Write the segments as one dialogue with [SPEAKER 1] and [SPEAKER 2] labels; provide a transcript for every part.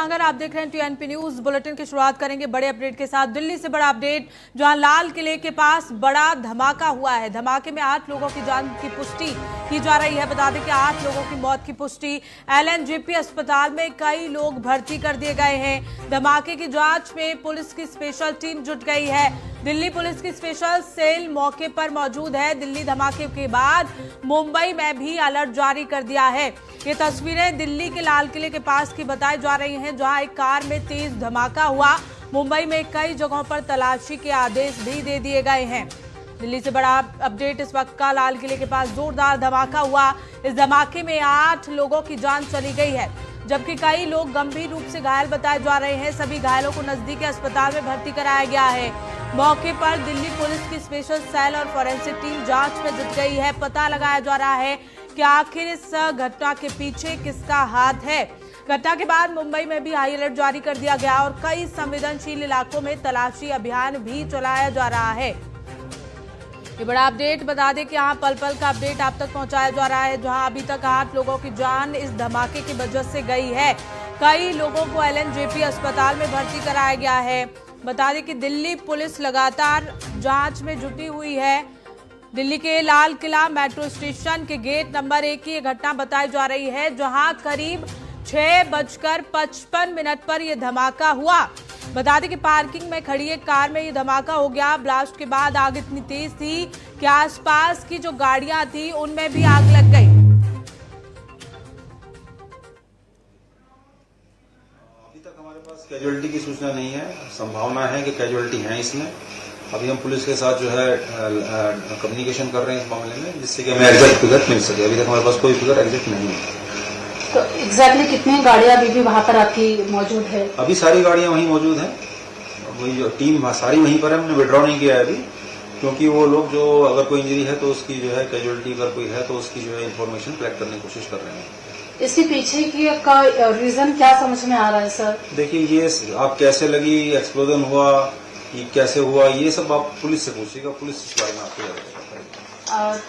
[SPEAKER 1] सांगर, आप देख रहे हैं टीएनपी न्यूज। बुलेटिन की शुरुआत करेंगे बड़े अपडेट के साथ। दिल्ली से बड़ा अपडेट, जहां लाल किले के पास बड़ा धमाका हुआ है। धमाके में 8 लोगों की जान की पुष्टि की जा रही है। बता दें कि 8 लोगों की मौत की पुष्टि। एलएनजेपी अस्पताल में कई लोग भर्ती कर दिए गए हैं। धमाके की जांच में पुलिस की स्पेशल टीम जुट गई है। दिल्ली पुलिस की स्पेशल सेल मौके पर मौजूद है। दिल्ली धमाके के बाद मुंबई में भी अलर्ट जारी कर दिया है। ये तस्वीरें दिल्ली के लाल किले के पास की बताई जा रही हैं, जहां एक कार में तेज धमाका हुआ। मुंबई में कई जगहों पर तलाशी के आदेश भी दे दिए गए हैं। दिल्ली से बड़ा अपडेट इस वक्त का, लाल किले के पास जोरदार धमाका हुआ। इस धमाके में 8 लोगों की जान चली गई है, जबकि कई लोग गंभीर रूप से घायल बताए जा रहे हैं। सभी घायलों को नजदीकी अस्पताल में भर्ती कराया गया है। मौके पर दिल्ली पुलिस की स्पेशल सेल और फॉरेंसिक टीम जांच में जुट गई है। पता लगाया जा रहा है कि आखिर इस घटना के पीछे किसका हाथ है। घटना के बाद मुंबई में भी हाई अलर्ट जारी कर दिया गया और कई संवेदनशील इलाकों में तलाशी अभियान भी चलाया जा रहा है। ये बड़ा अपडेट, बता दें कि यहाँ पल पल का अपडेट आप तक पहुंचाया जा रहा है, जहां अभी तक 8 लोगों की जान इस धमाके की वजह से गई है। कई लोगों को एलएनजेपी अस्पताल में भर्ती कराया गया है। बता दें कि दिल्ली पुलिस लगातार जांच में जुटी हुई है। दिल्ली के लाल किला मेट्रो स्टेशन के गेट नंबर 1 की ये घटना बताई जा रही है, जहां करीब 6:55 पर यह धमाका हुआ। बता दें कि पार्किंग में खड़ी एक कार में ये धमाका हो गया। ब्लास्ट के बाद आग इतनी तेज थी कि आसपास की जो गाड़ियां थी उनमें भी आग लग गई।
[SPEAKER 2] अभी तक हमारे पास कैजुअलिटी की सूचना नहीं है। संभावना है कि कैजुअलिटी है इसमें। अभी हम पुलिस के साथ जो है कम्युनिकेशन कर रहे हैं इस मामले में, जिससे कि हमें एग्जैक्ट फिगर मिल सके। अभी तक हमारे पास कोई फिगर एग्जैक्ट नहीं है।
[SPEAKER 3] तो एग्जैक्टली कितनी गाड़ियां अभी भी वहां पर आपकी मौजूद है?
[SPEAKER 2] अभी सारी गाड़ियां वहीं मौजूद हैं। वही जो टीम सारी वहीं पर है। हमने विड्रॉ नहीं किया है अभी, क्योंकि वो लोग जो अगर कोई इंजरी है तो उसकी जो है कैजुअलिटी अगर कोई है तो उसकी जो है इन्फॉर्मेशन कलेक्ट करने की कोशिश कर रहे हैं।
[SPEAKER 3] इसके पीछे की का रीजन क्या समझ में आ रहा है सर?
[SPEAKER 2] देखिए, ये आप कैसे लगी, एक्सप्लोजन हुआ, ये कैसे हुआ, ये सब आप पुलिस से पूछिएगा। पुलिस इस बारे में आपको ज्यादा बताएगी।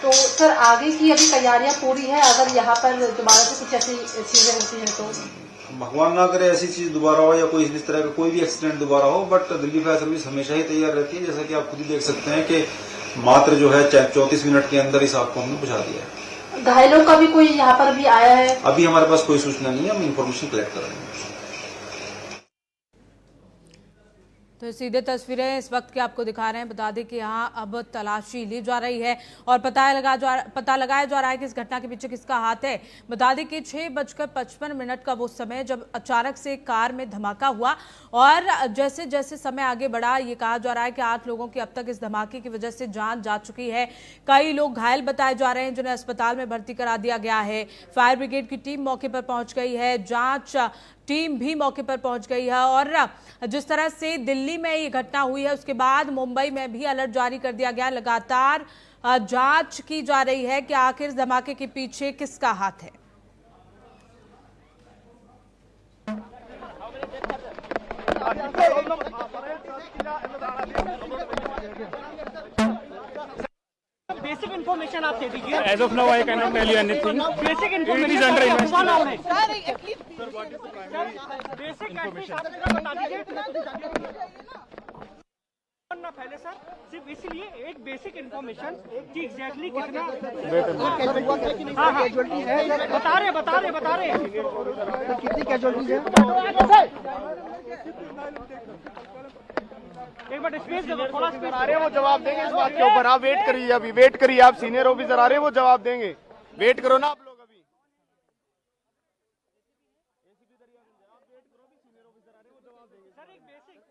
[SPEAKER 3] तो सर आगे की अभी तैयारियां पूरी है? अगर यहाँ पर दोबारा से कुछ ऐसी चीजें होती हैं तो
[SPEAKER 2] भगवान ना करे ऐसी चीज दोबारा हो या कोई इस तरह का कोई भी एक्सीडेंट दोबारा हो, बट दिल्ली फायर सर्विस हमेशा ही तैयार रहती है। जैसा कि आप खुद ही देख सकते हैं कि मात्र जो है 34 मिनट के अंदर इस आग को हमने बुझा दिया है।
[SPEAKER 3] घायलों का भी कोई यहाँ पर भी आया है?
[SPEAKER 2] अभी हमारे पास कोई सूचना नहीं है। हम इन्फॉर्मेशन कलेक्ट कर रहे हैं।
[SPEAKER 1] तो सीधे तस्वीरें इस वक्त की आपको दिखा रहे हैं। बता दें कि यहाँ अब तलाशी ली जा रही है और पता लगाया जा रहा है कि इस घटना के पीछे किसका हाथ है। बता दें कि 6:55 का वो समय जब अचानक से कार में धमाका हुआ और जैसे जैसे समय आगे बढ़ा, ये कहा जा रहा है कि 8 लोगों की अब तक इस धमाके की वजह से जान जा चुकी है। कई लोग घायल बताए जा रहे हैं, जिन्हें अस्पताल में भर्ती करा दिया गया है। फायर ब्रिगेड की टीम मौके पर पहुंच गई है, जांच टीम भी मौके पर पहुंच गई है और जिस तरह से दिल्ली में ये घटना हुई है उसके बाद मुंबई में भी अलर्ट जारी कर दिया गया। लगातार जांच की जा रही है कि आखिर इस धमाके के पीछे किसका हाथ है।
[SPEAKER 4] बेसिक इन्फॉर्मेशन आप दे दीजिए।
[SPEAKER 5] As of now, I cannot tell you anything.
[SPEAKER 4] Basic
[SPEAKER 5] It is
[SPEAKER 4] information
[SPEAKER 5] under investigation.
[SPEAKER 4] Basic information बता दीजिए ना पहले सर, सिर्फ इसलिए एक बेसिक इन्फॉर्मेशन कि एग्जैक्टली कितना। हाँ, बता रहे कितनी कैजुअलिटी है। एक बार स्पेस दे दो, थोड़ा स्पेस
[SPEAKER 6] आ रहे हैं, वो जवाब देंगे इस बात के ऊपर। आप वेट करिए, अभी वेट करिए। आप सीनियर ऑफिसर आ रहे हैं, वो जवाब देंगे। वेट करो ना आप लोग। अभी
[SPEAKER 4] सर एक बेसिक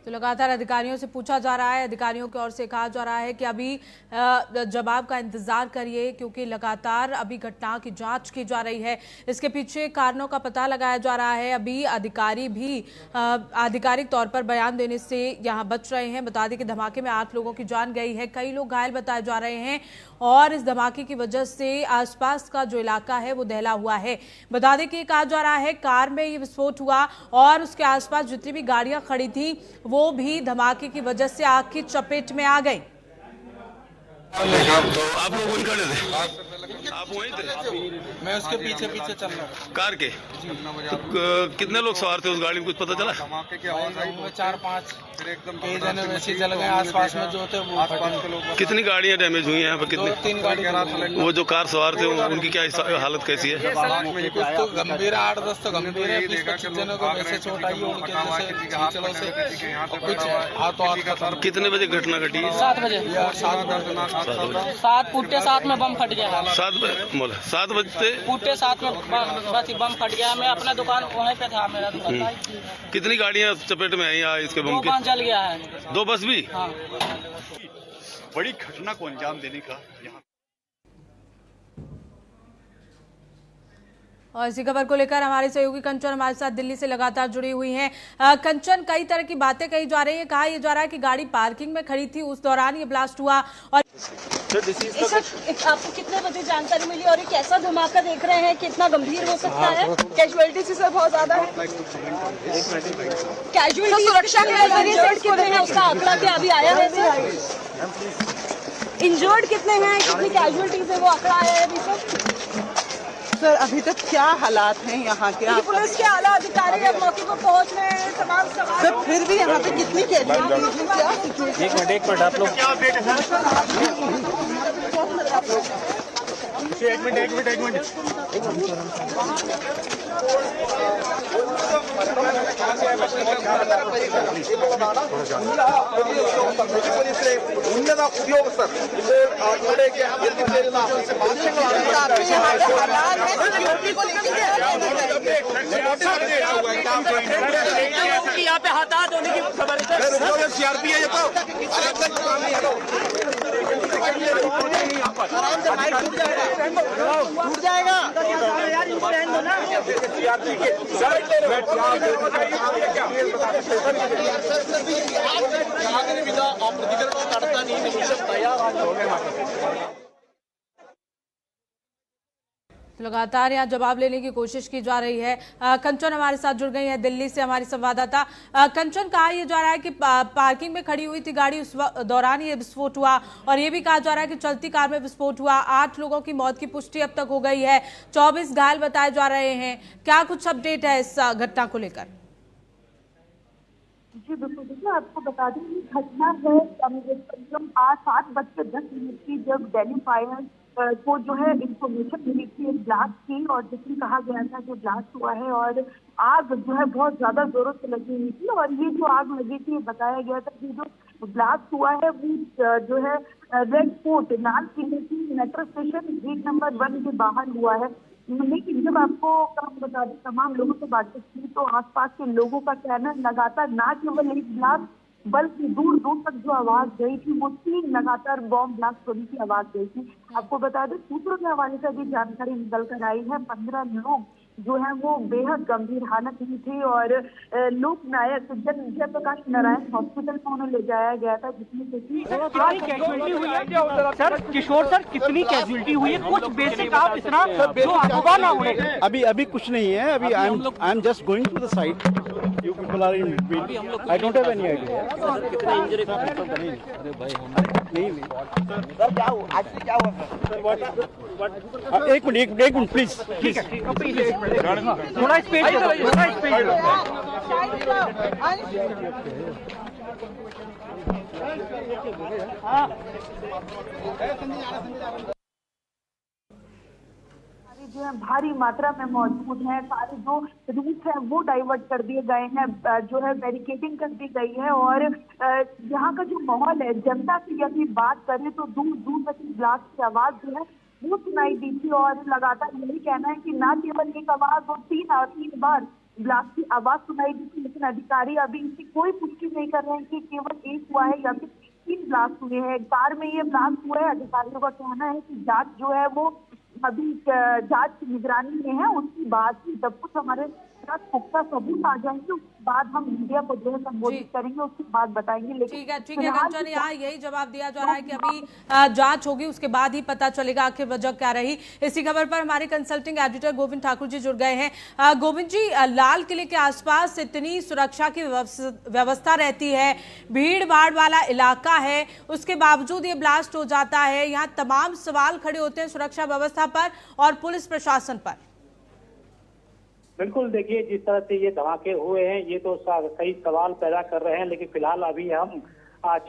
[SPEAKER 1] तो लगातार अधिकारियों से पूछा जा रहा है, अधिकारियों की ओर से कहा जा रहा है कि अभी जवाब का इंतजार करिए, क्योंकि लगातार अभी घटना की जांच की जा रही है। इसके पीछे कारणों का पता लगाया जा रहा है। अभी अधिकारी भी आधिकारिक तौर पर बयान देने से यहां बच रहे हैं। बता दें कि धमाके में 8 लोगों की जान गई है, कई लोग घायल बताए जा रहे हैं और इस धमाके की वजह से आसपास का जो इलाका है वो दहला हुआ है। बता दें कि कहा जा रहा है कार में ये विस्फोट हुआ और उसके आसपास जितनी भी गाड़ियां खड़ी थी वो भी धमाके की वजह से आग की चपेट में आ गई।
[SPEAKER 7] तो आप लोग आप वहीं थे?
[SPEAKER 8] मैं उसके पीछे पीछे चल रहा था
[SPEAKER 7] कार के। तो कितने लोग सवार थे उस गाड़ी में, कुछ पता चला?
[SPEAKER 8] धमाके की आवाज आई, 4-5 फिर एकदम कई जने वैसे ही जल गए। आसपास में जो थे वो आसपास के लोग।
[SPEAKER 7] कितनी गाड़ियां डैमेज हुई हैं यहाँ पर? कितनी?
[SPEAKER 8] 2-3 गाड़ी।
[SPEAKER 7] वो जो कार सवार थे उनकी क्या हालत कैसी है?
[SPEAKER 8] कुछ तो गंभीर है, 8-10 तो गंभीर है, 20-25 जनों को वैसे चोट आई है उनके जैसे चीचड़ों से। कुछ हाथों हाथ।
[SPEAKER 7] कितने बजे घटना घटी?
[SPEAKER 9] 7 बजे। 7 पुट्टे 7 में बम फट गया।
[SPEAKER 7] 7 बजते
[SPEAKER 9] पुट्टे 7 में बस बम फट गया। मैं अपना दुकान वहीं पे था, मेरा दुकान।
[SPEAKER 7] कितनी गाड़ियाँ चपेट में आई इसके बम की?
[SPEAKER 9] 2 बस जल गया है।
[SPEAKER 7] 2 बस भी?
[SPEAKER 9] हाँ।
[SPEAKER 10] बड़ी घटना को अंजाम देने का यहाँ।
[SPEAKER 1] और इसी खबर को लेकर हमारे सहयोगी कंचन हमारे साथ दिल्ली से लगातार जुड़ी हुई हैं। कंचन, कई तरह की बातें कही जा रही है, कहा यह जा रहा है कि गाड़ी पार्किंग में खड़ी थी, उस दौरान ये ब्लास्ट हुआ। और
[SPEAKER 11] आपको कितने बजे जानकारी मिली और ये कैसा धमाका देख रहे हैं, कितना गंभीर हो सकता है? कैजुअलिटी सर बहुत ज्यादा है। कैजुअलिटी सुरक्षा कितने हैं उसका आंकड़ा क्या अभी आया है सर? इंजर्ड कितने हैं, कितनी कैजुअलिटीज है वो आंकड़ा आया है अभी
[SPEAKER 12] सर? अभी तक क्या हालात हैं यहाँ के?
[SPEAKER 11] पुलिस के आला अधिकारी अब मौके पर पहुँच रहे हैं, तमाम सवाल।
[SPEAKER 12] सर फिर भी यहाँ पे कितनी कैजुअलिटीज हैं, क्या सिचुएशन?
[SPEAKER 5] एक मिनट आप लोग एक मिनट
[SPEAKER 6] ಉನ್ನತ ಉದ್ಯೋಗಸ್ಥರು
[SPEAKER 9] यहाँ पे हाथ होने की खबर है।
[SPEAKER 6] सीआरपी है ये तो
[SPEAKER 12] टूट जाएगा।
[SPEAKER 1] तो लगातार यहाँ जवाब लेने की कोशिश की जा रही है। कंचन हमारे साथ जुड़ गई है दिल्ली से, हमारी संवाददाता। कंचन, कहा यह जा रहा है कि पार्किंग में खड़ी हुई थी गाड़ी, उस दौरान ये विस्फोट हुआ, और ये भी कहा जा रहा है कि चलती कार में विस्फोट हुआ। 8 लोगों की मौत की पुष्टि अब तक हो गई है, 24 घायल बताए जा रहे हैं। क्या कुछ अपडेट है इस घटना को लेकर?
[SPEAKER 13] जी बिल्कुल, देखिए आपको बता दें कि घटना है 7:10 की, जब दिल्ली फायर को जो है इंफॉर्मेशन मिली थी एक ब्लास्ट की, और जिसमें कहा गया था कि ब्लास्ट हुआ है और आग जो है बहुत ज्यादा जोरों से लगी हुई थी। और ये जो आग लगी थी, बताया गया था कि जो ब्लास्ट हुआ है वो जो है रेड फोर्ट लाल किले की मेट्रो स्टेशन गेट नंबर 1 के बाहर हुआ है। लेकिन जब आपको काम बता दें, तमाम लोगों से बातचीत की तो आसपास के लोगों का कहना लगातार ना केवल एक ब्लास्ट बल्कि दूर दूर तक जो आवाज गई थी वो 3 लगातार बॉम्ब ब्लास्ट होने की आवाज गई थी। आपको बता दें, सूत्रों के हवाले से भी जानकारी निकल कर आई है, 15 लोग जो है वो बेहद गंभीर हालत में थे और लोकनायक जयप्रकाश नारायण हॉस्पिटल में उन्हें ले जाया गया था, जिसमें से
[SPEAKER 4] कैजुअलिटी हुई है सर? किशोर सर, कितनी कैजुअलिटी हुई है? कुछ बेसिक आप इतना जो अफवाह ना उड़े।
[SPEAKER 10] अभी कुछ नहीं है। अभी I am just going to the site. You people are in between. I don't have any idea.
[SPEAKER 9] कितने इंजरी?
[SPEAKER 10] अरे भाई नहीं सर, क्या हुआ आज से, क्या हुआ सर? एक मिनट प्लीज।
[SPEAKER 4] ठीक है, थोड़ा स्पेस दो, थोड़ा स्पेस दो।
[SPEAKER 13] जो है भारी मात्रा में मौजूद है, सारे जो रूट है वो डाइवर्ट कर दिए गए हैं, जो है बैरिकेडिंग कर दी गई है। और यहाँ का जो माहौल है, जनता की यदि बात करें तो दूर दूर तक ब्लास्ट की आवाज जो है वो सुनाई दी थी। और लगातार यही कहना है कि ना केवल एक आवाज और 3 बार ब्लास्ट की आवाज सुनाई दी थी, लेकिन अधिकारी अभी इसकी कोई पुष्टि नहीं कर रहे हैं कि केवल एक हुआ है या फिर 3 ब्लास्ट हुए हैं। कार में ये ब्लास्ट हुआ है, अधिकारियों का कहना है कि जांच जो है वो अभी जांच की निगरानी में है, उसकी बात ही सब कुछ हमारे साथ पुख्ता सबूत आ जाएंगे, उसके बाद हम मीडिया को जो है संबोधित करेंगे, उसके बाद बताएंगे। लेकिन
[SPEAKER 1] ठीक है कंचन, यहाँ यही जवाब दिया जा रहा है कि अभी जांच होगी, उसके बाद ही पता चलेगा आखिर वजह क्या रही। इसी खबर पर हमारे कंसल्टिंग एडिटर गोविंद ठाकुर जी जुड़ गए हैं। गोविंद जी, लाल किले के आसपास इतनी सुरक्षा की व्यवस्था रहती है, भीड़ भाड़ वाला इलाका है, उसके बावजूद ये ब्लास्ट हो जाता है। यहाँ तमाम सवाल खड़े होते हैं सुरक्षा व्यवस्था पर और पुलिस प्रशासन पर।
[SPEAKER 14] बिल्कुल, देखिए जिस तरह से ये धमाके हुए हैं ये तो कई सवाल पैदा कर रहे हैं, लेकिन फिलहाल अभी हम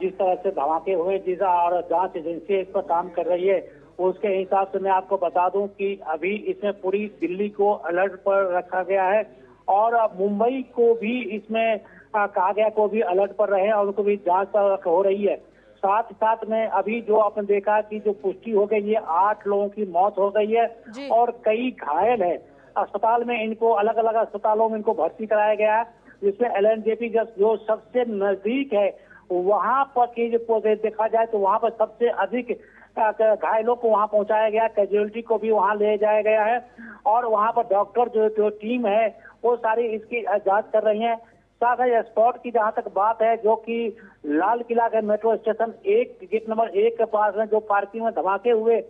[SPEAKER 14] जिस तरह से धमाके हुए जिस और जांच एजेंसी इस पर काम कर रही है उसके हिसाब से मैं आपको बता दूं कि अभी इसमें पूरी दिल्ली को अलर्ट पर रखा गया है और मुंबई को भी इसमें कहा गया को भी अलर्ट पर रहे और उनको भी जांच हो रही है। साथ साथ में अभी जो आपने देखा कि जो पुष्टि हो गई है 8 लोगों की मौत हो गई है और कई घायल है। अस्पताल में इनको अलग अलग अस्पतालों में इनको भर्ती कराया गया है, जिसमें LNJP जो सबसे नजदीक है वहां पर की देखा जाए तो वहां पर सबसे अधिक घायलों को वहां पहुंचाया गया, कैजुअलिटी को भी वहां ले जाया गया है और वहां पर डॉक्टर जो टीम है वो सारी इसकी जांच कर रही है। साथ ही स्पॉट की जहां तक बात है जो कि लाल किला के मेट्रो स्टेशन गेट नंबर 1 के पास में जो पार्किंग में धमाके हुए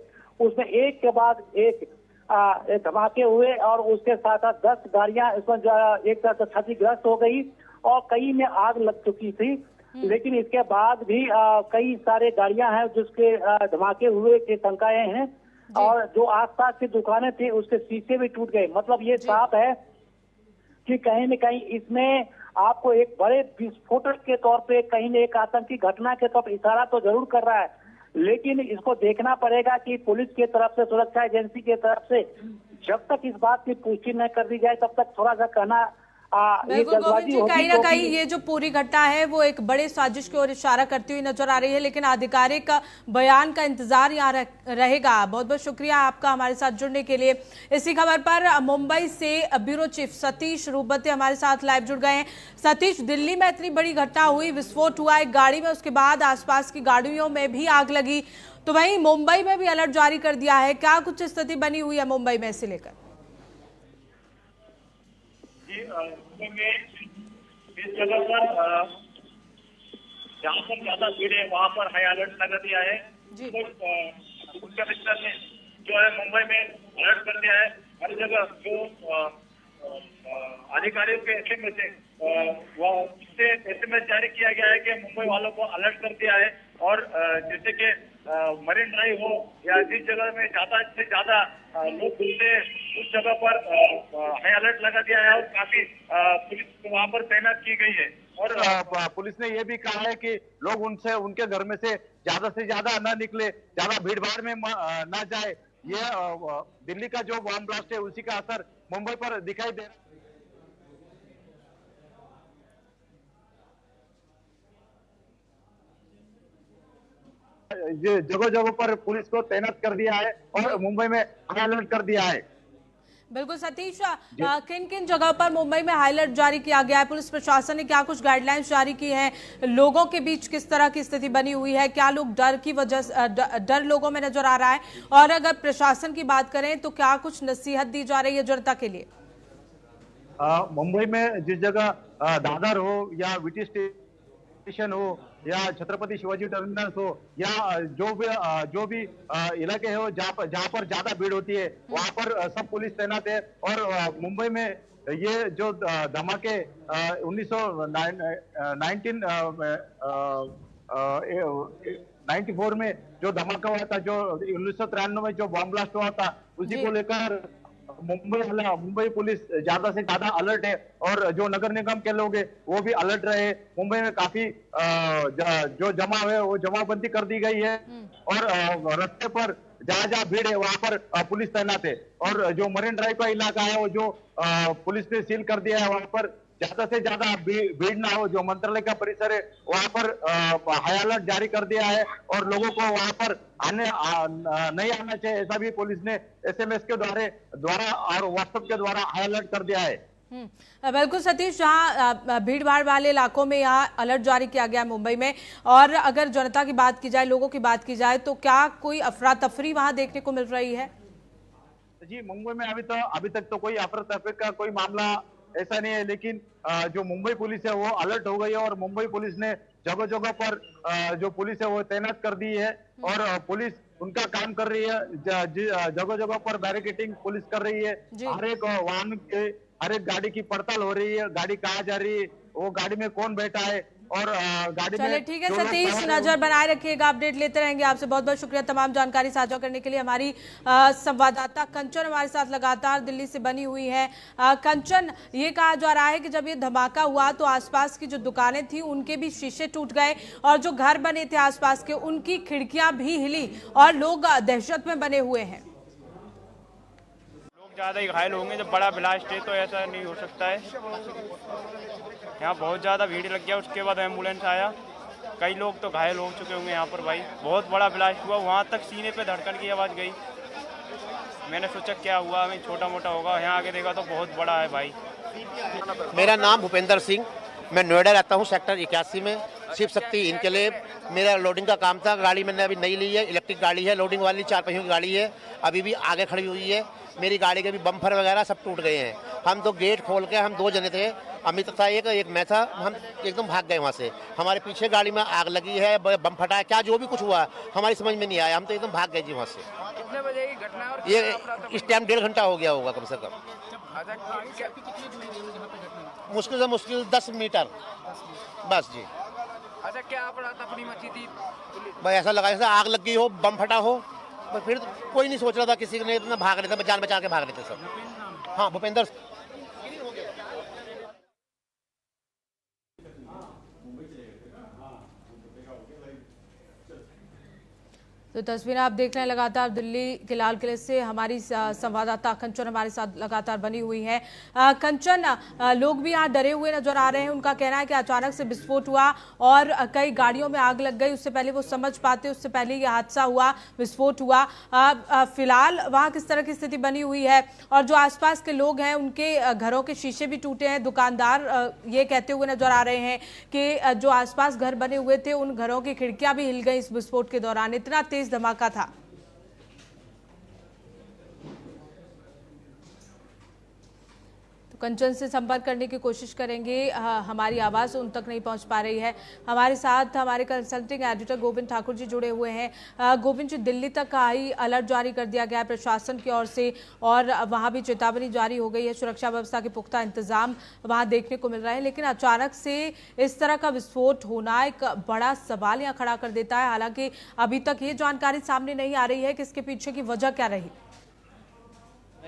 [SPEAKER 14] उसमें एक के बाद एक धमाके हुए और उसके साथ साथ 10 गाड़ियां इसमें एक तरह से क्षतिग्रस्त हो गई और कई में आग लग चुकी थी। लेकिन इसके बाद भी कई सारे गाड़ियां हैं जिसके धमाके हुए की शंकाएं हैं और जो आसपास की दुकानें थी उसके शीशे भी टूट गए। मतलब ये साफ है कि कहीं न कहीं इसमें आपको एक बड़े विस्फोटक के तौर पे कहीं न एक आतंकी घटना के तौर पर इशारा तो जरूर कर रहा है, लेकिन इसको देखना पड़ेगा कि पुलिस की तरफ से, सुरक्षा एजेंसी की तरफ से जब तक इस बात की पुष्टि न कर दी जाए तब तक थोड़ा सा कहना
[SPEAKER 1] बिल्कुल गोविंद जी, कहीं ना कहीं ये जो पूरी घटना है वो एक बड़े साजिश की ओर इशारा करती हुई नजर आ रही है, लेकिन आधिकारिक बयान का इंतजार यहाँ रहेगा। बहुत बहुत शुक्रिया आपका हमारे साथ जुड़ने के लिए। इसी खबर पर मुंबई से ब्यूरो चीफ सतीश रूपते हमारे साथ लाइव जुड़ गए हैं। सतीश, दिल्ली में इतनी बड़ी घटना हुई, विस्फोट हुआ एक गाड़ी में, उसके बाद आसपास की गाड़ियों में भी आग लगी, तो वहीं मुंबई में भी अलर्ट जारी कर दिया है, क्या कुछ स्थिति बनी हुई है मुंबई में इसे लेकर?
[SPEAKER 15] इस जगह पर जहाँ पर ज्यादा भीड़ है वहाँ पर हाई अलर्ट लगा दिया है। पुलिस कमिश्नर ने जो है मुंबई में अलर्ट कर दिया है। हर जगह जो अधिकारियों के SMS से SMS जारी किया गया है कि मुंबई वालों को अलर्ट कर दिया है और जैसे कि मरीन ड्राइव हो या जिस जगह में ज्यादा से ज्यादा लोग घूमते हैं उस जगह पर हाई अलर्ट लगा दिया है और काफी पुलिस वहाँ पर तैनात की गई है।
[SPEAKER 6] और पुलिस ने ये भी कहा है कि लोग उनके घर में से ज्यादा न निकले, ज्यादा भीड़ भाड़ में न जाए। ये दिल्ली का जो बॉम्ब ब्लास्ट है उसी का असर मुंबई पर दिखाई दे रहा है। जगह जगह पर पुलिस को तैनात कर दिया है और मुंबई में हाई अलर्ट कर दिया है।
[SPEAKER 1] बिल्कुल सतीश, किन किन जगह पर मुंबई में हाई अलर्ट जारी किया गया है? पुलिस प्रशासन ने क्या कुछ गाइडलाइंस जारी की हैं? लोगों के बीच किस तरह की स्थिति बनी हुई है? क्या लोग डर की वजह डर लोगों में नजर आ रहा है? और अगर प्रशासन की बात करें तो क्या कुछ नसीहत दी जा रही है जनता के लिए?
[SPEAKER 6] मुंबई में जिस जगह दादर हो या विटी स्टेशन हो या छत्रपति शिवाजी टर्मिनस हो या जो भी इलाके हो जहाँ पर ज्यादा भीड़ होती है वहाँ पर सब पुलिस तैनात है। और मुंबई में ये जो धमाके 1994 में जो धमाका हुआ था, जो 1993 में जो बॉम्ब ब्लास्ट हुआ था, उसी को लेकर मुंबई पुलिस ज्यादा से ज्यादा अलर्ट है और जो नगर निगम के लोग हैं वो भी अलर्ट रहे। मुंबई में काफी जो जमाव है वो जमाबंदी कर दी गई है और रास्ते पर जहाँ भीड़ है वहां पर पुलिस तैनात है। और जो मरीन ड्राइव का इलाका है वो जो पुलिस ने सील कर दिया है, वहां पर ज्यादा से ज्यादा भीड़ ना हो। जो मंत्रालय का परिसर है वहां पर हाई अलर्ट जारी कर दिया है और लोगों को वहां पर नहीं आना चाहिए, ऐसा भी पुलिस ने SMS के द्वारा और व्हाट्सएप के द्वारा हाई अलर्ट कर दिया है।
[SPEAKER 1] बिल्कुल सतीश, जहाँ भीड़ भाड़ वाले इलाकों में यहाँ अलर्ट जारी किया गया मुंबई में, और अगर जनता की बात की जाए, लोगों की बात की जाए, तो क्या कोई अफरा तफरी वहां देखने को मिल रही है?
[SPEAKER 6] जी, मुंबई में अभी तक तो कोई अफरा तफरी का कोई मामला ऐसा नहीं है, लेकिन जो मुंबई पुलिस है वो अलर्ट हो गई है और मुंबई पुलिस ने जगह जगह पर जो पुलिस है वो तैनात कर दी है और पुलिस उनका काम कर रही है। जगह जगह पर बैरिकेडिंग पुलिस कर रही है। हर एक वाहन के हर एक गाड़ी की पड़ताल हो रही है, गाड़ी कहाँ जा रही है, वो गाड़ी में कौन बैठा है और गाड़ी
[SPEAKER 1] चलिए
[SPEAKER 6] में
[SPEAKER 1] ठीक है सतीश, नजर बनाए रखिएगा, अपडेट लेते रहेंगे आपसे। बहुत बहुत शुक्रिया तमाम जानकारी साझा करने के लिए। हमारी संवाददाता कंचन हमारे साथ लगातार दिल्ली से बनी हुई है। कंचन, ये कहा जा रहा है कि जब ये धमाका हुआ तो आसपास की जो दुकानें थी उनके भी शीशे टूट गए और जो घर बने थे आसपास के उनकी खिड़कियां भी हिली और लोग दहशत में बने हुए हैं।
[SPEAKER 5] ज्यादा ही घायल होंगे, जब बड़ा ब्लास्ट है तो ऐसा नहीं हो सकता है। यहाँ बहुत ज्यादा भीड़ लग गया, उसके बाद एम्बुलेंस आया, कई लोग तो घायल हो चुके होंगे यहाँ पर। भाई बहुत बड़ा ब्लास्ट हुआ, वहाँ तक सीने पे धड़कन की आवाज़ गई। मैंने सोचा क्या हुआ, हमें छोटा मोटा होगा, यहाँ आके देखा तो बहुत बड़ा है भाई।
[SPEAKER 16] मेरा नाम भूपेंद्र सिंह, मैं नोएडा रहता हूँ, सेक्टर 81 में, शिव शक्ति इनकलेव। मेरा लोडिंग का काम था, गाड़ी मैंने अभी नई ली है, इलेक्ट्रिक गाड़ी है, लोडिंग वाली 4 पहियों की गाड़ी है, अभी भी आगे खड़ी हुई है। मेरी गाड़ी के भी बम्फर वगैरह सब टूट गए हैं। हम तो गेट खोल के, हम 2 जने थे, अमित था एक मैं था, हम एकदम भाग गए वहाँ से। हमारे पीछे गाड़ी में आग लगी है, बम फटा है, क्या जो भी कुछ हुआ हमारी समझ में नहीं आया, हम तो एकदम भाग गए जी वहाँ से।
[SPEAKER 8] कितने बजे की घटना है?
[SPEAKER 16] ये इस टाइम 1.5 घंटा हो गया होगा कम से कम, मुश्किल से मुश्किल 10 मीटर बस जी।
[SPEAKER 8] अच्छा, क्या अफरा तफरी मची थी?
[SPEAKER 16] भाई ऐसा लगा जैसे आग लग गई हो, बम फटा हो, पर फिर कोई नहीं सोच रहा था, किसी ने इतना भाग रहे थे, जान बचा के भाग रहे थे सब। हाँ, भूपेंद्र।
[SPEAKER 1] तो तस्वीरें आप देख रहे हैं लगातार दिल्ली के लाल किले से। हमारी संवाददाता कंचन हमारे साथ लगातार बनी हुई है। कंचन, लोग भी यहाँ डरे हुए नजर आ रहे हैं। उनका कहना है कि अचानक से विस्फोट हुआ और कई गाड़ियों में आग लग गई, उससे पहले वो समझ पाते, उससे पहले ये हादसा हुआ, विस्फोट हुआ। फिलहाल वहाँ किस तरह की स्थिति बनी हुई है और जो आसपास के लोग हैं उनके घरों के शीशे भी टूटे हैं। दुकानदार ये कहते हुए नजर आ रहे हैं कि जो आसपास घर बने हुए थे उन घरों की खिड़कियां भी हिल गई इस विस्फोट के दौरान, इतना तेज धमाका था। तो कंचन से संपर्क करने की कोशिश करेंगे, हमारी आवाज़ उन तक नहीं पहुंच पा रही है। हमारे साथ हमारे कंसल्टिंग एडिटर गोविंद ठाकुर जी जुड़े हुए हैं। गोविंद जी, दिल्ली तक हाई अलर्ट जारी कर दिया गया है प्रशासन की ओर से और वहां भी चेतावनी जारी हो गई है। सुरक्षा व्यवस्था के पुख्ता इंतजाम वहां देखने को मिल रहे हैं, लेकिन अचानक से इस तरह का विस्फोट होना एक बड़ा सवाल यहाँ खड़ा कर देता है। हालांकि अभी तक ये जानकारी सामने नहीं आ रही है कि इसके पीछे की वजह क्या रही।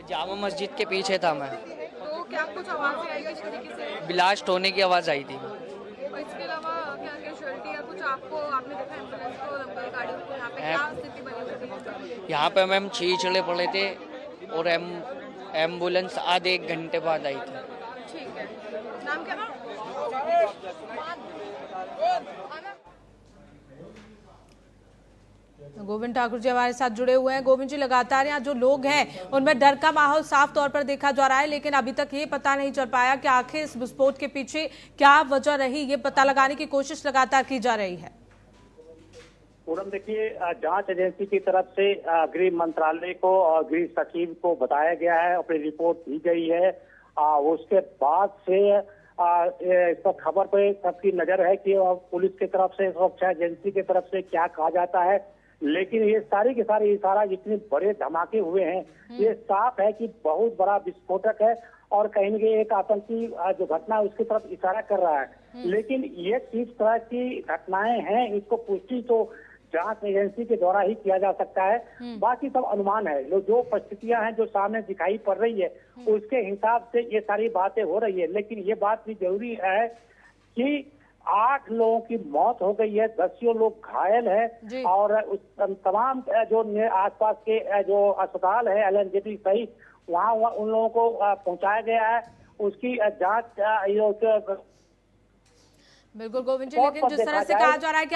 [SPEAKER 9] जामा मस्जिद के पीछे था मैं,
[SPEAKER 3] तो क्या कुछ आवाज आई किस तरीके से?
[SPEAKER 9] ब्लास्ट होने की आवाज़ आई थी।
[SPEAKER 3] इसके अलावा क्या कैजुअलिटी या कुछ आपने देखा एम्बुलेंस को, दमकल गाड़ियों को, यहाँ पे क्या स्थिति बनी हुई है?
[SPEAKER 9] यहाँ पे मैम छीछड़े पड़े थे और एम्बुलेंस आधे 1 घंटे बाद आई थी।
[SPEAKER 3] ठीक है, नाम क्या था?
[SPEAKER 1] गोविंद ठाकुर जी हमारे साथ जुड़े हुए हैं। गोविंद जी, लगातार यहाँ जो लोग हैं उनमें डर का माहौल साफ तौर पर देखा जा रहा है, लेकिन अभी तक ये पता नहीं चल पाया कि आखिर इस विस्फोट के पीछे क्या वजह रही। ये पता लगाने की कोशिश लगातार की जा रही है।
[SPEAKER 14] पूनम, देखिए, जांच एजेंसी की तरफ से गृह मंत्रालय को और गृह सचिव को बताया गया है, अपनी रिपोर्ट दी गई है। उसके बाद से इस पर खबर पे सबकी नजर है कि पुलिस की तरफ से, सुरक्षा एजेंसी की तरफ से क्या कहा जाता है। लेकिन ये सारी के सारे इशारा जितने बड़े धमाके हुए हैं, ये साफ है कि बहुत बड़ा विस्फोटक है और कहीं न कहीं एक आतंकी जो घटना है उसकी तरफ इशारा कर रहा है। लेकिन ये किस तरह की घटनाएं हैं, इसको पुष्टि तो जांच एजेंसी के द्वारा ही किया जा सकता है। बाकी सब अनुमान है, जो परिस्थितियां हैं जो सामने दिखाई पड़ रही है उसके हिसाब से ये सारी बातें हो रही है। लेकिन ये बात भी जरूरी है कि 8 लोगों की मौत हो गई है, 10 लोग घायल है और उस तमाम जो आसपास के जो अस्पताल है LNJP सहित वहाँ उन लोगों को पहुंचाया गया है। उसकी जांच
[SPEAKER 1] बिल्कुल गोविंद जी, लेकिन जिस तरह से कहा जा रहा है कि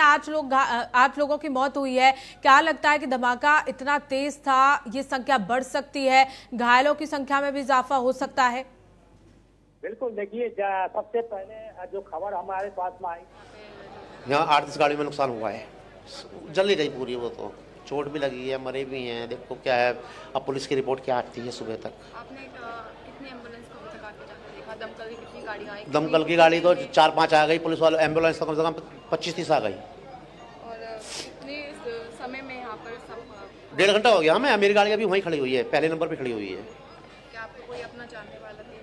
[SPEAKER 1] 8 लोगों की मौत हुई है, क्या लगता है कि धमाका इतना तेज था, ये संख्या बढ़ सकती है, घायलों की संख्या में भी इजाफा हो सकता है?
[SPEAKER 14] बिल्कुल, देखिए, सबसे पहले जो खबर हमारे पास में आई,
[SPEAKER 16] यहाँ 8-10 गाड़ी में नुकसान हुआ है, जल ही गई पूरी, वो तो चोट भी लगी है, मरे भी हैं। देखो क्या है, अब पुलिस की रिपोर्ट क्या आती है सुबह तक।
[SPEAKER 3] आपने कितनी एम्बुलेंस को था? दमकल की कितनी गाड़ियाँ आई?
[SPEAKER 16] दमकल की गाड़ी तो 4-5 आ गई, पुलिस वाले एम्बुलेंस तो कम से कम 25-30 आ गई।
[SPEAKER 3] और कितने समय में यहाँ पर सब
[SPEAKER 16] 1.5 घंटा हो गया हमें। मेरी गाड़ी अभी वहीं खड़ी हुई है, पहले नंबर पे खड़ी हुई है।
[SPEAKER 3] क्या आपको कोई अपना जानने वाला भी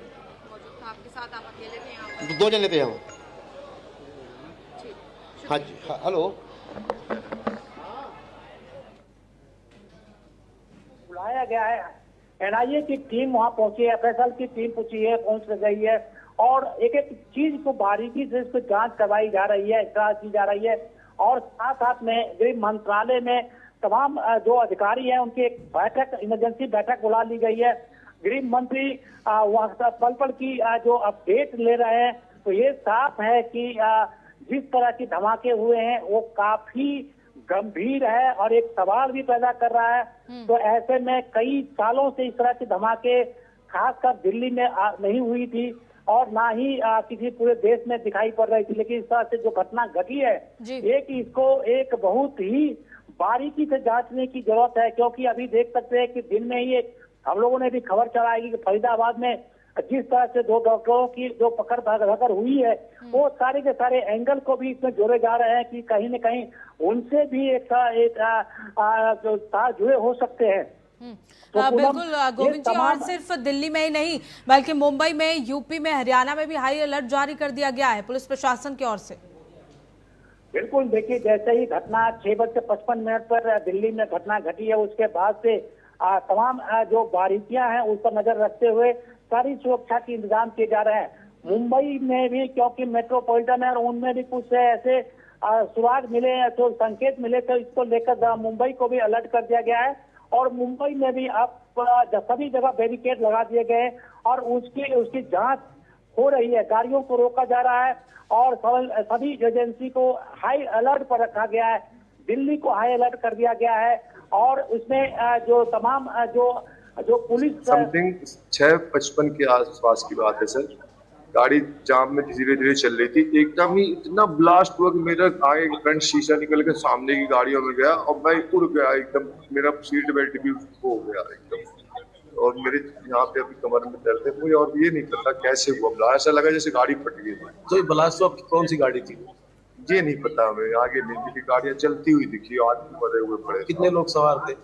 [SPEAKER 3] मौजूद था आपके साथ? आप अकेले थे यहाँ पर?
[SPEAKER 16] 2 जने थे हम।
[SPEAKER 3] ठीक।
[SPEAKER 16] हाँ जी, हेलो।
[SPEAKER 14] बुलाया गया है, एनआईए की टीम वहां पहुंची है, एफएसएल की टीम पहुंच गई है और एक एक चीज को बारीकी से इसको जांच करवाई जा रही है, जांच की जा रही है। और साथ साथ में गृह मंत्रालय में तमाम जो अधिकारी हैं उनकी एक बैठक, इमरजेंसी बैठक बुला ली गई है। गृह मंत्री वहाँ पल पल की जो अपडेट ले रहे हैं, तो ये साफ है कि जिस तरह के धमाके हुए हैं वो काफी गंभीर है और एक सवाल भी पैदा कर रहा है। तो ऐसे में कई सालों से इस तरह के धमाके खासकर दिल्ली में नहीं हुई थी और ना ही किसी पूरे देश में दिखाई पड़ रही थी, लेकिन इस तरह से जो घटना घटी है एक इसको एक बहुत ही बारीकी से जांचने की जरूरत है। क्योंकि अभी देख सकते हैं कि दिन में ही हम लोगों ने भी खबर चलाई कि फरीदाबाद में जिस तरह से 2 डॉक्टरों की जो पकड़ धकड़ हुई है, वो सारे के सारे एंगल को भी इसमें जोड़े जा रहे हैं कि कहीं न कहीं उनसे भी एक जो तार जुड़े हो सकते हैं। तो
[SPEAKER 1] बिल्कुल गोविंद जी, और सिर्फ दिल्ली में ही नहीं बल्कि मुंबई में, यूपी में, हरियाणा में भी हाई अलर्ट जारी कर दिया गया है पुलिस प्रशासन की ओर से।
[SPEAKER 14] बिल्कुल, देखिए जैसे ही घटना 6:55 पर दिल्ली में घटना घटी है, उसके बाद से तमाम जो बारीकियां हैं उस पर नजर रखते हुए सारी सुरक्षा के इंतजाम किए जा रहे हैं। मुंबई में भी क्योंकि मेट्रोपॉलिटन है और उनमें भी कुछ ऐसे सुराग मिले हैं, तो संकेत मिले, तो इसको लेकर मुंबई को भी अलर्ट कर दिया गया है। और मुंबई में भी अब सभी जगह बैरिकेड लगा दिए गए और उसकी जांच हो रही है, गाड़ियों को रोका जा रहा है और सभी एजेंसी को हाई अलर्ट पर रखा गया है। दिल्ली को हाई अलर्ट कर दिया गया है और उसमें जो तमाम जो पुलिस
[SPEAKER 17] समथिंग 6:55 के आसपास की बात है सर। गाड़ी जाम में धीरे धीरे चल रही थी, एकदम ही इतना ब्लास्ट हुआ कि मेरा आगे फ्रंट शीशा निकल के सामने की गाड़ियों में गया और मैं उड़ गया एकदम, मेरा सीट बेल्ट भी हो गया एकदम और मेरे यहाँ पे अभी कमर में दर्द है। मुझे और ये नहीं पता कैसे हुआ ब्लास्ट, ऐसा लगा जैसे गाड़ी फट गई।
[SPEAKER 10] तो ये ब्लास्ट आपकी कौन सी गाड़ी थी?
[SPEAKER 17] ये नहीं पता हमें, आगे नहीं दिखी, गाड़ियां चलती हुई दिखी, आदमी मरे हुए पड़े।
[SPEAKER 10] कितने लोग सवार थे?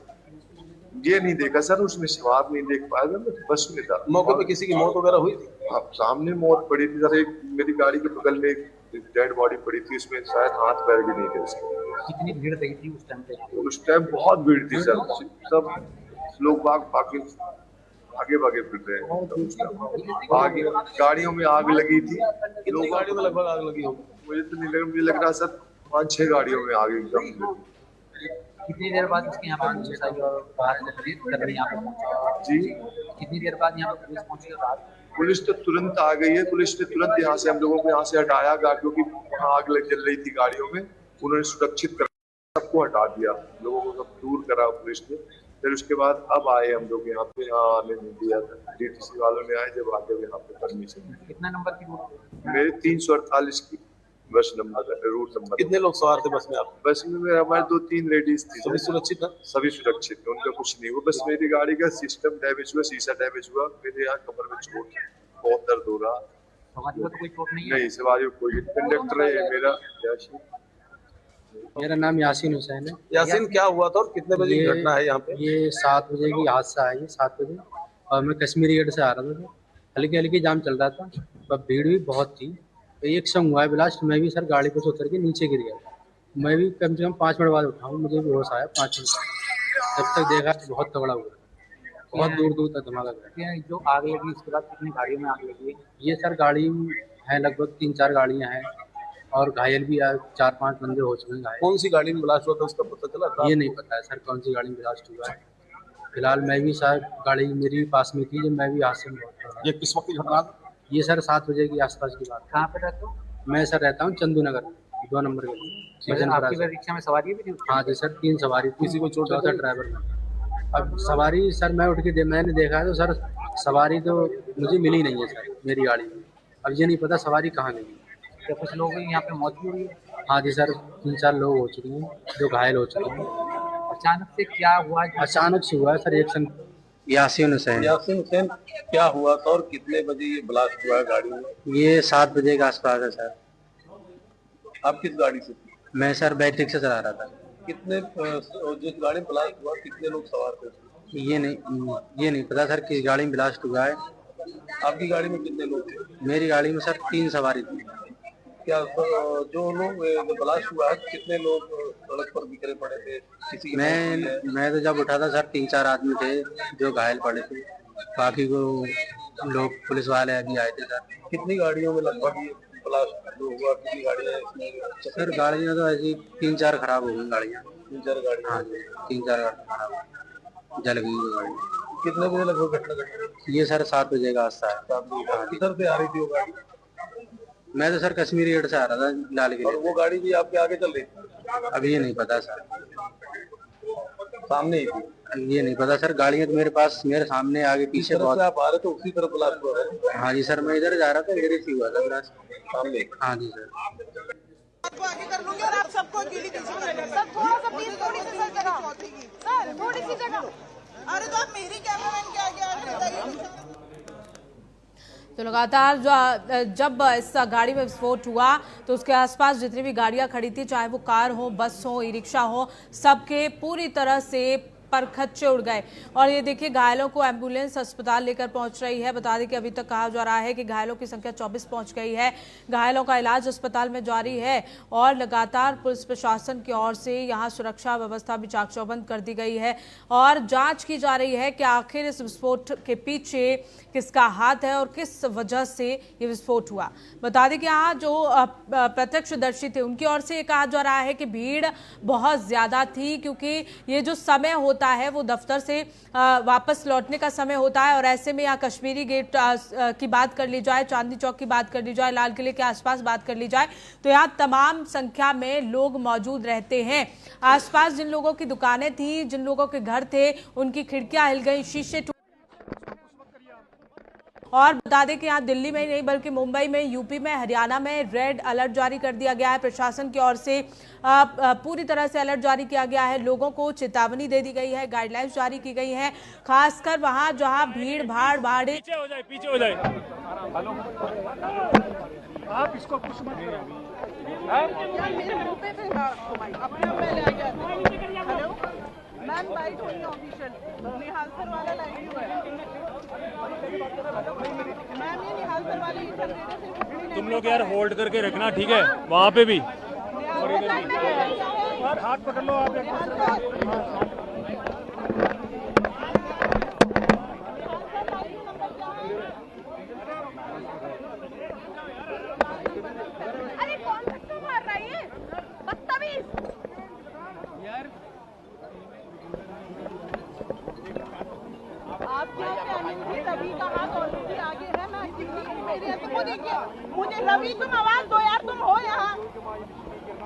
[SPEAKER 17] ये नहीं देखा सर, उसमें सवार नहीं देख पाया, मैं बस में था।
[SPEAKER 10] मौके पे किसी की मौत वगैरह हुई थी?
[SPEAKER 17] हाँ, सामने मौत पड़ी थी सर। एक मेरी गाड़ी के बगल में एक डेड बॉडी पड़ी थी, उसमें शायद हाथ पैर भी नहीं थे उसके।
[SPEAKER 18] कितनी भीड़ रही थी उस टाइम पे?
[SPEAKER 17] उस टाइम बहुत भीड़ थी सर, सब लोग आगे भागे फिर रहे हैं। आगे गाड़ियों में आग लगी थी।
[SPEAKER 10] कितनी गाड़ियों में लगभग आग लगी होगी?
[SPEAKER 17] मुझे तो नहीं लगा, मुझे लग रहा सर 5-6 गाड़ियों में आग एकदम लगी।
[SPEAKER 18] कितनी देर बाद इसके यहाँ पर पुलिस आई और बाहर कर रही यहाँ पे?
[SPEAKER 17] जी,
[SPEAKER 18] कितनी देर बाद यहाँ पर पुलिस पहुंची और रात?
[SPEAKER 17] पुलिस तो तुरंत आ गई है। पुलिस ने तुरंत यहाँ से हम लोगों को यहाँ से हटाया, गाड़ियों की वहाँ आग जल रही थी गाड़ियों में, उन्होंने सुरक्षित कर सबको हटा दिया, लोगों को सब दूर करा पुलिस ने। फिर उसके बाद अब आए हम लोग यहाँ पे, यहाँ आने नहीं दिया था, डीटीसी वालों ने आए जब आके यहाँ पे परमिशन।
[SPEAKER 18] कितना नंबर की रूट?
[SPEAKER 17] मेरे 348 की बस नंबर है, रूट नंबर।
[SPEAKER 10] कितने लोग सवार थे बस में आप?
[SPEAKER 17] बस में हमारे 2-3 लेडीज थी।
[SPEAKER 10] सभी सुरक्षित है?
[SPEAKER 17] सभी सुरक्षित है, उनका कुछ नहीं हुआ। बस मेरी गाड़ी का सिस्टम डैमेज हुआ, शीशा डैमेज हुआ, मेरे यहाँ कमर में चोट, बहुत दर्द हो रहा।
[SPEAKER 18] सवारी को तो कोई चोट नहीं है?
[SPEAKER 17] नहीं, सवारी को कोई। कंडक्टर है
[SPEAKER 19] मेरा नाम यासीन हुसैन है।
[SPEAKER 10] यासीन, क्या हुआ था और कितने बजे की घटना है यहाँ पे?
[SPEAKER 19] ये 7 बजे की हादसा है, 7 बजे, और मैं कश्मीरी गेट से आ रहा था, हल्की हल्की जाम चल रहा था, पर भीड़ भी बहुत थी। तो एक संग हुआ है ब्लास्ट, मैं भी सर गाड़ी पर से उतर के नीचे गिर गया। मैं भी कम से कम 5 मिनट बाद उठाऊँ, मुझे भी होश आया 5 मिनट, तब तक देखा तो बहुत तगड़ा हुआ, बहुत दूर दूर तक धमाका गया।
[SPEAKER 18] जो आग लगी उसके बाद कितनी गाड़ियों में आग लगी है?
[SPEAKER 19] ये सर गाड़ी है लगभग 3-4 गाड़ियाँ हैं और घायल भी 4-5 बंदे हो चुके हैं।
[SPEAKER 10] कौन सी गाड़ी में ब्लास्ट हुआ था उसका पता चला था?
[SPEAKER 19] ये नहीं पता है सर कौन सी गाड़ी में ब्लास्ट हुआ है। फिलहाल मैं भी सर, गाड़ी मेरी पास में थी जब मैं भी हादसे में पहुंचा।
[SPEAKER 10] ये किस वक्त की घटना?
[SPEAKER 19] ये सर 7 बजे की आसपास की बात।
[SPEAKER 18] कहाँ पे रहते हो?
[SPEAKER 19] मैं सर रहता हूँ चंदू नगर, 2 नंबर
[SPEAKER 18] आपकी रिक्शा में सवारी भी थी?
[SPEAKER 19] हाँ जी सर, 3 सवारी, किसी को चोट था ड्राइवर में। अब सवारी सर मैं उठ के मैंने देखा तो सर सवारी तो मुझे मिली नहीं है सर मेरी गाड़ी में। अब ये नहीं पता सवारी कहाँ गई।
[SPEAKER 18] क्या कुछ लोग यहाँ पे मौत भी हुई है?
[SPEAKER 19] हाँ जी सर, 3-4 लोग हो चुके हैं जो घायल हो चुके हैं।
[SPEAKER 18] अचानक से क्या हुआ?
[SPEAKER 19] अचानक से हुआ है सर, एक संग यासीन हुसैन।
[SPEAKER 10] यासीन हुसैन, क्या हुआ था और कितने बजे ये ब्लास्ट हुआ है गाड़ी में?
[SPEAKER 19] ये 7 बजे के आसपास है सर।
[SPEAKER 10] आप किस गाड़ी से थे?
[SPEAKER 19] मैं सर बैटरी से चला रहा था।
[SPEAKER 10] कितने जिस गाड़ी में ब्लास्ट हुआ कितने लोग सवार थे?
[SPEAKER 19] ये नहीं पता सर किस गाड़ी में ब्लास्ट हुआ है।
[SPEAKER 10] आपकी गाड़ी में कितने लोग थे?
[SPEAKER 19] मेरी गाड़ी में सर 3 सवारी थी।
[SPEAKER 10] क्या जो लोग ब्लास्ट हुआ है कितने लोग सड़क पर बिखरे पड़े थे? किसी की
[SPEAKER 19] मैं तो जब उठा था सर 3-4 आदमी थे जो घायल पड़े थे, बाकी को लोग पुलिस वाले अभी आए थे सर।
[SPEAKER 10] कितनी गाड़ियों में लगभग ये ब्लास्ट हुआ? कितनी गाड़ियाँ
[SPEAKER 19] सर गाड़ियाँ तो ऐसी 3-4 खराब हो गई गाड़ियाँ।
[SPEAKER 10] 3-4 गाड़ियाँ?
[SPEAKER 19] हाँ जी, 3-4 गाड़ी खराब जल गई वो गाड़ी।
[SPEAKER 10] कितने बजे लगभग घटना घटी?
[SPEAKER 19] ये सर 7 बजे का हादसा है।
[SPEAKER 10] किधर से आ रही थी वो गाड़ी?
[SPEAKER 19] मैं तो सर कश्मीरी गेट से आ रहा था लाल किले।
[SPEAKER 10] और वो गाड़ी भी आपके आगे चल रही थी?
[SPEAKER 19] अब ये नहीं पता सर।
[SPEAKER 10] सामने ही थी?
[SPEAKER 19] ये नहीं पता सर, गाड़ियाँ तो मेरे पास मेरे सामने आगे पीछे बहुत।
[SPEAKER 10] आप आ रहे थे उसी तरफ ब्लास्ट हुआ है?
[SPEAKER 19] हाँ जी सर, मैं इधर जा रहा था, इधर ही हुआ था ब्लास्ट
[SPEAKER 10] सामने।
[SPEAKER 19] हाँ जी सर।
[SPEAKER 12] आपको आगे कर लूंगी और आप सबको अकेली सर थोड़ा सा प्लीज, थोड़ी सी सर जगह सर, थोड़ी सी जगह। अरे तो आप मेरी कैमरामैन के आगे बताइए।
[SPEAKER 1] तो लगातार जब इस गाड़ी में विस्फोट हुआ तो उसके आसपास जितनी भी गाड़ियां खड़ी थी, चाहे वो कार हो, बस हो, ई रिक्शा हो, सबके पूरी तरह से परखच्चे उड़ गए। और ये देखिए घायलों को एम्बुलेंस अस्पताल लेकर पहुंच रही है। बता दें कि अभी तक कहा जा रहा है कि घायलों की संख्या 24 पहुंच गई है। घायलों का इलाज अस्पताल में जारी है और लगातार पुलिस प्रशासन की ओर से यहां सुरक्षा व्यवस्था भी चाक चौबंद कर दी गई है और जांच की जा रही है कि आखिर इस विस्फोट के पीछे किसका हाथ है और किस वजह से ये विस्फोट हुआ। बता दें कि यहाँ जो प्रत्यक्षदर्शी थे उनकी ओर से ये कहा जा रहा है कि भीड़ बहुत ज्यादा थी, क्योंकि ये जो समय होता है वो दफ्तर से वापस लौटने का समय होता है और ऐसे में यहाँ कश्मीरी गेट की बात कर ली जाए, चांदनी चौक की बात कर ली जाए, लाल किले के आसपास बात कर ली जाए, तो यहाँ तमाम संख्या में लोग मौजूद रहते हैं। आसपास जिन लोगों की दुकानें थी, जिन लोगों के घर थे, उनकी खिड़कियां हिल गई, शीशे और बता दें कि यहाँ दिल्ली में ही नहीं बल्कि मुंबई में, यूपी में, हरियाणा में रेड अलर्ट जारी कर दिया गया है। प्रशासन की ओर से पूरी तरह से अलर्ट जारी किया गया है। लोगों को चेतावनी दे दी गई है, गाइडलाइंस जारी की गई है, खासकर वहां जहां भीड़ भाड़ भाड़े।
[SPEAKER 10] पीछे हो जाए। आप इसको कुछ मत
[SPEAKER 12] मैम बाइट हुई है ऑफिशियल, निहाल सर वाला लाइन हुआ है। मैम ये निहाल सर वाली
[SPEAKER 10] तुम लोग यार होल्ड करके रखना, ठीक है? वहाँ पे भी हाथ पकड़ लो आप।
[SPEAKER 3] अरे कौन सा मार रहा है ये बदतमीज यार।
[SPEAKER 12] आप क्या कहेंगे? रवि का हाथ ऑलरेडी आगे है। मैं मेरे को देखिए, मुझे रवि तुम आवाज दो यार, तुम हो यहाँ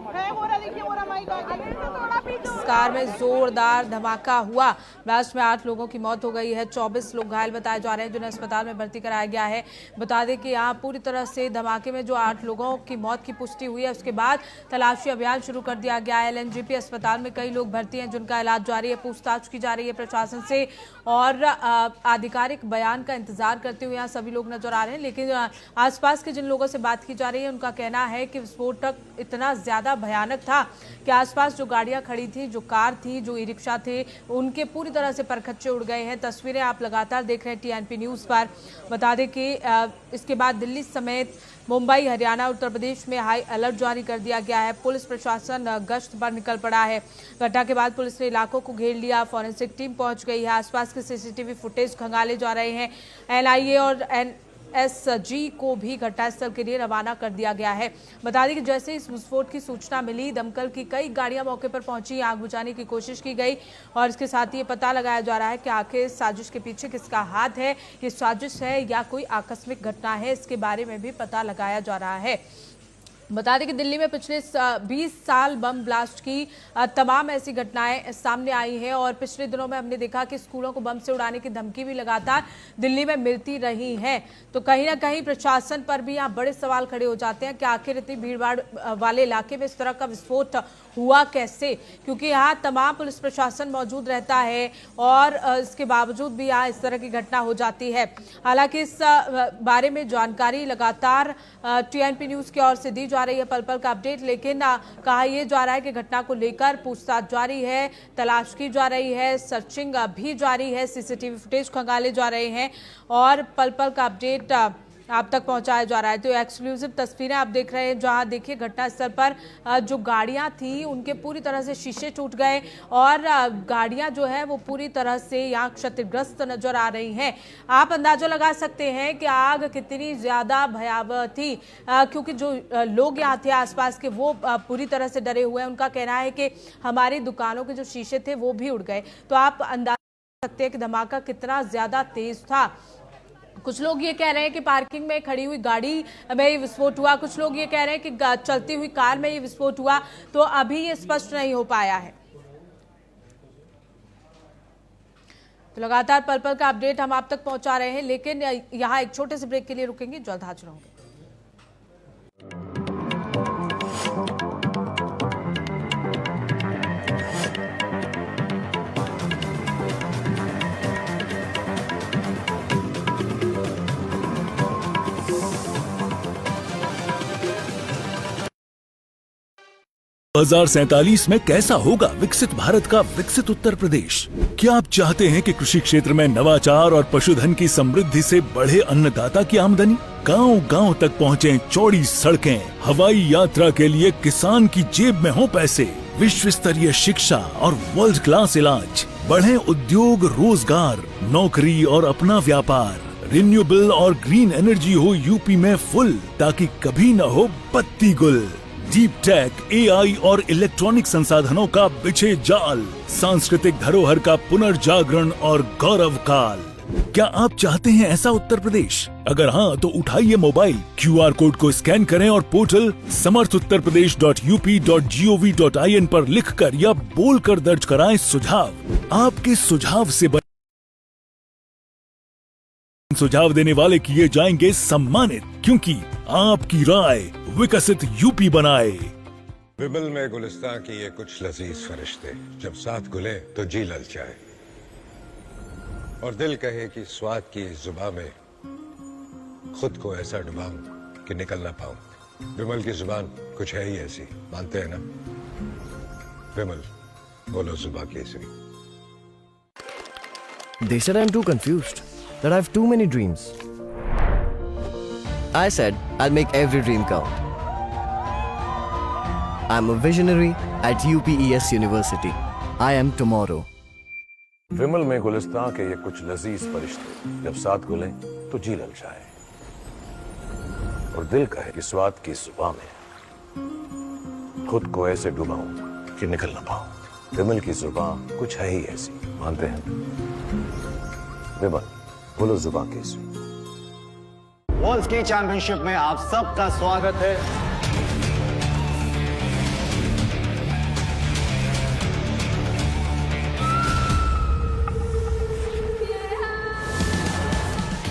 [SPEAKER 12] है वो रहा, देखिए वो रहा माइक आगे।
[SPEAKER 1] इस कार में जोरदार धमाका हुआ। ब्लास्ट में 8 लोगों की मौत हो गई है, 24 लोग घायल बताए जा रहे हैं जिन्हें अस्पताल में भर्ती कराया गया है। बता दें कि यहाँ पूरी तरह से धमाके में जो 8 लोगों की मौत की पुष्टि हुई है, उसके बाद तलाशी अभियान शुरू कर दिया गया है। LNGP अस्पताल में कई लोग भर्ती हैं जिनका इलाज जारी है, पूछताछ की जा रही है प्रशासन से और आधिकारिक बयान का इंतजार करते हुए यहाँ सभी लोग नजर आ रहे हैं। लेकिन आसपास के जिन लोगों से बात की जा रही है उनका कहना है कि विस्फोटक इतना ज्यादा भयानक था कि आसपास जो गाड़ियां खड़ी थी, जो कार थी, जो ई रिक्शा थे, उनके पूरी तरह से परखच्चे उड़ गए हैं। तस्वीरें आप लगातार देख रहे हैं TNP न्यूज़ पर। बता दें कि इसके बाद दिल्ली समेत मुंबई, हरियाणा, उत्तर प्रदेश में हाई अलर्ट जारी कर दिया गया है। पुलिस प्रशासन गश्त पर निकल पड़ा है। घटना के बाद पुलिस ने इलाकों को घेर लिया, फॉरेंसिक टीम पहुंच गई है, आसपास के CCTV फुटेज खंगाले जा रहे हैं। NIA और NSG को भी घटनास्थल के लिए रवाना कर दिया गया है। बता दें कि जैसे इस विस्फोट की सूचना मिली, दमकल की कई गाड़ियां मौके पर पहुंची, आग बुझाने की कोशिश की गई और इसके साथ ही ये पता लगाया जा रहा है कि आखिर साजिश के पीछे किसका हाथ है, ये साजिश है या कोई आकस्मिक घटना है, इसके बारे में भी पता लगाया जा रहा है। बता दें कि दिल्ली में पिछले 20 साल बम ब्लास्ट की तमाम ऐसी घटनाएं सामने आई हैं और पिछले दिनों में हमने देखा कि स्कूलों को बम से उड़ाने की धमकी भी लगातार दिल्ली में मिलती रही है। तो कहीं ना कहीं प्रशासन पर भी यहाँ बड़े सवाल खड़े हो जाते हैं कि आखिर इतनी भीड़भाड़ वाले इलाके में इस तरह का विस्फोट हुआ कैसे, क्योंकि यहाँ तमाम पुलिस प्रशासन मौजूद रहता है और इसके बावजूद भी यहाँ इस तरह की घटना हो जाती है। हालांकि इस बारे में जानकारी लगातार टीएनपी न्यूज की ओर से दी जा रही है, पल पल का अपडेट, लेकिन कहा यह जा रहा है कि घटना को लेकर पूछताछ जारी है, तलाश की जा रही है, सर्चिंग भी जारी है, सीसीटीवी फुटेज खंगाले जा रहे हैं और पल पल का अपडेट आप तक पहुंचाया जा रहा है। तो एक्सक्लूसिव तस्वीरें आप देख रहे हैं जहां देखिए घटनास्थल पर जो गाड़ियां थी उनके पूरी तरह से शीशे टूट गए और गाड़ियां जो है वो पूरी तरह से यहां क्षतिग्रस्त नजर आ रही हैं। आप अंदाजा लगा सकते हैं कि आग कितनी ज्यादा भयावह थी, क्योंकि जो लोग यहाँ थे आसपास के वो पूरी तरह से डरे हुए हैं। उनका कहना है कि हमारी दुकानों के जो शीशे थे वो भी उड़ गए। तो आप अंदाजा लगा सकते हैं कि धमाका कितना ज्यादा तेज था। कुछ लोग ये कह रहे हैं कि पार्किंग में खड़ी हुई गाड़ी में ये विस्फोट हुआ, कुछ लोग ये कह रहे हैं कि चलती हुई कार में ये विस्फोट हुआ, तो अभी ये स्पष्ट नहीं हो पाया है। तो लगातार पल पल का अपडेट हम आप तक पहुंचा रहे हैं, लेकिन यहाँ एक छोटे से ब्रेक के लिए रुकेंगे, जल्द हाजिर होंगे।
[SPEAKER 20] हजार 47 में कैसा होगा विकसित भारत का विकसित उत्तर प्रदेश? क्या आप चाहते हैं कि कृषि क्षेत्र में नवाचार और पशुधन की समृद्धि से बढ़े अन्नदाता की आमदनी, गांव-गांव तक पहुंचे चौड़ी सड़कें, हवाई यात्रा के लिए किसान की जेब में हो पैसे, विश्व स्तरीय शिक्षा और वर्ल्ड क्लास इलाज, बढ़े उद्योग, रोजगार, नौकरी और अपना व्यापार, रिन्यूएबल और ग्रीन एनर्जी हो यूपी में फुल, ताकि कभी न हो बत्ती गुल। डीप टेक, एआई और इलेक्ट्रॉनिक संसाधनों का बिछे जाल, सांस्कृतिक धरोहर का पुनर्जागरण और गौरव काल। क्या आप चाहते हैं ऐसा उत्तर प्रदेश? अगर हाँ तो उठाइए मोबाइल, QR कोड को स्कैन करें और पोर्टल samarthuttarpradesh.up.gov.in पर लिखकर या बोलकर दर्ज कराएं सुझाव। आपके सुझाव से सुझाव देने वाले किए जाएंगे सम्मानित, क्योंकि आपकी राय विकसित यूपी बनाए।
[SPEAKER 21] विमल में गुलिस्तां की ये कुछ लजीज फरिश्ते, जब साथ घुले तो जी ललचाए और दिल कहे कि स्वाद की जुबान में खुद को ऐसा डुबाऊं कि निकल ना पाऊं। विमल की जुबान कुछ है ही ऐसी, मानते हैं ना? विमल, बोलो जुबान Kesari.
[SPEAKER 22] They said I'm too confused, that I have too many dreams. I said I'll make every dream count. I'm a visionary at UPES University. I am tomorrow.
[SPEAKER 21] विमल में गुलिस्तां के ये कुछ लजीज फरिश्ते, जब साथ घुले तो जी ललचाए और दिल कहे कि स्वाद की जुबान में खुद को ऐसे डुबाऊं कि निकल ना पाऊं। विमल की जुबान कुछ है ही ऐसी, मानते हैं? विमल, बोलो जुबान केसरी।
[SPEAKER 23] वर्ल्ड स्की चैंपियनशिप में आप सबका स्वागत है।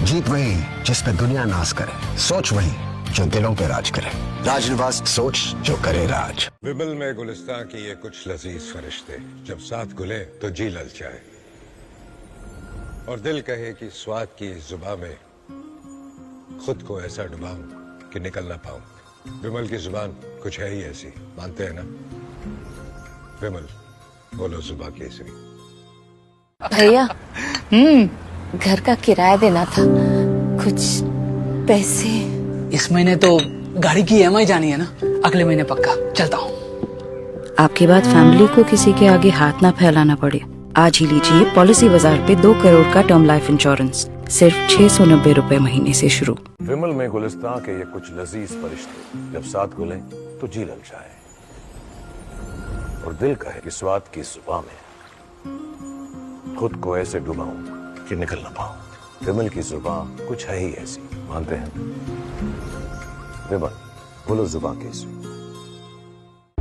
[SPEAKER 24] जीत वही जिस पे दुनिया नाज करे, सोच वही जो दिलों पे राज करे। राजनिवास, सोच जो करे राज।
[SPEAKER 21] विमल में गुलिस्तां की ये कुछ लजीज फरिश्ते, जब साथ घुले तो जी ललचाए और दिल कहे कि स्वाद की जुबान में खुद को ऐसा डुबाऊं कि निकल ना पाऊं। विमल की जुबान कुछ है ही ऐसी, मानते हैं ना? विमल, बोलो जुबान केसरी।
[SPEAKER 25] भैया, घर का किराया देना था, कुछ पैसे।
[SPEAKER 26] इस महीने तो गाड़ी की EMI जानी है ना, अगले महीने पक्का। चलता हूँ।
[SPEAKER 25] आपके बाद फैमिली को किसी के आगे हाथ ना फैलाना पड़े। आज ही लीजिए पॉलिसी बाजार पे 2 करोड़ का टर्म लाइफ इंश्योरेंस, सिर्फ 690 रुपए महीने से शुरू।
[SPEAKER 21] विमल में गुलिस्तां के ये कुछ लजीज फरिश्ते, जब साथ घुले तो जी ललचाए और दिल कहे कि स्वाद की जुबान में खुद को ऐसे डुबाऊं कि निकल ना पाऊं। विमल की जुबान कुछ है ही ऐसी, मानते हैं? विमल, बोलो जुबां केसरी।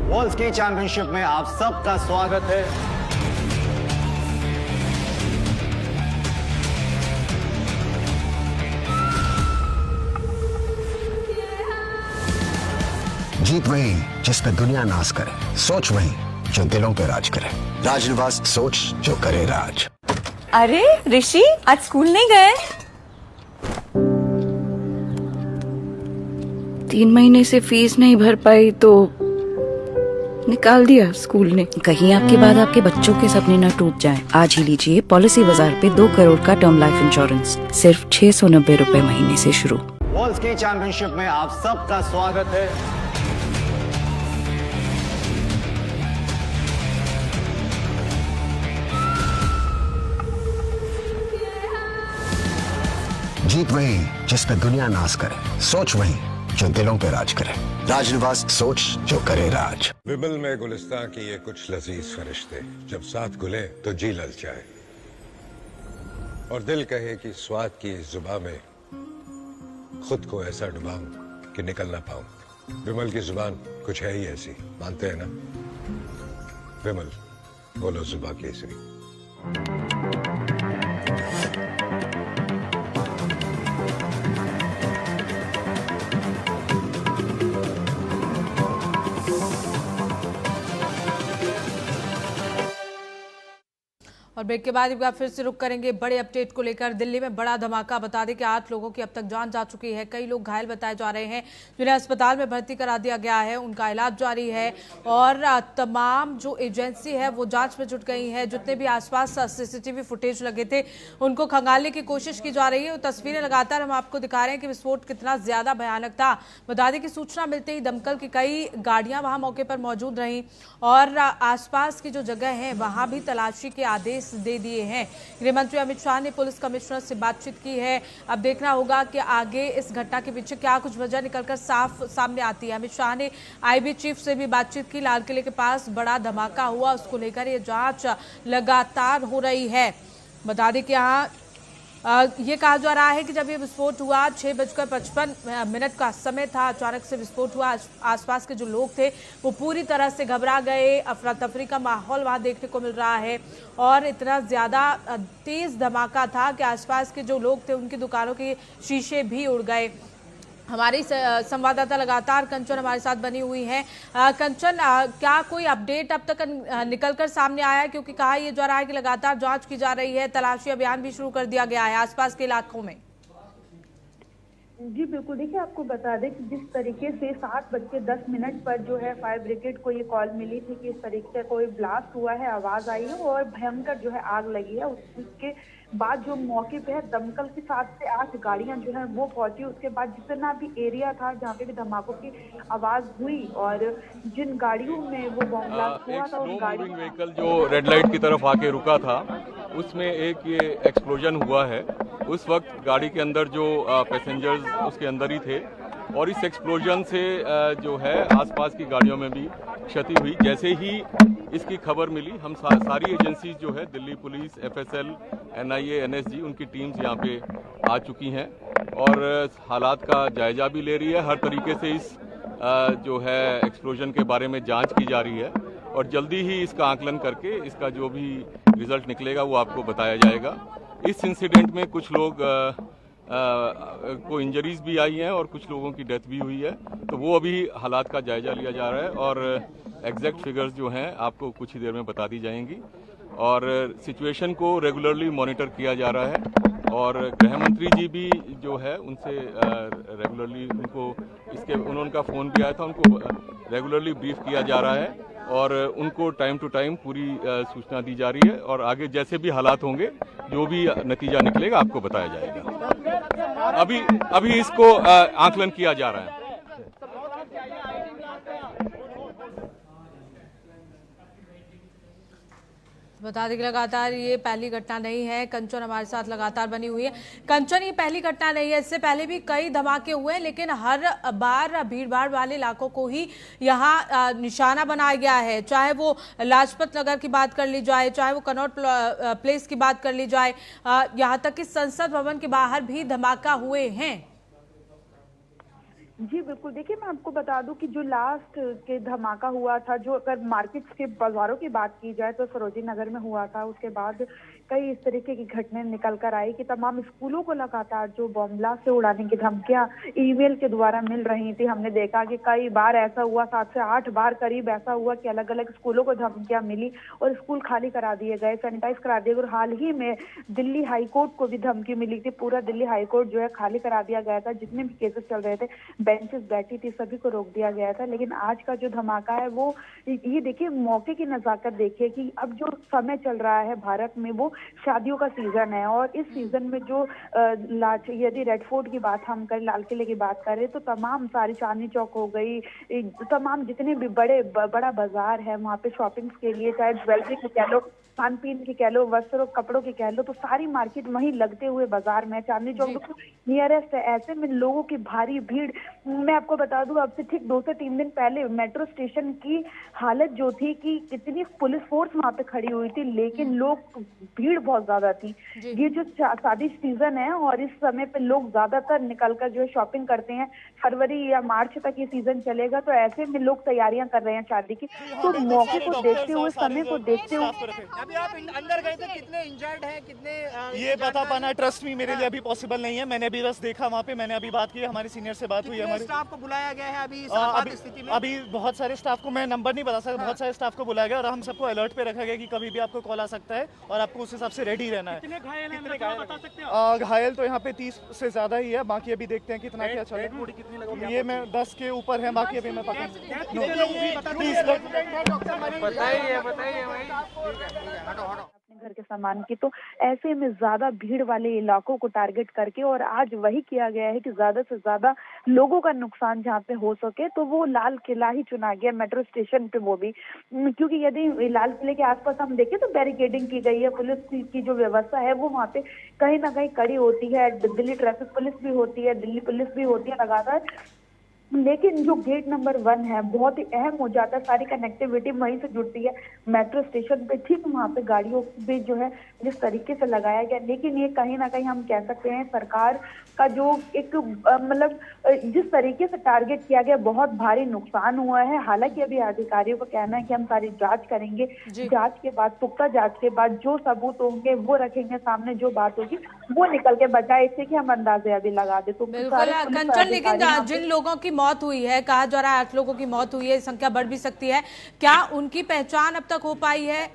[SPEAKER 23] वर्ल्ड स्की चैंपियनशिप में आप सबका स्वागत है।
[SPEAKER 24] जीत वही जिस पे दुनिया नाज करे, सोच वही जो दिलों पे राज करे। राजनिवास, सोच जो करे राज।
[SPEAKER 2] अरे ऋषि, आज स्कूल नहीं गए?
[SPEAKER 25] 3 महीने से फीस नहीं भर पाई तो निकाल दिया स्कूल ने। कहीं आपके बाद आपके बच्चों के सपने न टूट जाएं। आज ही लीजिए पॉलिसी बाजार पे 2 करोड़ का टर्म लाइफ इंश्योरेंस, सिर्फ 690 रुपए महीने से शुरू।
[SPEAKER 23] वर्ल्ड स्की चैंपियनशिप में आप सबका स्वागत है।
[SPEAKER 24] जीत वही जिस पे दुनिया नाज करे, सोच वही जो दिलों पे राज करे। राजनिवास, सोच जो करे राज।
[SPEAKER 21] विमल में गुलिस्तां की ये कुछ लजीज फरिश्ते जब साथ घुले तो जी ललचाए और दिल कहे कि स्वाद की जुबां में खुद को ऐसा डुबाऊं कि निकल ना पाऊं। विमल की जुबान कुछ है ही ऐसी, मानते हैं ना? विमल, बोलो जुबां केसरी।
[SPEAKER 1] और ब्रेक के बाद एक बार फिर से रुक करेंगे बड़े अपडेट को लेकर। दिल्ली में बड़ा धमाका। बता दें कि 8 लोगों की अब तक जान जा चुकी है। कई लोग घायल बताए जा रहे हैं, जिन्हें अस्पताल में भर्ती करा दिया गया है। उनका इलाज जारी है और तमाम जो एजेंसी है वो जांच में जुट गई है। जितने भी आसपास सीसीटीवी फुटेज लगे थे उनको खंगालने की कोशिश की जा रही है। तस्वीरें लगातार हम आपको दिखा रहे हैं कि विस्फोट कितना ज्यादा भयानक था। बता दें कि सूचना मिलते ही दमकल की कई गाड़ियां वहां मौके पर मौजूद रहीं और आसपास की जो जगह है वहां भी तलाशी के आदेश दे दिए हैं। गृह मंत्री अमित शाह ने पुलिस कमिश्नर से बातचीत की है। अब देखना होगा कि आगे इस घटना के पीछे क्या कुछ वजह निकलकर साफ सामने आती है। अमित शाह ने आईबी चीफ से भी बातचीत की। लाल किले के पास बड़ा धमाका हुआ, उसको लेकर ये जांच लगातार हो रही है। बता दें कि यहाँ ये कहा जा रहा है कि जब ये विस्फोट हुआ 6:55 का समय था, अचानक से विस्फोट हुआ। आसपास के जो लोग थे वो पूरी तरह से घबरा गए। अफरा तफरी का माहौल वहां देखने को मिल रहा है और इतना ज़्यादा तेज़ धमाका था कि आसपास के जो लोग थे उनकी दुकानों के शीशे भी उड़ गए। हमारी संवाददाता लगातार कंचन हमारे साथ बनी हुई हैं। कंचन, क्या कोई अपडेट अब तक निकलकर सामने आया है? क्योंकि कहा यह जा रहा है कि लगातार जांच की जा रही है, तलाशी अभियान भी शुरू कर दिया गया है आसपास के इलाकों में।
[SPEAKER 4] जी बिल्कुल, देखिए आपको बता दें कि जिस तरीके से 7:10 पर जो है फायर ब्रिगेड को ये कॉल मिली थी कि इस तरीके से कोई ब्लास्ट हुआ है, आवाज आई है और भयंकर जो है आग लगी है। उसके बाद जो मौके पे है दमकल की 7 से 8 गाड़ियां जो है वो पहुंची। उसके बाद जितना भी एरिया था जहाँ पे भी धमाकों की आवाज हुई और जिन गाड़ियों में वो बॉम्ब ब्लास्ट हुआ था उन गाड़ियों
[SPEAKER 7] व्हीकल जो रेड लाइट की तरफ आके रुका था उसमें एक ये एक्सप्लोजन हुआ है। उस वक्त गाड़ी के अंदर जो पैसेंजर्स उसके अंदर ही थे और इस एक्सप्लोजन से जो है आसपास की गाड़ियों में भी क्षति हुई। जैसे ही इसकी खबर मिली हम सारी एजेंसी जो है Delhi police, FSL, NIA, NSG, उनकी टीम्स यहाँ पे आ चुकी हैं और हालात का जायजा भी ले रही है। हर तरीके से इस जो है एक्सप्लोजन के बारे में जांच की जा रही है और जल्दी ही इसका आकलन करके इसका जो भी रिजल्ट निकलेगा वो आपको बताया जाएगा। इस इंसिडेंट में कुछ लोग को इंजरीज भी आई हैं और कुछ लोगों की डेथ भी हुई है, तो वो अभी हालात का जायजा लिया जा रहा है और एग्जैक्ट फिगर्स जो हैं आपको कुछ ही देर में बता दी जाएंगी। और सिचुएशन को रेगुलरली मॉनिटर किया जा रहा है और गृह मंत्री जी भी जो है उनसे रेगुलरली उनका फ़ोन भी आया था, उनको रेगुलरली ब्रीफ किया जा रहा है और उनको टाइम टू टाइम पूरी सूचना दी जा रही है और आगे जैसे भी हालात होंगे जो भी नतीजा निकलेगा आपको बताया जाएगा। अभी इसको आकलन किया जा रहा है।
[SPEAKER 1] बता दें कि लगातार ये पहली घटना नहीं है। कंचन हमारे साथ लगातार बनी हुई है। कंचन, ये पहली घटना नहीं है, इससे पहले भी कई धमाके हुए हैं लेकिन हर बार भीड़भाड़ वाले इलाकों को ही यहाँ निशाना बनाया गया है। चाहे वो लाजपत नगर की बात कर ली जाए, चाहे वो कनॉट प्लेस की बात कर ली जाए, यहाँ तक कि संसद भवन के बाहर भी धमाका हुए हैं।
[SPEAKER 4] जी बिल्कुल, देखिए मैं आपको बता दूं कि जो लास्ट के धमाका हुआ था, जो अगर मार्केट्स के बाजारों की बात की जाए तो सरोजिनी नगर में हुआ था। उसके बाद कई इस तरीके की घटनाएं निकल कर आई कि तमाम स्कूलों को लगातार जो बॉम्ब ब्लास्ट से उड़ाने की धमकियां ईमेल के द्वारा मिल रही थी। हमने देखा कि कई बार ऐसा हुआ, 7 से 8 बार करीब ऐसा हुआ कि अलग अलग स्कूलों को धमकियां मिली और स्कूल खाली करा दिए गए, सैनिटाइज करा दिए गए। और हाल ही में दिल्ली हाई कोर्ट को भी धमकी मिली थी, पूरा दिल्ली हाई कोर्ट जो है खाली करा दिया गया था। जितने भी केसेस चल रहे थे, बेंचेस बैठी थी, सभी को रोक दिया गया था। लेकिन आज का जो धमाका है वो ये देखिए, मौके की नजाकत देखिए कि अब जो समय चल रहा है भारत में वो शादियों का सीजन है। और इस सीजन में जो यदि रेड फोर्ट की बात हम करें, लाल किले की बात करें, तो तमाम सारी चांदनी चौक हो गई, तमाम जितने भी बड़ा बाजार है वहाँ पे शॉपिंग के लिए, चाहे ज्वेलरी की कह लो, खान पीन की कह लो, वस्त्रों कपड़ों की कह लो, तो सारी मार्केट वहीं लगते हुए बाजार में चांदनी चौक तो नियरेस्ट है। ऐसे में लोगों की भारी भीड़, मैं आपको बता दूं अब से ठीक 2 से 3 दिन पहले मेट्रो स्टेशन की हालत जो थी कि कितनी पुलिस फोर्स वहां पे खड़ी हुई थी, लेकिन लोग भीड़ बहुत ज्यादा थी। ये जो शादी सीजन है और इस समय पे लोग ज्यादातर निकलकर जो है शॉपिंग करते हैं। फरवरी या मार्च तक ये सीजन चलेगा, तो ऐसे में लोग तैयारियां कर रहे हैं शादी की। तो मौके को देखते हुए, समय को देखते हुए,
[SPEAKER 10] अभी आप अंदर गए थे, कितने इंजर्ड हैं, कितने ये बता पाना ट्रस्ट मी मेरे लिए अभी पॉसिबल नहीं है। मैंने अभी बस देखा वहाँ पे, मैंने अभी बात की, हमारे सीनियर से बात हुई, हमारे स्टाफ को बुलाया गया है अभी स्थिति में। अभी बहुत सारे स्टाफ को मैं नंबर नहीं बता सकता, बहुत सारे स्टाफ को बुलाया गया और हम सबको अलर्ट पे रखा गया कि कभी भी आपको कॉल आ सकता है और आपको उस हिसाब से रेडी रहना है। कितने घायल हैं बता सकते हैं? घायल तो यहाँ पे 30 से ज्यादा ही है, बाकी अभी देखते हैं कितना क्या चल रहा है। ये मैं 10 के ऊपर है, बाकी अभी मैं
[SPEAKER 4] घर के सामान की। तो ऐसे में ज्यादा भीड़ वाले इलाकों को टारगेट करके और आज वही किया गया है कि ज्यादा से ज्यादा लोगों का नुकसान जहाँ पे हो सके, तो वो लाल किला ही चुना गया, मेट्रो स्टेशन पे। वो भी क्योंकि यदि लाल किले के आसपास हम देखें तो बैरिकेडिंग की गई है, पुलिस की जो व्यवस्था है वो वहाँ पे कहीं ना कहीं कड़ी होती है। दिल्ली ट्रैफिक पुलिस भी होती है, दिल्ली पुलिस भी होती है लगातार। लेकिन जो गेट नंबर 1 है बहुत ही अहम हो जाता है, सारी कनेक्टिविटी वहीं से जुड़ती है मेट्रो स्टेशन पे। ठीक वहाँ पे गाड़ियों पे जो है जिस तरीके से लगाया गया, लेकिन ये कहीं ना कहीं हम कह सकते हैं सरकार का जो एक मतलब जिस तरीके से टारगेट किया गया, बहुत भारी नुकसान हुआ है। हालांकि अभी अधिकारियों का कहना है कि हम सारी जांच करेंगे, जांच के बाद, पुख्ता जांच के बाद जो सबूत होंगे वो रखेंगे सामने, जो बात होगी वो निकल के बचाए, इससे कि हम अंदाजे अभी लगा दे। तो
[SPEAKER 1] कंचन, लेकिन जिन लोगों की मौत हुई है, कहा जा रहा है 8 लोगों की मौत हुई है, संख्या बढ़ भी सकती है, क्या उनकी पहचान अब तक हो पाई है?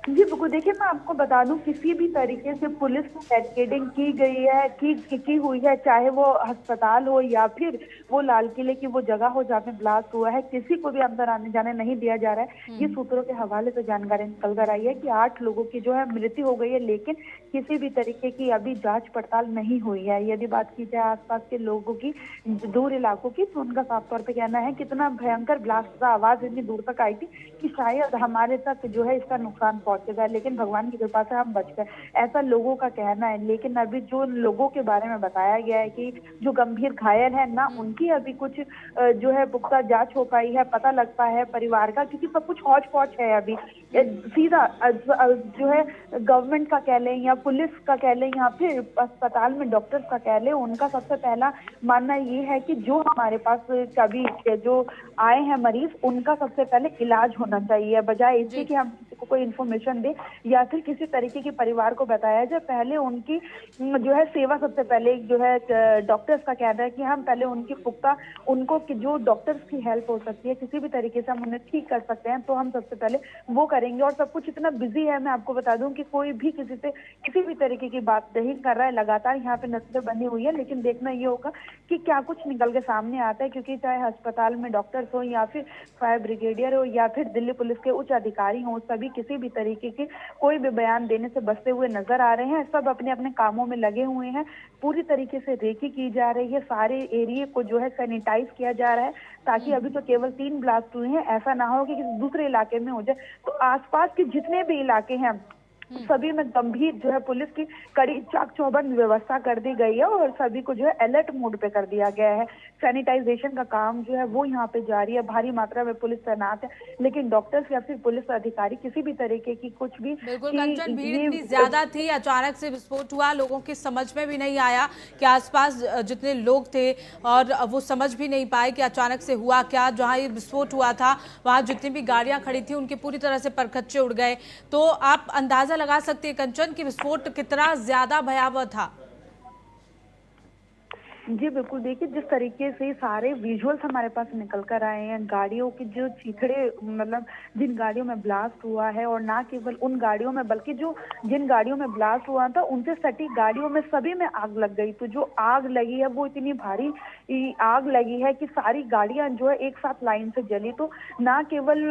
[SPEAKER 4] जी बिल्कुल, देखिए मैं आपको बता दूं, किसी भी तरीके से पुलिस को बैरिकेडिंग की गई है, की हुई है, चाहे वो अस्पताल हो या फिर वो लाल किले की वो जगह हो जहाँ पे ब्लास्ट हुआ है, किसी को भी अंदर आने जाने नहीं दिया जा रहा है। ये सूत्रों के हवाले से जानकारी निकल कर आई है कि 8 लोगों की जो है मृत्यु हो गई है, लेकिन किसी भी तरीके की अभी जांच पड़ताल नहीं हुई है। यदि बात की जाए आसपास के लोगों की, दूर इलाकों की, तो उनका साफ तौर पर कहना है कि इतना भयंकर ब्लास्ट का आवाज इतनी दूर तक आई थी कि शायद हमारे तक जो है इसका नुकसान पहुंचेगा, लेकिन भगवान की कृपा से हम बच गए, ऐसा लोगों का कहना है। लेकिन अभी जो लोगों के बारे में बताया गया है कि जो गंभीर घायल है ना, उनकी अभी कुछ जो है पुख्ता जांच हो पाई है, पता लग पाया है परिवार का, क्योंकि सब कुछ हौच पौच है अभी। सीधा जो है गवर्नमेंट का कह लें या पुलिस का कह लें या फिर अस्पताल में डॉक्टर्स का कह लें, उनका सबसे पहला मानना ये है कि जो हमारे पास कभी जो आए हैं मरीज, उनका सबसे पहले इलाज होना चाहिए, बजाय इसके कि हम किसी को कोई इन्फॉर्मेशन दे या फिर किसी तरीके के परिवार को बताया जाए। पहले उनकी जो है सेवा सबसे पहले जो है डॉक्टर्स का कहना है कि हम पहले उनकी पुख्ता, उनको जो डॉक्टर्स की हेल्प हो सकती है, किसी भी तरीके से हम उन्हें ठीक कर सकते हैं, तो हम सबसे पहले वो करेंगे। और सब कुछ इतना बिजी है, मैं आपको बता दूं कि कोई भी किसी से किसी भी तरीके की बात नहीं कर रहा है। लगातार यहाँ पे नस्लें बनी हुई है, लेकिन देखना ये होगा कि क्या कुछ निकल के सामने आता है, क्योंकि चाहे अस्पताल में डॉक्टर्स हो या फिर फायर ब्रिगेडियर हो या फिर दिल्ली पुलिस के उच्च अधिकारी हो, सभी किसी भी तरीके के कोई भी बयान देने से बचते हुए नजर आ रहे हैं। सब अपने अपने कामों में लगे हुए हैं, पूरी तरीके से रेकी की जा रही है, सारे एरिया को जो है सैनिटाइज किया जा रहा है, ताकि अभी तो केवल 3 ब्लास्ट हुए हैं, ऐसा ना हो कि किसी दूसरे इलाके में हो जाए। तो आसपास के जितने भी इलाके हैं सभी में गंभीर जो है पुलिस की कड़ी चाक चौबंद व्यवस्था कर दी गई है और सभी को जो है अलर्ट मोड पे कर दिया गया है। सैनिटाइजेशन का काम जो है वो यहाँ पे जारी है, भारी मात्रा में पुलिस तैनात है, लेकिन डॉक्टर्स या फिर पुलिस अधिकारी किसी भी तरीके की कुछ भी
[SPEAKER 1] बिल्कुल कंचन, भीड़ इतनी ज्यादा थी, अचानक से विस्फोट हुआ, लोगों की समझ में भी नहीं आया कि आसपास जितने लोग थे और वो समझ भी नहीं पाए कि अचानक से हुआ क्या। जहां ये विस्फोट हुआ था वहां जितनी भी गाड़ियां खड़ी थी उनके पूरी तरह से परखच्चे उड़ गए। तो आप अंदाजा लगा सकते हैं कंचन कि विस्फोट कितना ज्यादा भयावह था।
[SPEAKER 4] जी बिल्कुल, देखिए जिस तरीके से सारे विजुअल्स हमारे पास निकल कर आए हैं, गाड़ियों की जो चीथड़े, मतलब जिन गाड़ियों में ब्लास्ट हुआ है, और ना केवल उन गाड़ियों में बल्कि जो जिन गाड़ियों में ब्लास्ट हुआ था उनसे सटी गाड़ियों में सभी में आग लग गई। तो जो आग लगी है वो इतनी भारी आग लगी है कि सारी गाड़ियां जो है एक साथ लाइन से जली। तो ना केवल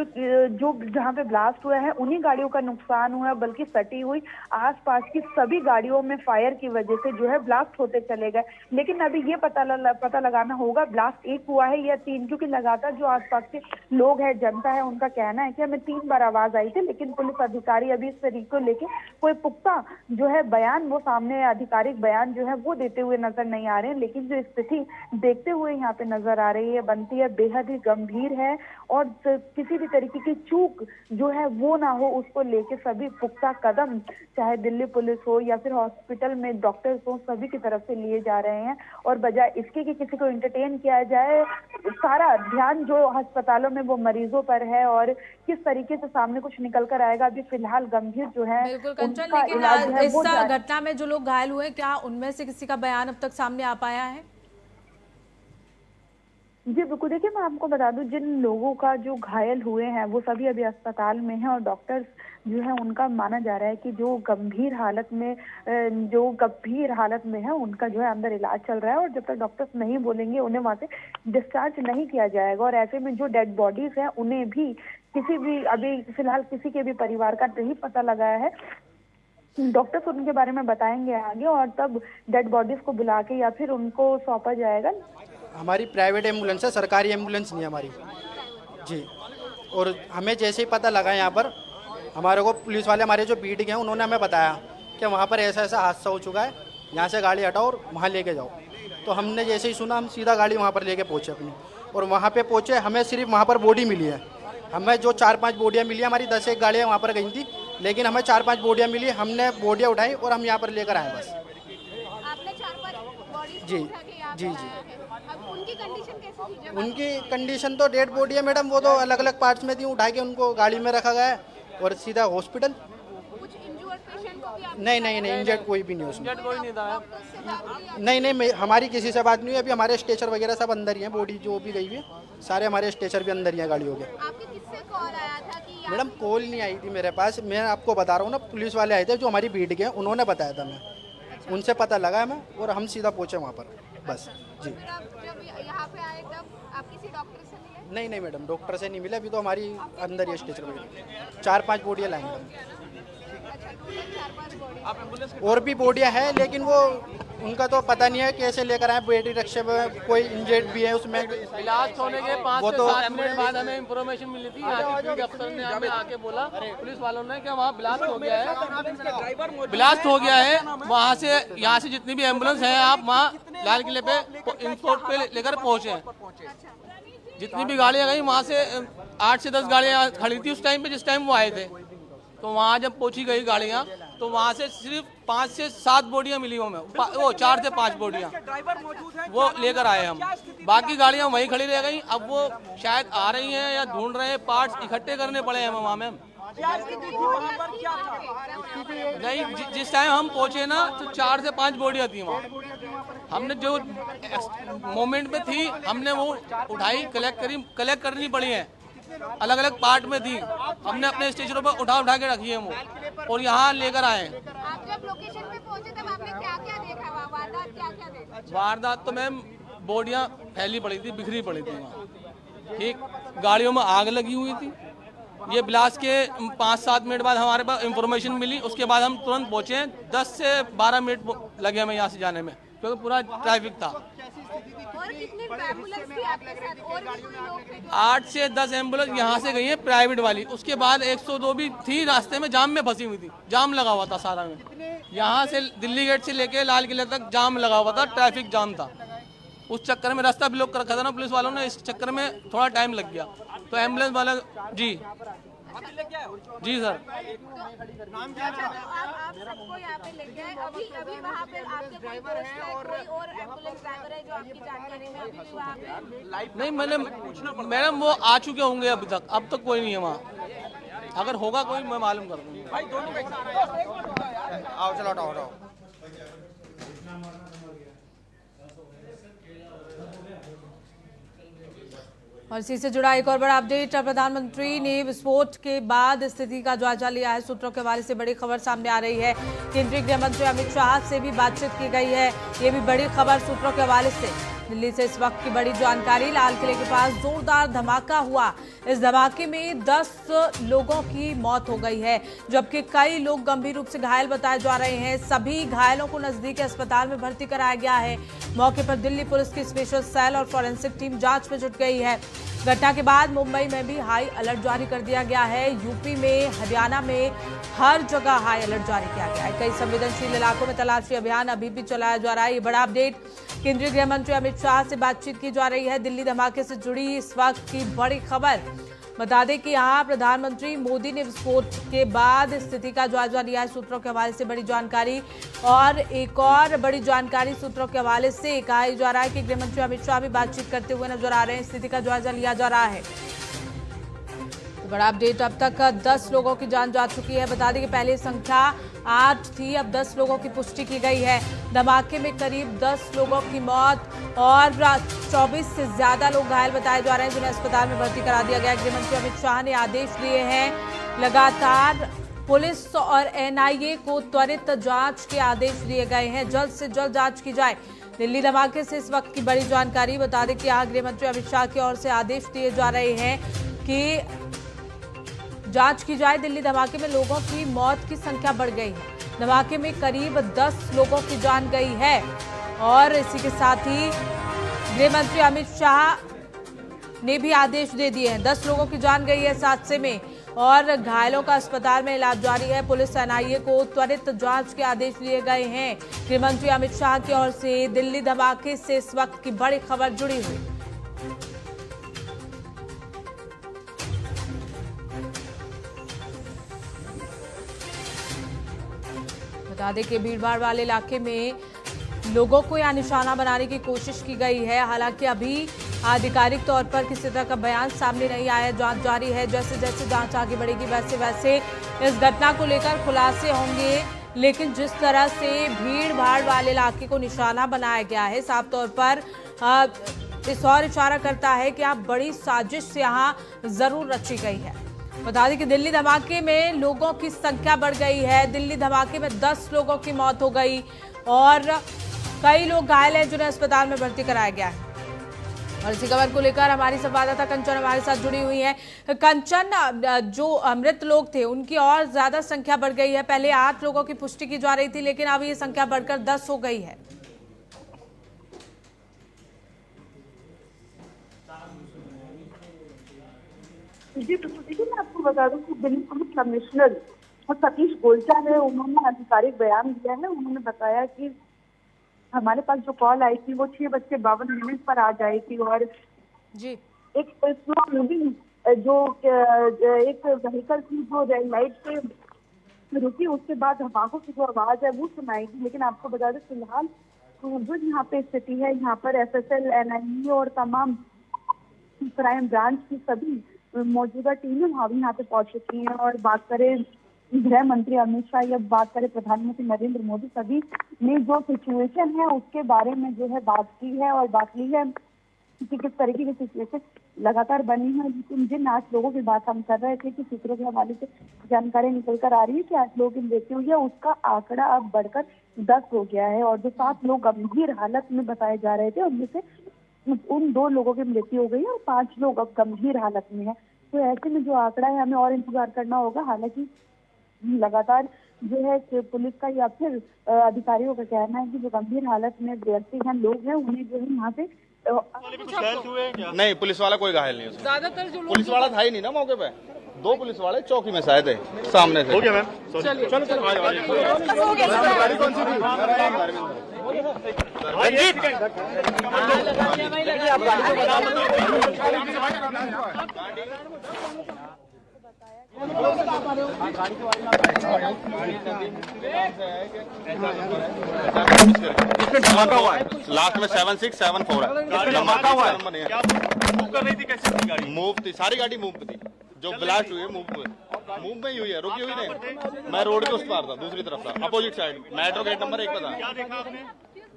[SPEAKER 4] जो जहाँ पे ब्लास्ट हुआ है उन्हीं गाड़ियों का नुकसान हुआ है, बल्कि सटी हुई आसपास की सभी गाड़ियों में फायर की वजह से जो है ब्लास्ट होते चले गए। लेकिन अभी ये पता लगाना होगा ब्लास्ट एक हुआ है या 3, क्योंकि लगातार जो आसपास के लोग हैं, जनता है, उनका कहना है कि हमें 3 बार आवाज आई थी, लेकिन पुलिस अधिकारी अभी इस तरीके को लेके कोई पुख्ता जो है बयान, वो सामने आधिकारिक बयान जो है वो देते हुए नजर नहीं आ रहे हैं। लेकिन जो स्थिति देखते हुए यहाँ पे नजर आ रही है, बनती है बेहद ही गंभीर है, और किसी भी तरीके की चूक जो है वो ना हो, उसको लेके सभी पुख्ता कदम, चाहे दिल्ली पुलिस हो या फिर हॉस्पिटल में डॉक्टर्स हो, सभी की तरफ से लिए जा रहे हैं। और बजाय इसके कि किसी को एंटरटेन किया जाए, सारा ध्यान जो अस्पतालों में वो मरीजों पर है, और किस तरीके से सामने कुछ निकल कर आएगा। अभी फिलहाल गंभीर जो है
[SPEAKER 1] कंचन, लेकिन इस घटना में जो लोग घायल हुए, क्या उनमें से किसी का बयान अब तक सामने आ पाया है?
[SPEAKER 4] जी बिल्कुल, देखिए मैं आपको बता दूं, जिन लोगों का जो घायल हुए हैं वो सभी अभी अस्पताल में हैं, और डॉक्टर्स जो है उनका माना जा रहा है कि जो गंभीर हालत में है उनका जो है अंदर इलाज चल रहा है, और जब तक डॉक्टर्स नहीं बोलेंगे उन्हें वहां से डिस्चार्ज नहीं किया जाएगा। और ऐसे में जो डेड बॉडीज हैं उन्हें भी किसी भी, अभी फिलहाल किसी के भी परिवार का नहीं पता लगाया है, डॉक्टर्स उनके बारे में बताएंगे आगे, और तब डेड बॉडीज को बुला के या फिर उनको सौंपा जाएगा।
[SPEAKER 5] हमारी प्राइवेट एम्बुलेंस है, सरकारी एम्बुलेंस नहीं है हमारी जी। और हमें जैसे ही पता लगा यहाँ पर, हमारे को पुलिस वाले हमारे जो बीट गए हैं उन्होंने हमें बताया कि वहाँ पर ऐसा ऐसा हादसा हो चुका है, यहाँ से गाड़ी हटाओ और वहाँ लेके जाओ। तो हमने जैसे ही सुना, हम सीधा गाड़ी वहाँ पर लेके पहुँचे अपनी, और वहाँ पे पहुँचे, हमें सिर्फ वहाँ पर बॉडी मिली है। हमें जो 4-5 बॉडियाँ मिली, हमारी 10-1 गाड़ियाँ वहाँ पर गई थी, लेकिन हमें 4-5 बॉडियाँ मिली, हमने बॉडियाँ उठाई और हम यहाँ पर लेकर आए बस। जी जी जी।
[SPEAKER 3] उनकी कंडीशन कैसी थी?
[SPEAKER 5] उनकी कंडीशन तो डेड बॉडी है मैडम, वो तो अलग अलग पार्ट्स में थी, उठा के उनको गाड़ी में रखा गया है और सीधा हॉस्पिटल।
[SPEAKER 3] कुछ इंजर्ड पेशेंट को भी
[SPEAKER 5] नहीं, इंजर्ड कोई भी नहीं उसमें। नहीं, हमारी किसी से बात नहीं हुई। अभी हमारे स्ट्रेचर वगैरह सब अंदर ही है, बॉडी जो भी गई हुई है सारे हमारे स्ट्रेचर भी अंदर ही है गाड़ियों के।
[SPEAKER 3] आपके किससे कॉल आया था कि
[SPEAKER 5] मैडम कॉल नहीं आई थी मेरे पास, मैं आपको बता रहा हूँ ना, पुलिस वाले आए थे जो हमारी बीट के, उन्होंने बताया था, मैं उनसे पता लगा हमें और हम सीधा पहुँचे वहाँ पर बस जी।
[SPEAKER 3] जब यहाँ पे आए तब आप किसी डॉक्टर से मिले?
[SPEAKER 5] नहीं मैडम, डॉक्टर से नहीं मिले, अभी तो हमारी अंदर ही स्ट्रेचर वगैरह 4-5 बॉडियाँ लाएंगे मैडम। और भी बॉडियाँ हैं, लेकिन वो उनका तो पता नहीं है कैसे लेकर आए, बेटी रक्षे में कोई इंजर्ड भी है उसमें।
[SPEAKER 6] ब्लास्ट होने के 5 से 7 मिनट बाद हमें इंफॉर्मेशन मिली थी, यहाँ के अफसर ने हमें आके बोला पुलिस वालों ने कि वहाँ ब्लास्ट हो गया है, वहाँ से यहाँ से जितनी भी एम्बुलेंस है आप वहाँ लाल किले पे इंस्पोर्ट पे लेकर पहुँचे। जितनी भी गाड़ियाँ गई वहाँ से 8 से 10 गाड़ियाँ खड़ी थी उस टाइम पे जिस टाइम वो आए थे। तो वहाँ जब पहुँची गई गाड़ियाँ तो वहाँ से सिर्फ 5 से 7 बोडियाँ मिली हमें, वो 4 से 5 बोडियाँ वो लेकर आए हम, बाकी गाड़ियाँ वहीं खड़ी रह गई। अब वो शायद आ रही हैं या ढूंढ रहे हैं, पार्ट्स इकट्ठे करने पड़े हैं वहाँ में। नहीं, जिस टाइम हम पहुँचे ना तो 4 से 5 बोडियाँ थी वहाँ। हमने जो मोमेंट में थी हमने वो उठाई, कलेक्ट करनी पड़ी है, अलग अलग पार्ट में थी, हमने अपने स्टेशनों पर उठा के रखी है वो और यहाँ लेकर आए।
[SPEAKER 3] आप जब लोकेशन पे पहुंचे तब आपने क्या देखा? वारदात क्या देखा?
[SPEAKER 6] वारदात तो मैम बॉडियाँ फैली पड़ी थी, बिखरी पड़ी थी वहाँ, ठीक, गाड़ियों में आग लगी हुई थी। ये ब्लास्ट के 5-7 मिनट बाद हमारे पास इंफॉर्मेशन मिली, उसके बाद हम तुरंत पहुँचे। 10 से 12 मिनट लगे हमें यहाँ से जाने में, क्योंकि पूरा ट्रैफिक था।
[SPEAKER 3] और कितनी एम्बुलेंस थी आपके साथ? और भी कोई लोग थे?
[SPEAKER 6] 8 से 10 एम्बुलेंस यहाँ से गई है प्राइवेट वाली, उसके बाद 102 भी थी रास्ते में, जाम में फंसी हुई थी, जाम लगा हुआ था सारा में। यहाँ से दिल्ली गेट से लेके लाल किले तक जाम लगा हुआ था, ट्रैफिक जाम था। उस चक्कर में रास्ता ब्लॉक कर रखा था ना पुलिस वालों ने, इस चक्कर में थोड़ा टाइम लग गया। तो एम्बुलेंस वाला जी सर।
[SPEAKER 3] आप सबको यहाँ पे लेके आए, अभी वहाँ पे आपके कोई दोस्त है, कोई और एम्बुलेंस ड्राइवर है जो आपकी जानकारी में अभी भी वहाँ पे?
[SPEAKER 6] नहीं, मैडम वो आ चुके होंगे अभी तक, अब तक कोई नहीं है वहाँ। अगर होगा कोई मैं मालूम कर दूँगा।
[SPEAKER 5] आओ चलो हटाओ।
[SPEAKER 1] और इसी से जुड़ा एक और बड़ा अपडेट, प्रधानमंत्री ने विस्फोट के बाद स्थिति का जायजा लिया है। सूत्रों के हवाले से बड़ी खबर सामने आ रही है। केंद्रीय गृह मंत्री अमित शाह से भी बातचीत की गई है, ये भी बड़ी खबर सूत्रों के हवाले से। दिल्ली से इस वक्त की बड़ी जानकारी, लाल किले के पास जोरदार धमाका हुआ। इस धमाके में 10 लोगों की मौत हो गई है, जबकि कई लोग गंभीर रूप से घायल बताए जा रहे हैं। सभी घायलों को नजदीकी अस्पताल में भर्ती कराया गया है। मौके पर दिल्ली पुलिस की स्पेशल सेल और फॉरेंसिक टीम जांच में जुट गई है। घटना के बाद मुंबई में भी हाई अलर्ट जारी कर दिया गया है। यूपी में, हरियाणा में हर जगह हाई अलर्ट जारी किया गया है। कई संवेदनशील इलाकों में तलाशी अभियान अभी भी चलाया जा रहा है। ये बड़ा अपडेट, केंद्रीय गृह मंत्री अमित शाह से बातचीत की जा रही है। दिल्ली धमाके से जुड़ी इस वक्त की बड़ी खबर, बता दें कि यहाँ प्रधानमंत्री मोदी ने विस्फोट के बाद स्थिति का जायजा लिया है। सूत्रों के हवाले से बड़ी जानकारी, और एक और बड़ी जानकारी सूत्रों के हवाले से कहा जा रहा है कि गृह मंत्री अमित शाह भी बातचीत करते हुए नजर आ रहे हैं। स्थिति का जायजा लिया जा रहा है। तो बड़ा अपडेट, अब तक 10 लोगों की जान जा चुकी है। बता दें कि पहले संख्या 8 थी, अब 10 लोगों की पुष्टि की गई है। धमाके में करीब 10 लोगों की मौत और 24 से ज्यादा लोग घायल बताए जा रहे हैं, जिन्हें अस्पताल में भर्ती करा दिया गया। गृह मंत्री अमित शाह ने आदेश दिए हैं, लगातार पुलिस और एनआईए को त्वरित जांच के आदेश दिए गए हैं, जल्द से जल्द जांच की जाए। दिल्ली धमाके से इस वक्त की बड़ी जानकारी, बता दें कि यहाँ गृह मंत्री अमित शाह की ओर से आदेश दिए जा रहे हैं कि जांच की जाए। दिल्ली धमाके में लोगों की मौत की संख्या बढ़ गई है। धमाके में करीब 10 लोगों की जान गई है। और इसी के साथ ही गृह मंत्री अमित शाह ने भी आदेश दे दिए हैं। 10 लोगों की जान गई है इस हादसे में, और घायलों का अस्पताल में इलाज जारी है। पुलिस एनआईए को त्वरित जांच के आदेश दिए गए हैं। गृह मंत्री अमित शाह की ओर से दिल्ली धमाके से इस वक्त की बड़ी खबर जुड़ी हुई। बता दें कि भीड़भाड़ वाले इलाके में लोगों को यहां निशाना बनाने की कोशिश की गई है। हालांकि अभी आधिकारिक तौर पर किसी तरह का बयान सामने नहीं आया। जांच जारी है, जैसे जैसे जांच आगे बढ़ेगी वैसे वैसे इस घटना को लेकर खुलासे होंगे। लेकिन जिस तरह से भीड़ भाड़ वाले इलाके को निशाना बनाया गया है, साफ तौर पर इस और इशारा करता है कि आप बड़ी साजिश यहाँ जरूर रची गई है। बता दें कि दिल्ली धमाके में लोगों की संख्या बढ़ गई है। दिल्ली धमाके में 10 लोगों की मौत हो गई और कई लोग घायल हैं, जिन्हें अस्पताल में भर्ती कराया गया है। और इसी खबर को लेकर हमारी संवाददाता कंचन हमारे साथ जुड़ी हुई है। कंचन, जो मृत लोग थे उनकी और ज्यादा संख्या बढ़ गई है। पहले 8 लोगों की पुष्टि की जा रही थी, लेकिन अब ये संख्या बढ़कर 10 हो गई है।
[SPEAKER 4] जी तो देखिए, मैं आपको बता दूं कि दिल्ली पुलिस कमिश्नर सतीश गोलचा है, उन्होंने आधिकारिक बयान दिया है। उन्होंने बताया कि हमारे पास जो कॉल आई थी वो 6:52 पर आ जाई थी, और
[SPEAKER 1] जी
[SPEAKER 4] एक स्लो मूविंग जो एक व्हीकल थी जो रेड लाइट पे रुकी, उसके बाद धमाकों की जो आवाज है वो सुनाई थी। लेकिन आपको बता दें फिलहाल जो यहाँ पे स्थिति है, यहाँ पर FSL, NIE और तमाम क्राइम ब्रांच की सभी मौजूदा टीमें यहाँ पे पहुंच चुकी हैं। और बात करें गृह मंत्री अमित शाह या बात करें प्रधानमंत्री नरेंद्र मोदी, सभी ने जो सिचुएशन है उसके बारे में जो है बात की है और बात ली है कि किस तरीके की सिचुएशन लगातार बनी है। लेकिन जिन 8 लोगों की बात हम कर रहे थे कि सूत्रों के हवाले से जानकारी निकल कर आ रही है कि 8 लोगों की मृत्यु हुई है, उसका आंकड़ा अब बढ़कर 10 हो गया है। और जो 7 लोग गंभीर हालत में बताए जा रहे थे, उनमें से उन 2 लोगों की मृत्यु हो गई है और 5 लोग अब गंभीर हालत में है। तो ऐसे में जो आंकड़ा है हमें और इंतजार करना होगा। हालांकि लगातार जो है कि पुलिस का या फिर अधिकारियों का कहना है कि जो गंभीर हालत में व्यक्ति हैं, लोग हैं, उन्हें जो है यहाँ से
[SPEAKER 8] नहीं, पुलिस वाला कोई घायल नहीं है।
[SPEAKER 3] ज्यादातर जो
[SPEAKER 8] पुलिस वाला था ही नहीं ना मौके पे, 2 पुलिस वाले चौकी में शायद है सामने से। हो गया मैम,
[SPEAKER 3] चलिए
[SPEAKER 8] चलो चलो
[SPEAKER 3] गाड़ी
[SPEAKER 8] कौन सी धमाका हुआ है, लास्ट में 7674 है। धमाका हुआ है, मूव कर रही थी, कैसे गाड़ी मूव थी, सारी गाड़ी मूव थी, जो ब्लास्ट हुई है मूव में ही हुई है, रुकी हुई नहीं। मैं रोड के उस पार था, दूसरी तरफ था, opposite side, metro gate number 1 पे था।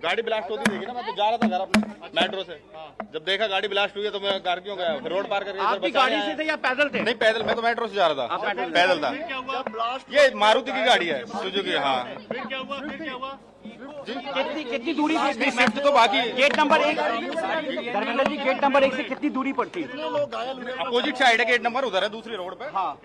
[SPEAKER 8] गाड़ी ब्लास्ट होती देखी ना, मैं तो जा रहा था घर अपने मेट्रो से, जब देखा गाड़ी ब्लास्ट हुई है तो मैं घर क्यों गया, फिर रोड पार करके।
[SPEAKER 10] आपकी गाड़ी से थे या पैदल थे?
[SPEAKER 8] नहीं पैदल, मैं तो मेट्रो से जा रहा था, पैदल था। ये मारुति की गाड़ी है, सुजुकी। हाँ,
[SPEAKER 10] फिर क्या हुआ? कितनी दूरी पे
[SPEAKER 8] शिफ्ट तो बाकी है।
[SPEAKER 10] Gate number 1 Dharmendra ji, gate number 1 से कितनी दूरी पर थी?
[SPEAKER 8] अपोजिट साइड है गेट नंबर, उधर है दूसरी रोड पे। हाँ,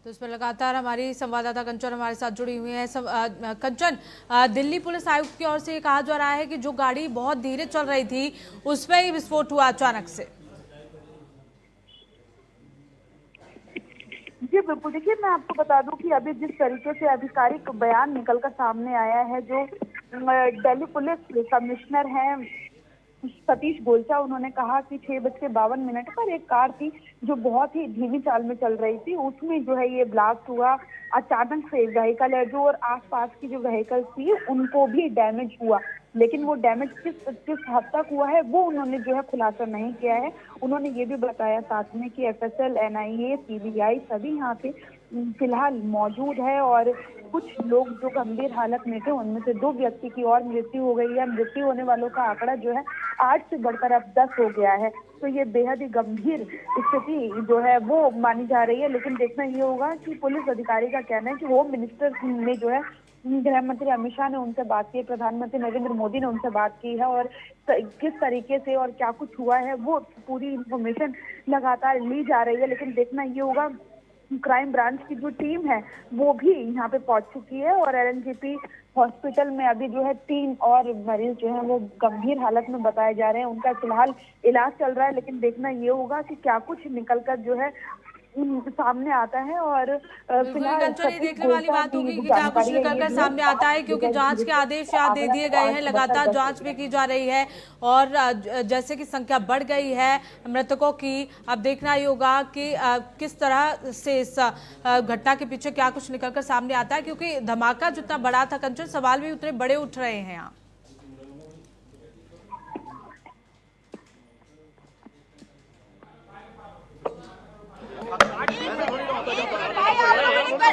[SPEAKER 1] तो इस पर लगातार हमारी संवाददाता कंचन हमारे साथ जुड़ी हुई है। कंचन, दिल्ली पुलिस आयुक्त की ओर से ये कहा जा रहा है कि जो गाड़ी बहुत धीरे चल रही थी उसमें ही विस्फोट हुआ अचानक से।
[SPEAKER 4] जी बिल्कुल, देखिए मैं आपको बता दूं कि अभी जिस तरीके से आधिकारिक बयान निकलकर सामने आया है, जो दिल्ली पुलिस कमिश्नर हैं सतीश गोलचा, उन्होंने कहा कि 6:52 पर एक कार थी जो बहुत ही धीमी चाल में चल रही थी, उसमें जो है ये ब्लास्ट हुआ। अचानक से व्हीकल है जो और आसपास की जो व्हीकल थी उनको भी डैमेज हुआ, लेकिन वो डैमेज किस हद तक हुआ है वो उन्होंने जो है खुलासा नहीं किया है। उन्होंने ये भी बताया साथ में कि FSL, NIA, CBI सभी यहाँ पे फिलहाल मौजूद है और कुछ लोग जो गंभीर हालत में थे उनमें से 2 व्यक्ति की और मृत्यु हो गई है। मृत्यु होने वालों का आंकड़ा जो है 8 से बढ़कर अब 10 हो गया है। तो ये बेहद ही गंभीर स्थिति जो है वो मानी जा रही है। लेकिन देखना ये होगा कि पुलिस अधिकारी का कहना है कि होम मिनिस्टर ने जो है गृह मंत्री अमित शाह ने उनसे बात की, प्रधानमंत्री नरेंद्र मोदी ने उनसे बात की है और किस तरीके से और क्या कुछ हुआ है वो पूरी इंफॉर्मेशन लगातार ली जा रही है। लेकिन देखना ये होगा क्राइम ब्रांच की जो टीम है वो भी यहाँ पे पहुंच चुकी है और LNJP हॉस्पिटल में अभी जो है 3 और मरीज जो है वो गंभीर हालत में बताए जा रहे हैं, उनका फिलहाल इलाज चल रहा है। लेकिन देखना ये होगा कि क्या कुछ निकलकर जो है सामने आता है और फिलहाल
[SPEAKER 1] देखने वाली बात होगी कि क्या कुछ निकलकर सामने आता है, क्योंकि जांच के आदेश यहाँ दे दिए गए हैं, लगातार जांच भी की जा रही है और जैसे कि संख्या बढ़ गई है मृतकों की, अब देखना ही होगा कि किस तरह से इस घटना के पीछे क्या कुछ निकलकर सामने आता है, क्योंकि धमाका जितना बड़ा था कंचन, सवाल भी उतने बड़े उठ रहे हैं यहाँ।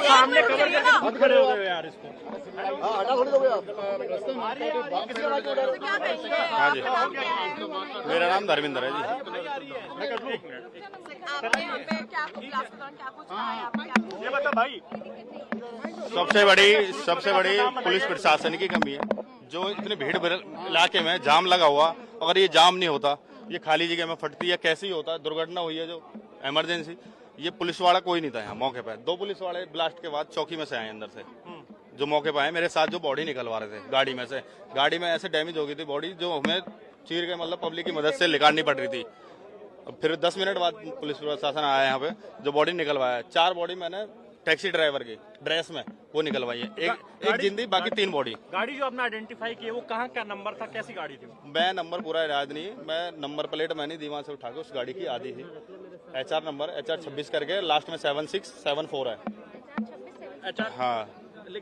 [SPEAKER 10] सामने बहुत खड़े हो गए यार, इसको
[SPEAKER 8] हाँ जी, मेरा नाम धर्मेंद्र है
[SPEAKER 10] ये बता भाई।
[SPEAKER 8] सबसे बड़ी पुलिस प्रशासन की कमी है, जो इतने भीड़ इलाके में जाम लगा हुआ, अगर ये जाम नहीं होता, ये खाली जगह में फटती है, कैसे ही होता, दुर्घटना हुई है जो इमरजेंसी, ये पुलिस वाला कोई नहीं था यहाँ मौके पे। 2 पुलिस वाले ब्लास्ट के बाद चौकी में से आए अंदर से, जो मौके पे आए मेरे साथ, जो बॉडी निकलवा रहे थे गाड़ी में से। गाड़ी में ऐसे डैमेज हो गई थी बॉडी, जो हमें चीर के मतलब पब्लिक की मदद से निकालनी पड़ रही थी। फिर 10 मिनट बाद पुलिस प्रशासन आया यहाँ पे, जो बॉडी निकलवाया। 4 बॉडी मैंने टैक्सी ड्राइवर की ड्रेस में वो निकलवाई है, एक जिंदी, बाकी 3 बॉडी।
[SPEAKER 10] गाड़ी जो आपने आइडेंटिफाई की है वो कहाँ का नंबर था, कैसी गाड़ी थी?
[SPEAKER 8] मैं नंबर पूरा याद नहीं, मैं नंबर प्लेट मैंने दीवान से उठा के उस गाड़ी की आधी थी। HR नंबर HR 26 करके लास्ट में 7674 है। हाँ,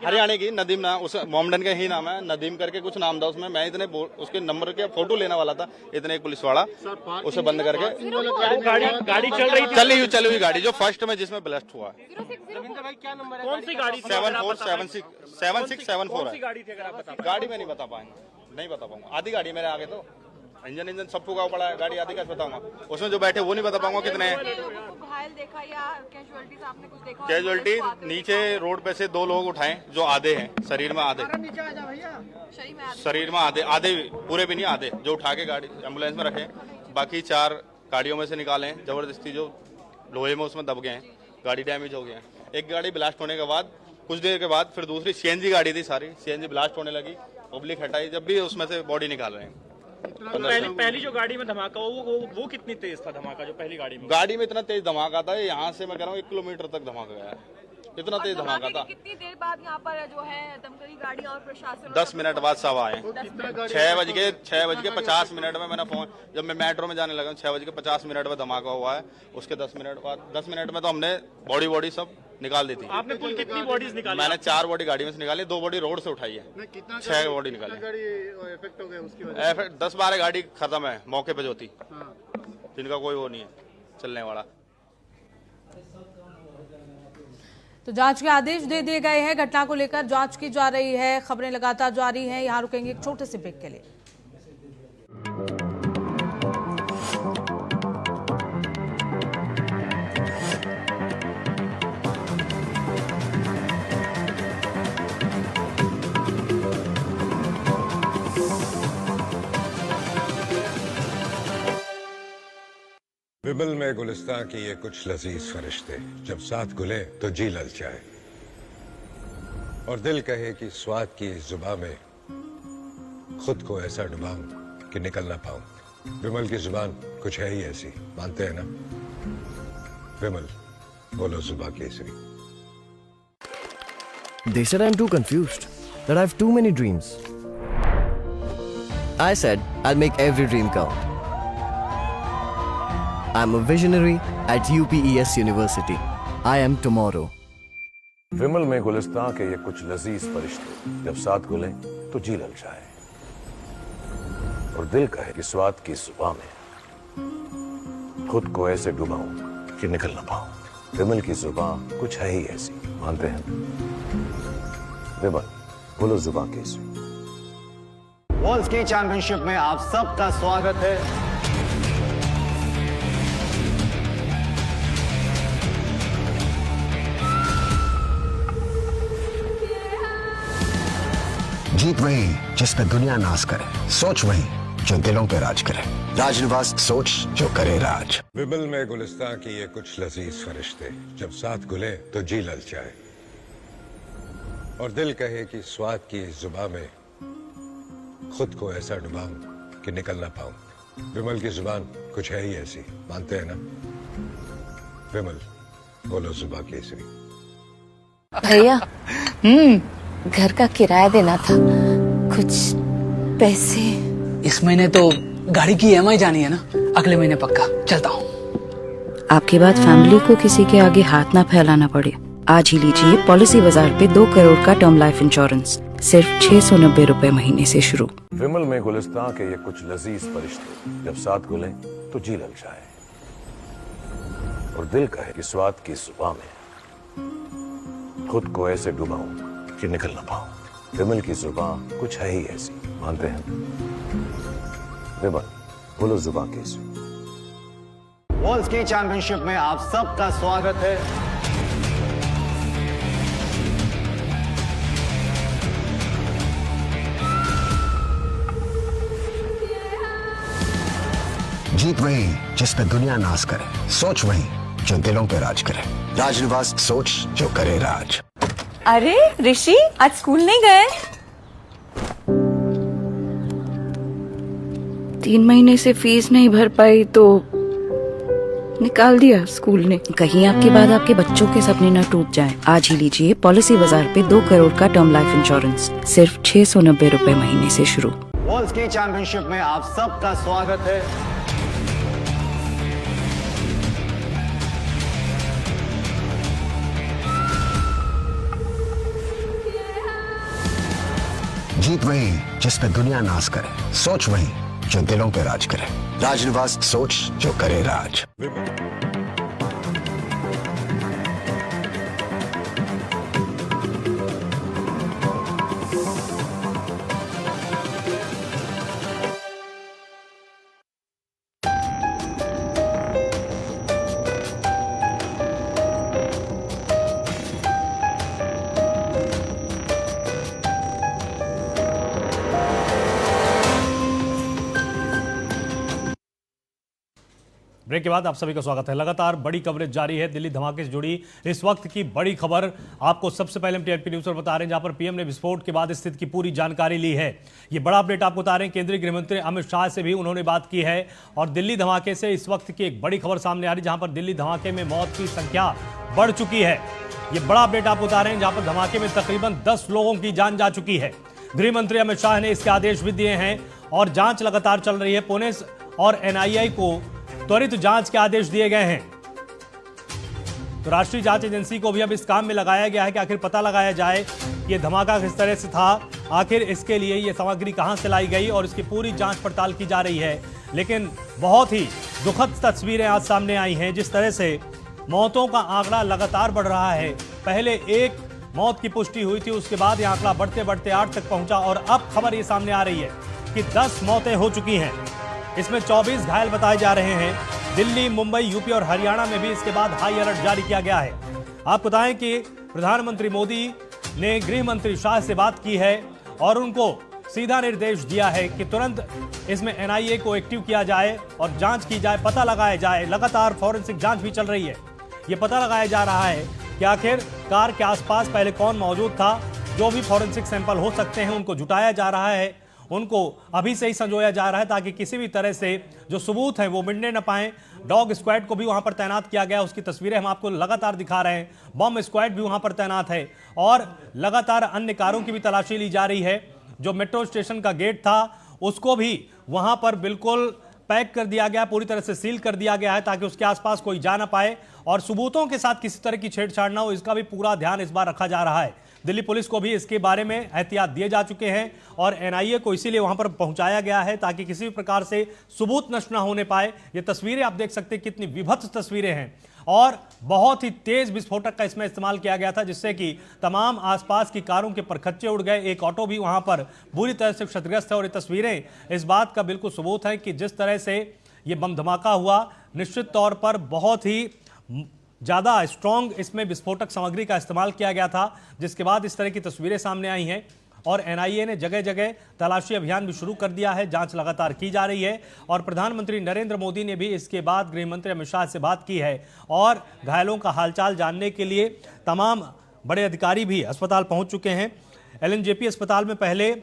[SPEAKER 8] हरियाणा की नदीम नाम, उस मोमडन का ही नाम है, नदीम करके कुछ नाम था उसमें। मैं इतने उसके नंबर के फोटो लेने वाला था, इतने एक पुलिस वाला उसे बंद करके
[SPEAKER 10] गाड़ी
[SPEAKER 8] चली हुई गाड़ी जो फर्स्ट में जिसमें ब्लास्ट हुआ।
[SPEAKER 10] कौन सी गाड़ी?
[SPEAKER 8] 7674 है।
[SPEAKER 10] गाड़ी थी अगर आप बता?
[SPEAKER 8] गाड़ी में नहीं बता पाऊंगा, आधी गाड़ी मेरे आगे तो इंजन सब फूका पड़ा है, गाड़ी आधी कैसे बताऊंगा, उसमें जो बैठे वो नहीं बता पाऊंगा कितने हैं।
[SPEAKER 3] घायल देखा या कैजुअलिटीज आपने कुछ देखा?
[SPEAKER 8] कैजुअलिटी नीचे रोड पे से 2 लोग उठाए जो आधे हैं, शरीर में आधे, शरीर में आधे पूरे भी नहीं, आधे जो उठा के गाड़ी एम्बुलेंस में रखे, बाकी 4 गाड़ियों में से निकाले जबरदस्ती, जो लोहे में उसमें दब गए हैं, गाड़ी डैमेज हो गई है। एक गाड़ी ब्लास्ट होने के बाद कुछ देर के बाद फिर दूसरी सीएनजी गाड़ी थी, सारी सीएनजी ब्लास्ट होने लगी, पब्लिक हटाई, जब भी उसमें से बॉडी निकाल रहे हैं।
[SPEAKER 10] पहली जो गाड़ी में धमाका वो कितनी तेज था धमाका, जो पहली गाड़ी में
[SPEAKER 8] इतना तेज धमाका था, यहाँ से मैं कह रहा हूँ 1 किलोमीटर तक धमाका गया है, इतना तेज धमाका था।
[SPEAKER 3] कितनी देर बाद यहाँ पर जो है दमकल गाड़ी और प्रशासन?
[SPEAKER 8] 10 मिनट बाद सब आए। 6:50 में मैंने फोन, जब मैं मेट्रो में जाने लगा 6:50 में धमाका हुआ है, उसके 10 मिनट में तो हमने बॉडी सब निकाल दी थी।
[SPEAKER 10] आपने कुल कितनी बॉडीज निकाली?
[SPEAKER 8] मैंने 4 बॉडी गाड़ी में से निकाली, 2 बॉडी रोड से उठाई है, 6 बॉडी निकाली। 10-12 गाड़ी खत्म है मौके पे जो थी, जिनका कोई वो नहीं है चलने वाला।
[SPEAKER 1] तो जांच के आदेश दे दिए गए हैं, घटना को लेकर जांच की जा रही है, खबरें लगातार जारी हैं। यहां रुकेंगे एक छोटे से ब्रेक के लिए।
[SPEAKER 21] विमल में गुलिस्तान की ये कुछ लजीज फरिश्ते जब साथ घुले तो जी ललचाए, और दिल कहे कि स्वाद की इस जुबान में खुद को ऐसा डुबाऊं कि निकल ना पाऊं। विमल की जुबान कुछ है ही ऐसी, मानते हैं ना? विमल, बोलो जुबान Kesari.
[SPEAKER 22] They said I'm too confused, that I have too many dreams. I said I'll make every dream count. I'm a visionary at UPES University. I am tomorrow.
[SPEAKER 21] विमल में गुलिस्तान के ये कुछ लजीज फरिश्ते जब साथ घुले तो जी ललचाए, और दिल कहे कि स्वाद की जुबान में खुद को ऐसे डुबाऊं कि निकल ना पाऊं। विमल की जुबान कुछ है ही ऐसी, मानते हैं? विमल, बोलो जुबान केसरी।
[SPEAKER 23] वर्ल्ड स्की चैंपियनशिप में आप सबका स्वागत है।
[SPEAKER 24] जीत वही जिस पे दुनिया नाज करे, सोच वही जो दिलों पे राज करे। राजनिवास, सोच जो करे राज।
[SPEAKER 21] विमल में गुलिस्तान की ये कुछ लजीज फरिश्ते जब साथ घुले तो जी ललचाए, और दिल कहे कि स्वाद की इस जुबान में खुद को ऐसा डुबाऊं कि निकल ना पाऊं। विमल की जुबान कुछ है ही ऐसी, मानते हैं ना? विमल, बोलो जुबान केसरी।
[SPEAKER 25] भैया, घर का किराया देना था, कुछ पैसे।
[SPEAKER 26] इस महीने तो गाड़ी की EMI जानी है ना, अगले महीने पक्का। चलता हूँ।
[SPEAKER 25] आपके बाद फैमिली को किसी के आगे हाथ ना फैलाना पड़े। आज ही लीजिए पॉलिसी बाजार पे 2 करोड़ का टर्म लाइफ इंश्योरेंस, सिर्फ 690 रुपए महीने से शुरू।
[SPEAKER 21] विमल में गुलिस्तान के ये कुछ लजीज फरिश्ते जब साथ घुले तो जी ललचाए, और दिल कहे कि स्वाद की जुबान में खुद को ऐसे डुबाऊं कि निकल ना पाऊं। विमल की जुबान कुछ है ही ऐसी, मानते हैं? विमल, बोलो जुबान केसरी।
[SPEAKER 23] वर्ल्ड स्की चैंपियनशिप में आप सबका स्वागत है।
[SPEAKER 24] जीत वही जिस पे दुनिया नाज करे, सोच वही जो दिलों पे राज करे। राजनिवास, सोच जो करे राज।
[SPEAKER 2] अरे ऋषि, आज स्कूल नहीं गए?
[SPEAKER 25] 3 महीने से फीस नहीं भर पाई तो निकाल दिया स्कूल ने। कहीं आपके बाद आपके बच्चों के सपने न टूट जाएं। आज ही लीजिए पॉलिसी बाजार पे 2 करोड़ का टर्म लाइफ इंश्योरेंस, सिर्फ 690 रुपए महीने से शुरू।
[SPEAKER 23] वर्ल्ड स्की चैंपियनशिप में आप सबका स्वागत है।
[SPEAKER 24] जीत वही जिस पे दुनिया नाज करे, सोच वही जो दिलों पे राज करे। राजनिवास, सोच जो करे राज।
[SPEAKER 9] ब्रेक के बाद आप सभी का स्वागत है। लगातार बड़ी कवरेज जारी है दिल्ली धमाके से जुड़ी इस वक्त की बड़ी खबर आपको सबसे पहले हम टीआरपी न्यूज पर बता रहे हैं, जहां पर पीएम ने विस्फोट के बाद स्थिति की पूरी जानकारी ली है। ये बड़ा अपडेट आपको बता रहे हैं, केंद्रीय गृह मंत्री अमित शाह से भी उन्होंने बात की है और दिल्ली धमाके से इस वक्त की एक बड़ी खबर सामने आ रही है, जहां पर दिल्ली धमाके में मौत की संख्या बढ़ चुकी है। ये बड़ा अपडेट आपको बता रहे हैं, जहां पर धमाके में तकरीबन 10 लोगों की जान जा चुकी है। गृह मंत्री अमित शाह ने इसके आदेश भी दिए हैं और जांच लगातार चल रही है। पुलिस और एनआईए को त्वरित जांच के आदेश दिए गए हैं। तो राष्ट्रीय जांच एजेंसी को भी अब इस काम में लगाया गया है कि आखिर पता लगाया जाए कि यह धमाका किस तरह से था, आखिर इसके लिए यह सामग्री कहां से लाई गई और इसकी पूरी जांच पड़ताल की जा रही है। लेकिन बहुत ही दुखद तस्वीरें आज सामने आई हैं, जिस तरह से मौतों का आंकड़ा लगातार बढ़ रहा है। पहले एक मौत की पुष्टि हुई थी, उसके बाद यह आंकड़ा बढ़ते बढ़ते 8 तक पहुंचा और अब खबर ये सामने आ रही है कि 10 मौतें हो चुकी हैं। इसमें 24 घायल बताए जा रहे हैं। दिल्ली, मुंबई, यूपी और हरियाणा में भी इसके बाद हाई अलर्ट जारी किया गया है। आपको बताएं कि प्रधानमंत्री मोदी ने गृह मंत्री शाह से बात की है और उनको सीधा निर्देश दिया है कि तुरंत इसमें एनआईए को एक्टिव किया जाए और जांच की जाए, पता लगाया जाए। लगातार फॉरेंसिक जांच भी चल रही है। ये पता लगाया जा रहा है कि आखिर कार के आसपास पहले कौन मौजूद था। जो भी फॉरेंसिक सैंपल हो सकते हैं उनको जुटाया जा रहा है, उनको अभी से ही संजोया जा रहा है ताकि किसी भी तरह से जो सबूत हैं वो मिटने न पाएं। डॉग स्क्वाड को भी वहां पर तैनात किया गया, उसकी तस्वीरें हम आपको लगातार दिखा रहे हैं। बम स्क्वाड भी वहां पर तैनात है और लगातार अन्य कारों की भी तलाशी ली जा रही है। जो मेट्रो स्टेशन का गेट था उसको भी वहां पर बिल्कुल पैक कर दिया गया, पूरी तरह से सील कर दिया गया है ताकि उसके आसपास कोई जा ना पाए और सबूतों के साथ किसी तरह की छेड़छाड़ ना हो, इसका भी पूरा ध्यान इस बार रखा जा रहा है। दिल्ली पुलिस को भी इसके बारे में एहतियात दिए जा चुके हैं और एनआईए को इसीलिए वहां पर पहुंचाया गया है ताकि किसी भी प्रकार से सबूत नष्ट ना होने पाए। ये तस्वीरें आप देख सकते हैं, कितनी विभत्स तस्वीरें हैं और बहुत ही तेज विस्फोटक का इसमें इस्तेमाल किया गया था, जिससे कि तमाम आसपास की कारों के परखच्चे उड़ गए। एक ऑटो भी वहां पर बुरी तरह से क्षतिग्रस्त है और ये तस्वीरें इस बात का बिल्कुल सबूत है कि जिस तरह से ये बम धमाका हुआ, निश्चित तौर पर बहुत ही ज़्यादा स्ट्रॉन्ग इसमें विस्फोटक सामग्री का इस्तेमाल किया गया था, जिसके बाद इस तरह की तस्वीरें सामने आई हैं और एनआईए ने जगह जगह तलाशी अभियान भी शुरू कर दिया है। जांच लगातार की जा रही है और प्रधानमंत्री नरेंद्र मोदी ने भी इसके बाद गृह मंत्री अमित शाह से बात की है और घायलों का हालचाल जानने के लिए तमाम बड़े अधिकारी भी अस्पताल पहुंच चुके हैं। एलएनजेपी अस्पताल में पहले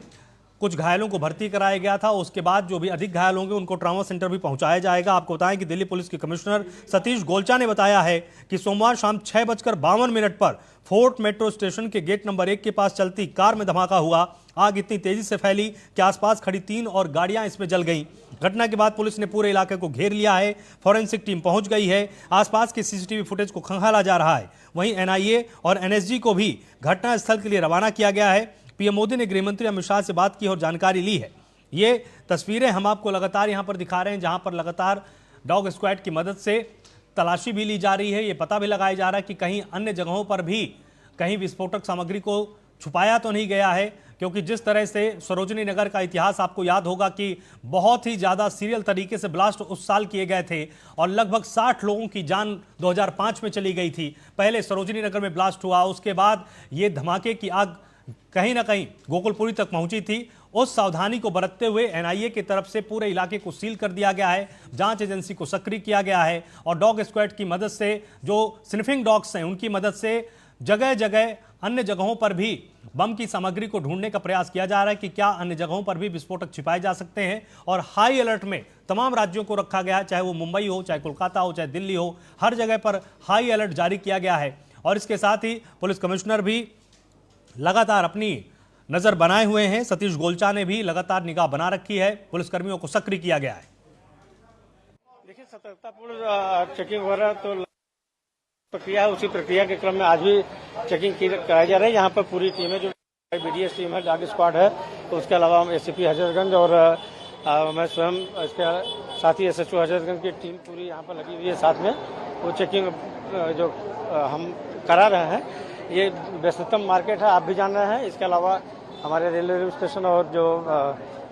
[SPEAKER 9] कुछ घायलों को भर्ती कराया गया था, उसके बाद जो भी अधिक घायल होंगे उनको ट्रॉमा सेंटर भी पहुंचाया जाएगा। आपको बताएं कि दिल्ली पुलिस के कमिश्नर सतीश गोलचा ने बताया है कि सोमवार शाम 6:52 पर फोर्ट मेट्रो स्टेशन के गेट नंबर 1 के पास चलती कार में धमाका हुआ। आग इतनी तेजी से फैली कि आसपास खड़ी 3 और गाड़ियां इसमें जल गईं। घटना के बाद पुलिस ने पूरे इलाके को घेर लिया है, फॉरेंसिक टीम पहुंच गई है, आसपास के सीसीटीवी फुटेज को खंगाला जा रहा है। वहीं एनआईए और एनएसजी को भी घटनास्थल के लिए रवाना किया गया है। पीएम मोदी ने गृह मंत्री अमित शाह से बात की और जानकारी ली है। ये तस्वीरें हम आपको लगातार यहां पर दिखा रहे हैं, जहां पर लगातार डॉग स्क्वाड की मदद से तलाशी भी ली जा रही है। ये पता भी लगाया जा रहा है कि कहीं अन्य जगहों पर भी कहीं विस्फोटक सामग्री को छुपाया तो नहीं गया है, क्योंकि जिस तरह से सरोजनी नगर का इतिहास आपको याद होगा कि बहुत ही ज़्यादा सीरियल तरीके से ब्लास्ट उस साल किए गए थे और लगभग 60 लोगों की जान 2005 में चली गई थी। पहले सरोजनी नगर में ब्लास्ट हुआ, उसके बाद ये धमाके की आग कहीं ना कहीं गोकुलपुरी तक पहुंची थी। उस सावधानी को बरतते हुए एनआईए की तरफ से पूरे इलाके को सील कर दिया गया है, जांच एजेंसी को सक्रिय किया गया है और डॉग स्क्वाड की मदद से, जो स्निफिंग डॉग्स हैं उनकी मदद से जगह जगह अन्य जगहों पर भी बम की सामग्री को ढूंढने का प्रयास किया जा रहा है कि क्या अन्य जगहों पर भी विस्फोटक छिपाए जा सकते हैं। और हाई अलर्ट में तमाम राज्यों को रखा गया है, चाहे वो मुंबई हो, चाहे कोलकाता हो, चाहे दिल्ली हो, हर जगह पर हाई अलर्ट जारी किया गया है। और इसके साथ ही पुलिस कमिश्नर भी लगातार अपनी नजर बनाए हुए हैं। सतीश गोलचा ने भी लगातार निगाह बना रखी है, पुलिसकर्मियों को सक्रिय किया गया है।
[SPEAKER 11] देखिए, सतर्कतापूर्ण चेकिंग हो रहा है, तो प्रक्रिया है, उसी प्रक्रिया के क्रम में आज भी चेकिंग कराई जा रही है। यहाँ पर पूरी टीमें, जो बीडीएस टीम है, डॉग स्क्वाड है, तो उसके अलावा हम एसीपी हजरतगंज और मैं स्वयं, इसके साथ ही एसएचओ हजरतगंज की टीम पूरी यहाँ पर लगी हुई है। साथ में वो चेकिंग जो हम करा रहे हैं, ये व्यस्ततम मार्केट है, आप भी जान रहे हैं। इसके अलावा हमारे रेलवे स्टेशन और जो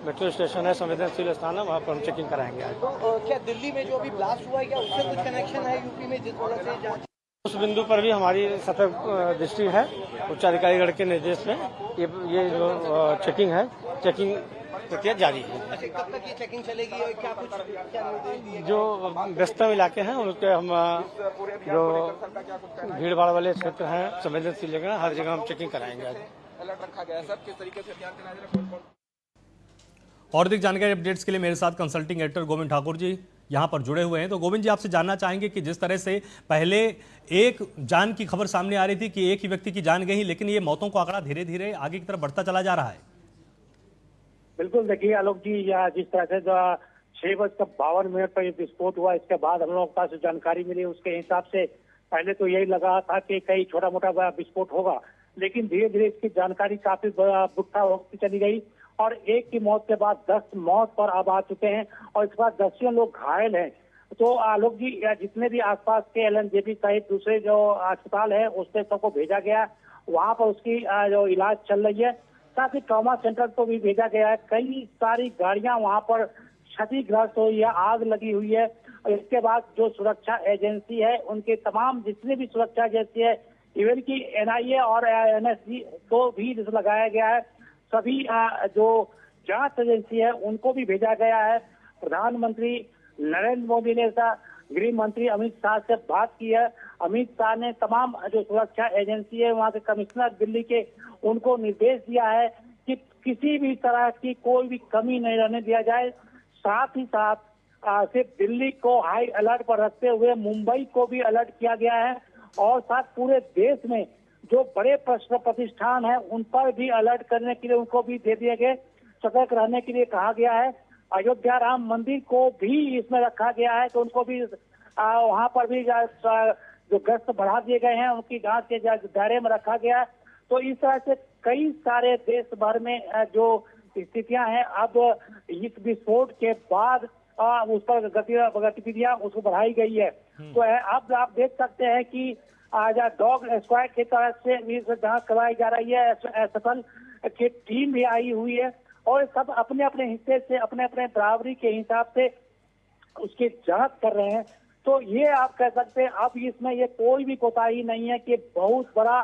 [SPEAKER 11] मेट्रो स्टेशन है, संवेदनशील स्थान है, वहाँ पर हम चेकिंग कराएंगे आज।
[SPEAKER 13] तो क्या दिल्ली में जो अभी ब्लास्ट हुआ है, क्या उससे कुछ कनेक्शन है यूपी में, जिस वजह से जांच?
[SPEAKER 11] उस बिंदु पर भी हमारी सतर्क दृष्टि है। उच्चाधिकारीगण के निर्देश में ये जो चेकिंग है, चेकिंग प्रक्रिया जारी है।
[SPEAKER 13] कब तक ये चेकिंग चलेगी और क्या कुछ निर्देश दिए?
[SPEAKER 11] जो व्यस्तम इलाके हैं उनके हम जो भीड़ भाड़ वाले क्षेत्र हैं संवेदनशील जगह हर जगह हम चेकिंग कराएंगे।
[SPEAKER 14] अलर्ट रखा गया है सर, किस तरीके से अभियान चलाया जा रहा है?
[SPEAKER 9] और अधिक जानकारी अपडेट्स के लिए मेरे साथ कंसल्टिंग एडिटर गोविंद ठाकुर जी यहां पर जुड़े हुए हैं। तो गोविंद जी, आपसे जानना चाहेंगे कि जिस तरह से पहले एक जान की खबर सामने आ रही थी कि एक ही व्यक्ति की जान गई, लेकिन ये मौतों का आंकड़ा धीरे धीरे आगे की तरफ बढ़ता चला जा रहा है।
[SPEAKER 15] बिल्कुल, देखिए आलोक जी, यह जिस तरह से 6:52 पर विस्फोट हुआ, इसके बाद हम लोगों के पास जानकारी मिली, उसके हिसाब से पहले तो यही लगा था कि कहीं छोटा मोटा विस्फोट होगा, लेकिन धीरे धीरे इसकी जानकारी काफी पुख्ता होती चली गई और एक की मौत के बाद 10 मौत पर अब आ चुके हैं और इसके बाद दर्जनों लोग घायल हैं। तो आलोक जी, जितने भी आसपास के एलएनजेपी सहित दूसरे जो अस्पताल है उससे सबको भेजा गया, वहां पर उसकी जो इलाज चल रही है। साथ ही ट्रॉमा सेंटर को भी भेजा गया है। कई सारी गाड़ियां वहां पर क्षतिग्रस्त हुई है, आग लगी हुई है। और इसके बाद जो सुरक्षा एजेंसी है उनके तमाम जितने भी सुरक्षा एजेंसी है, इवन की एनआईए और एनएसजी को भी लगाया गया है। सभी जो जांच एजेंसी है उनको भी भेजा गया है। प्रधानमंत्री नरेंद्र मोदी ने गृह मंत्री अमित शाह से बात की है। अमित शाह ने तमाम जो सुरक्षा एजेंसी है वहाँ के कमिश्नर दिल्ली के, उनको निर्देश दिया है कि किसी भी तरह की कोई भी कमी नहीं रहने दिया जाए। साथ ही साथ सिर्फ दिल्ली को हाई अलर्ट पर रखते हुए मुंबई को भी अलर्ट किया गया है और साथ पूरे देश में जो बड़े प्रतिष्ठान है उन पर भी अलर्ट करने के लिए उनको भी दे दिए गए, सतर्क रहने के लिए कहा गया है। अयोध्या राम मंदिर को भी इसमें रखा गया है तो उनको भी वहां पर भी जो गश्त बढ़ा दिए गए हैं, उनकी जांच के दायरे में रखा गया है। तो इस तरह से कई सारे देश भर में जो स्थितियां हैं, अब इस विस्फोट के बाद उस पर गतिविधियां उसको बढ़ाई गई है। तो अब आप देख सकते हैं कि आज डॉग स्क्वाड की तरफ से भी जांच करवाई जा रही है। एसएफएल की टीम भी आई हुई है और सब अपने अपने हिस्से से अपने अपने बराबरी के हिसाब से उसकी जांच कर रहे हैं। तो ये आप कह सकते हैं अब इसमें ये कोई भी कोताही नहीं है कि बहुत बड़ा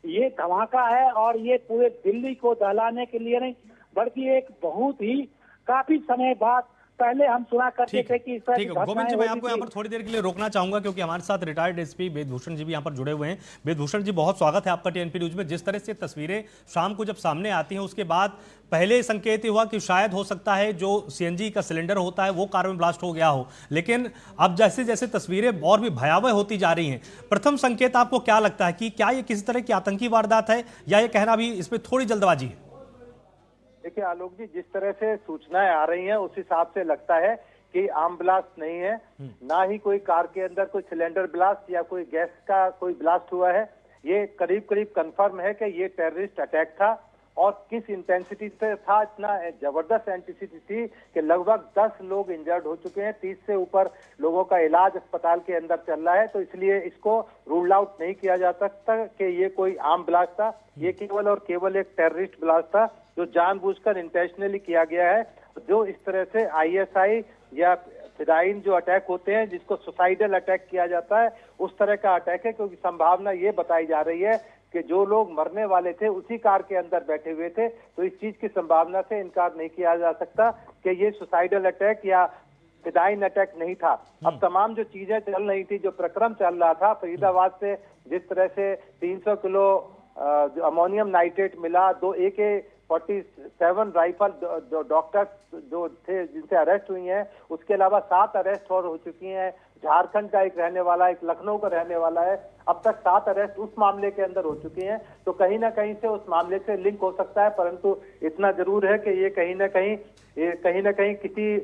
[SPEAKER 15] ये धमाका है और ये पूरे दिल्ली को दहलाने के लिए नहीं, बल्कि एक बहुत ही काफी समय बाद पहले हम सुना करते थे कि
[SPEAKER 9] ठीक है गोविंद जी, मैं आपको यहाँ पर थोड़ी देर के लिए रोकना चाहूंगा क्योंकि हमारे साथ रिटायर्ड एसपी वेदभूषण जी भी यहाँ पर जुड़े हुए हैं। वेदभूषण जी, बहुत स्वागत है आपका टीएनपी न्यूज में। जिस तरह से तस्वीरें शाम को जब सामने आती हैं उसके बाद पहले संकेत हुआ कि शायद हो सकता है जो सीएनजी का सिलेंडर होता है वो कार में ब्लास्ट हो गया हो, लेकिन अब जैसे जैसे तस्वीरें और भी भयावह होती जा रही हैं, प्रथम संकेत आपको क्या लगता है कि क्या ये किसी तरह की आतंकी वारदात है या ये कहना भी इसमें थोड़ी जल्दबाजी है?
[SPEAKER 16] देखिए आलोक जी, जिस तरह से सूचनाएं आ रही हैं उस हिसाब से लगता है कि आम ब्लास्ट नहीं है, ना ही कोई कार के अंदर कोई सिलेंडर ब्लास्ट या कोई गैस का कोई ब्लास्ट हुआ है। ये करीब करीब कंफर्म है कि ये टेररिस्ट अटैक था और किस इंटेंसिटी से था, इतना जबरदस्त इंटेंसिटी थी कि लगभग 10 लोग इंजर्ड हो चुके हैं, 30 से ऊपर लोगों का इलाज अस्पताल के अंदर चल रहा है। तो इसलिए इसको रूल आउट नहीं किया जा सकता कि ये कोई आम ब्लास्ट था। ये केवल और केवल एक टेररिस्ट ब्लास्ट था जो जानबूझकर इंटेंशनली किया गया है। जो इस तरह से आईएसआई या फिदाइन जो अटैक होते हैं जिसको सुसाइडल अटैक किया जाता है, उस तरह का अटैक है, क्योंकि संभावना ये बताई जा रही है कि जो लोग मरने वाले थे उसी कार के अंदर बैठे हुए थे। तो इस चीज की संभावना से इनकार नहीं किया जा सकता कि ये सुसाइडल अटैक या फिदाइन अटैक नहीं था। अब तमाम जो चीजें चल रही थी, जो प्रक्रम चल रहा था फरीदाबाद से, जिस तरह से 300 किलो अमोनियम नाइट्रेट मिला, 2 AK-47 राइफल डॉक्टर जो थे जिनसे अरेस्ट हुई हैं, उसके अलावा 7 अरेस्ट और हो चुकी हैं। झारखंड का एक रहने वाला, एक लखनऊ का रहने वाला है। अब तक 7 अरेस्ट उस मामले के अंदर हो चुकी हैं। तो कहीं ना कहीं से उस मामले से लिंक हो सकता है, परंतु इतना जरूर है कि ये कहीं ना कहीं किसी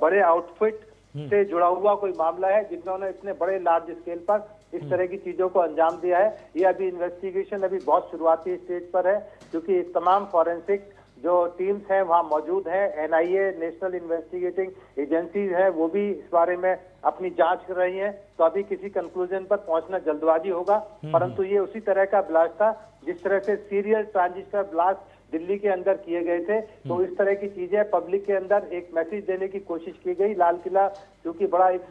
[SPEAKER 16] बड़े आउटफिट से जुड़ा हुआ कोई मामला है जिन्होंने इतने बड़े लार्ज स्केल पर इस तरह की चीजों को अंजाम दिया है। ये अभी इन्वेस्टिगेशन अभी बहुत शुरुआती स्टेज पर है, क्योंकि तमाम फॉरेंसिक जो टीम्स हैं वहां मौजूद हैं। एनआईए, नेशनल इन्वेस्टिगेटिंग एजेंसीज है, वो भी इस बारे में अपनी जांच कर रही हैं। तो अभी किसी कंक्लूजन पर पहुंचना जल्दबाजी होगा, परंतु ये उसी तरह का ब्लास्ट था जिस तरह से सीरियल ट्रांजिस्टर ब्लास्ट दिल्ली के अंदर किए गए थे। तो इस तरह की चीजें पब्लिक के अंदर एक मैसेज देने की कोशिश की गई। लाल किला क्योंकि बड़ा एक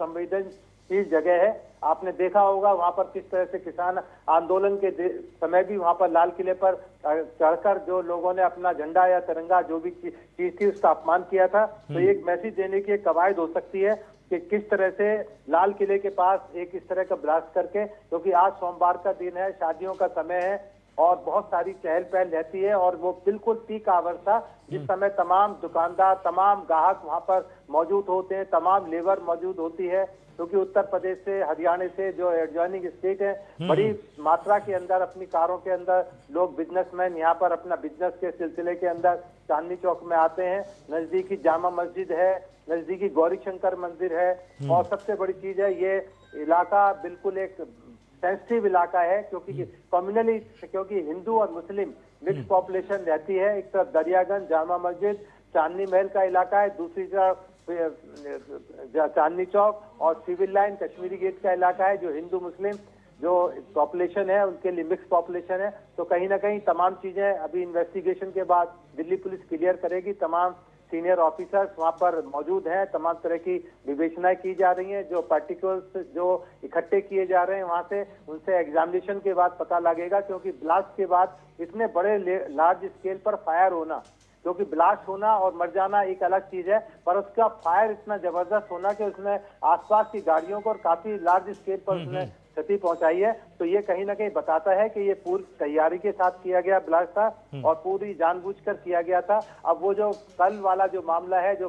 [SPEAKER 16] चीज जगह है। आपने देखा होगा वहां पर किस तरह से किसान आंदोलन के समय भी वहां पर लाल किले पर चढ़कर जो लोगों ने अपना झंडा या तिरंगा जो भी चीज थी उसका अपमान किया था। तो एक मैसेज देने की एक कवायद हो सकती है कि किस तरह से लाल किले के पास एक इस तरह का ब्लास्ट करके, क्योंकि आज सोमवार का दिन है, शादियों का समय है और बहुत सारी चहल पहल रहती है और वो बिल्कुल पीक आवर था जिस समय तमाम दुकानदार, तमाम ग्राहक वहां पर मौजूद होते हैं, तमाम लेबर मौजूद होती है, क्योंकि उत्तर प्रदेश से, हरियाणा से जो एडजॉइनिंग स्टेट है, बड़ी मात्रा के अंदर अपनी कारों के अंदर लोग बिजनेसमैन यहाँ पर अपना बिजनेस के सिलसिले के अंदर चांदनी चौक में आते हैं। नजदीकी जामा मस्जिद है, नजदीकी गौरी शंकर मंदिर है और सबसे बड़ी चीज है ये इलाका बिल्कुल एक सेंसिटिव इलाका है क्योंकि कम्युनली, क्योंकि हिंदू और मुस्लिम मिक्स पॉपुलेशन रहती है। एक तरफ दरियागंज, जामा मस्जिद, चांदनी महल का इलाका है, दूसरी तरफ चांदनी चौक और सिविल लाइन, कश्मीरी गेट का इलाका है जो हिंदू मुस्लिम जो पॉपुलेशन है उनके लिए मिक्स पॉपुलेशन है। तो कहीं ना कहीं तमाम चीजें अभी इन्वेस्टिगेशन के बाद दिल्ली पुलिस क्लियर करेगी। तमाम सीनियर ऑफिसर्स वहां पर मौजूद हैं, तमाम तरह की विवेचनाएं की जा रही हैं, जो पार्टिकल्स जो इकट्ठे किए जा रहे हैं वहां से उनसे एग्जामिनेशन के बाद पता लगेगा, क्योंकि ब्लास्ट के बाद इतने बड़े लार्ज स्केल पर फायर होना, क्योंकि ब्लास्ट होना और मर जाना एक अलग चीज है, पर उसका फायर इतना जबरदस्त होना कि उसने आसपास की गाड़ियों को और काफी लार्ज स्केल पर उसने क्षति पहुंचाई है। तो ये कहीं ना कहीं बताता है कि ये पूरी तैयारी के साथ किया गया ब्लास्ट था और पूरी जानबूझकर किया गया था। अब वो जो कल वाला जो मामला है, जो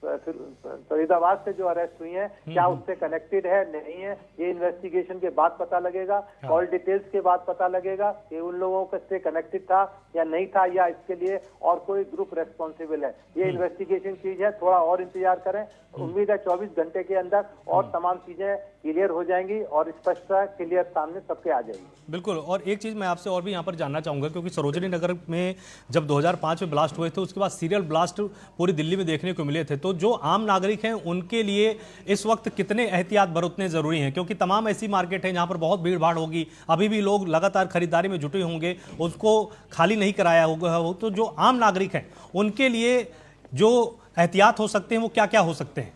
[SPEAKER 16] फरीदाबाद से जो अरेस्ट हुई है, क्या उससे कनेक्टेड है नहीं है, ये इन्वेस्टिगेशन के बाद पता लगेगा। कॉल डिटेल्स के बाद पता लगेगा कि उन लोगों से कनेक्टेड था या नहीं था, या इसके लिए और कोई ग्रुप रेस्पॉन्सिबल है। ये इन्वेस्टिगेशन चीज है, थोड़ा और इंतजार करें। उम्मीद है 24 घंटे के अंदर और तमाम चीजें क्लियर हो जाएंगी और स्पष्टता क्लियर सामने सबके आ जाएगी।
[SPEAKER 9] बिल्कुल। और एक चीज मैं आपसे और भी यहाँ पर जानना चाहूंगा, क्योंकि सरोजनी नगर में जब 2005 में ब्लास्ट हुए थे उसके बाद सीरियल ब्लास्ट पूरी दिल्ली में देखने को मिले थे, तो जो आम नागरिक हैं उनके लिए इस वक्त कितने एहतियात बरतने जरूरी हैं? क्योंकि तमाम ऐसी मार्केट है जहां पर बहुत भीड़ भाड़ होगी, अभी भी लोग लगातार खरीदारी में जुटे होंगे, उसको खाली नहीं कराया होगा, तो जो आम नागरिक हैं उनके लिए जो एहतियात हो सकते हैं वो क्या क्या हो सकते हैं?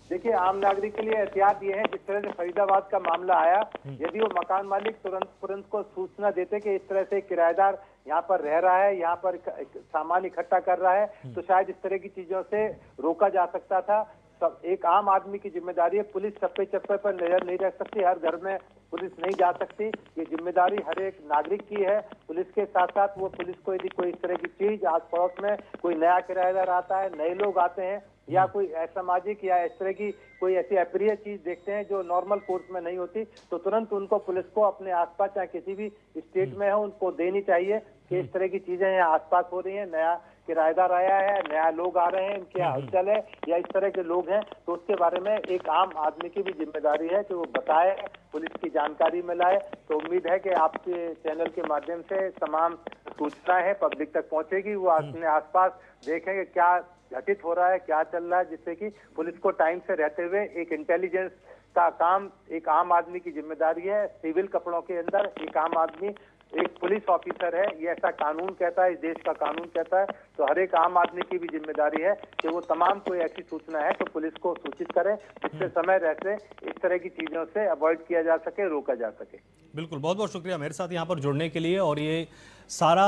[SPEAKER 16] देखिए, आम नागरिक के लिए एहतियात ये है, जिस तरह से फरीदाबाद का मामला आया, यदि वो मकान मालिक तुरंत को सूचना देते कि इस तरह से किराएदार यहाँ पर रह रहा है, यहाँ पर सामान इकट्ठा कर रहा है, तो शायद इस तरह की चीजों से रोका जा सकता था। सब एक आम आदमी की जिम्मेदारी है। पुलिस चप्पे चप्पे पर नजर नहीं रख सकती, हर घर में पुलिस नहीं जा सकती, ये जिम्मेदारी हर एक नागरिक की है। पुलिस के साथ साथ वो पुलिस को यदि कोई इस तरह की चीज आस पड़ोस में कोई नया किराएदार आता है, नए लोग आते हैं, या कोई असामाजिक या इस तरह की कोई ऐसी अप्रिय चीज देखते हैं जो नॉर्मल कोर्स में नहीं होती, तो तुरंत उनको पुलिस को अपने आसपास चाहे किसी भी स्टेट में हो उनको देनी चाहिए कि इस तरह की चीजें यहाँ आसपास हो रही हैं, नया किराएदार आया है, नया लोग आ रहे हैं, इनके हलचल है या इस तरह के लोग हैं, तो उसके बारे में एक आम आदमी की भी जिम्मेदारी है कि वो बताए, पुलिस की जानकारी में लाए। तो उम्मीद है कि आपके चैनल के माध्यम से तमाम सूचनाएं पब्लिक तक पहुंचेगी, वो अपने आसपास देखेंगे क्या घटित हो रहा है, क्या चल रहा है, जिससे कि पुलिस को टाइम से रहते हुए एक इंटेलिजेंस का काम एक आम आदमी की जिम्मेदारी है। सिविल कपड़ों के अंदर एक आम आदमी एक पुलिस ऑफिसर है, ये ऐसा कानून कहता है, इस देश का कानून कहता है। तो हर एक आम आदमी की भी जिम्मेदारी है कि वो तमाम कोई ऐसी सूचना है तो पुलिस को सूचित करे, जिससे समय रहते इस तरह की चीजों से अवॉइड किया जा सके, रोका जा सके।
[SPEAKER 9] बिल्कुल, बहुत बहुत शुक्रिया मेरे साथ यहाँ पर जुड़ने के लिए और ये सारा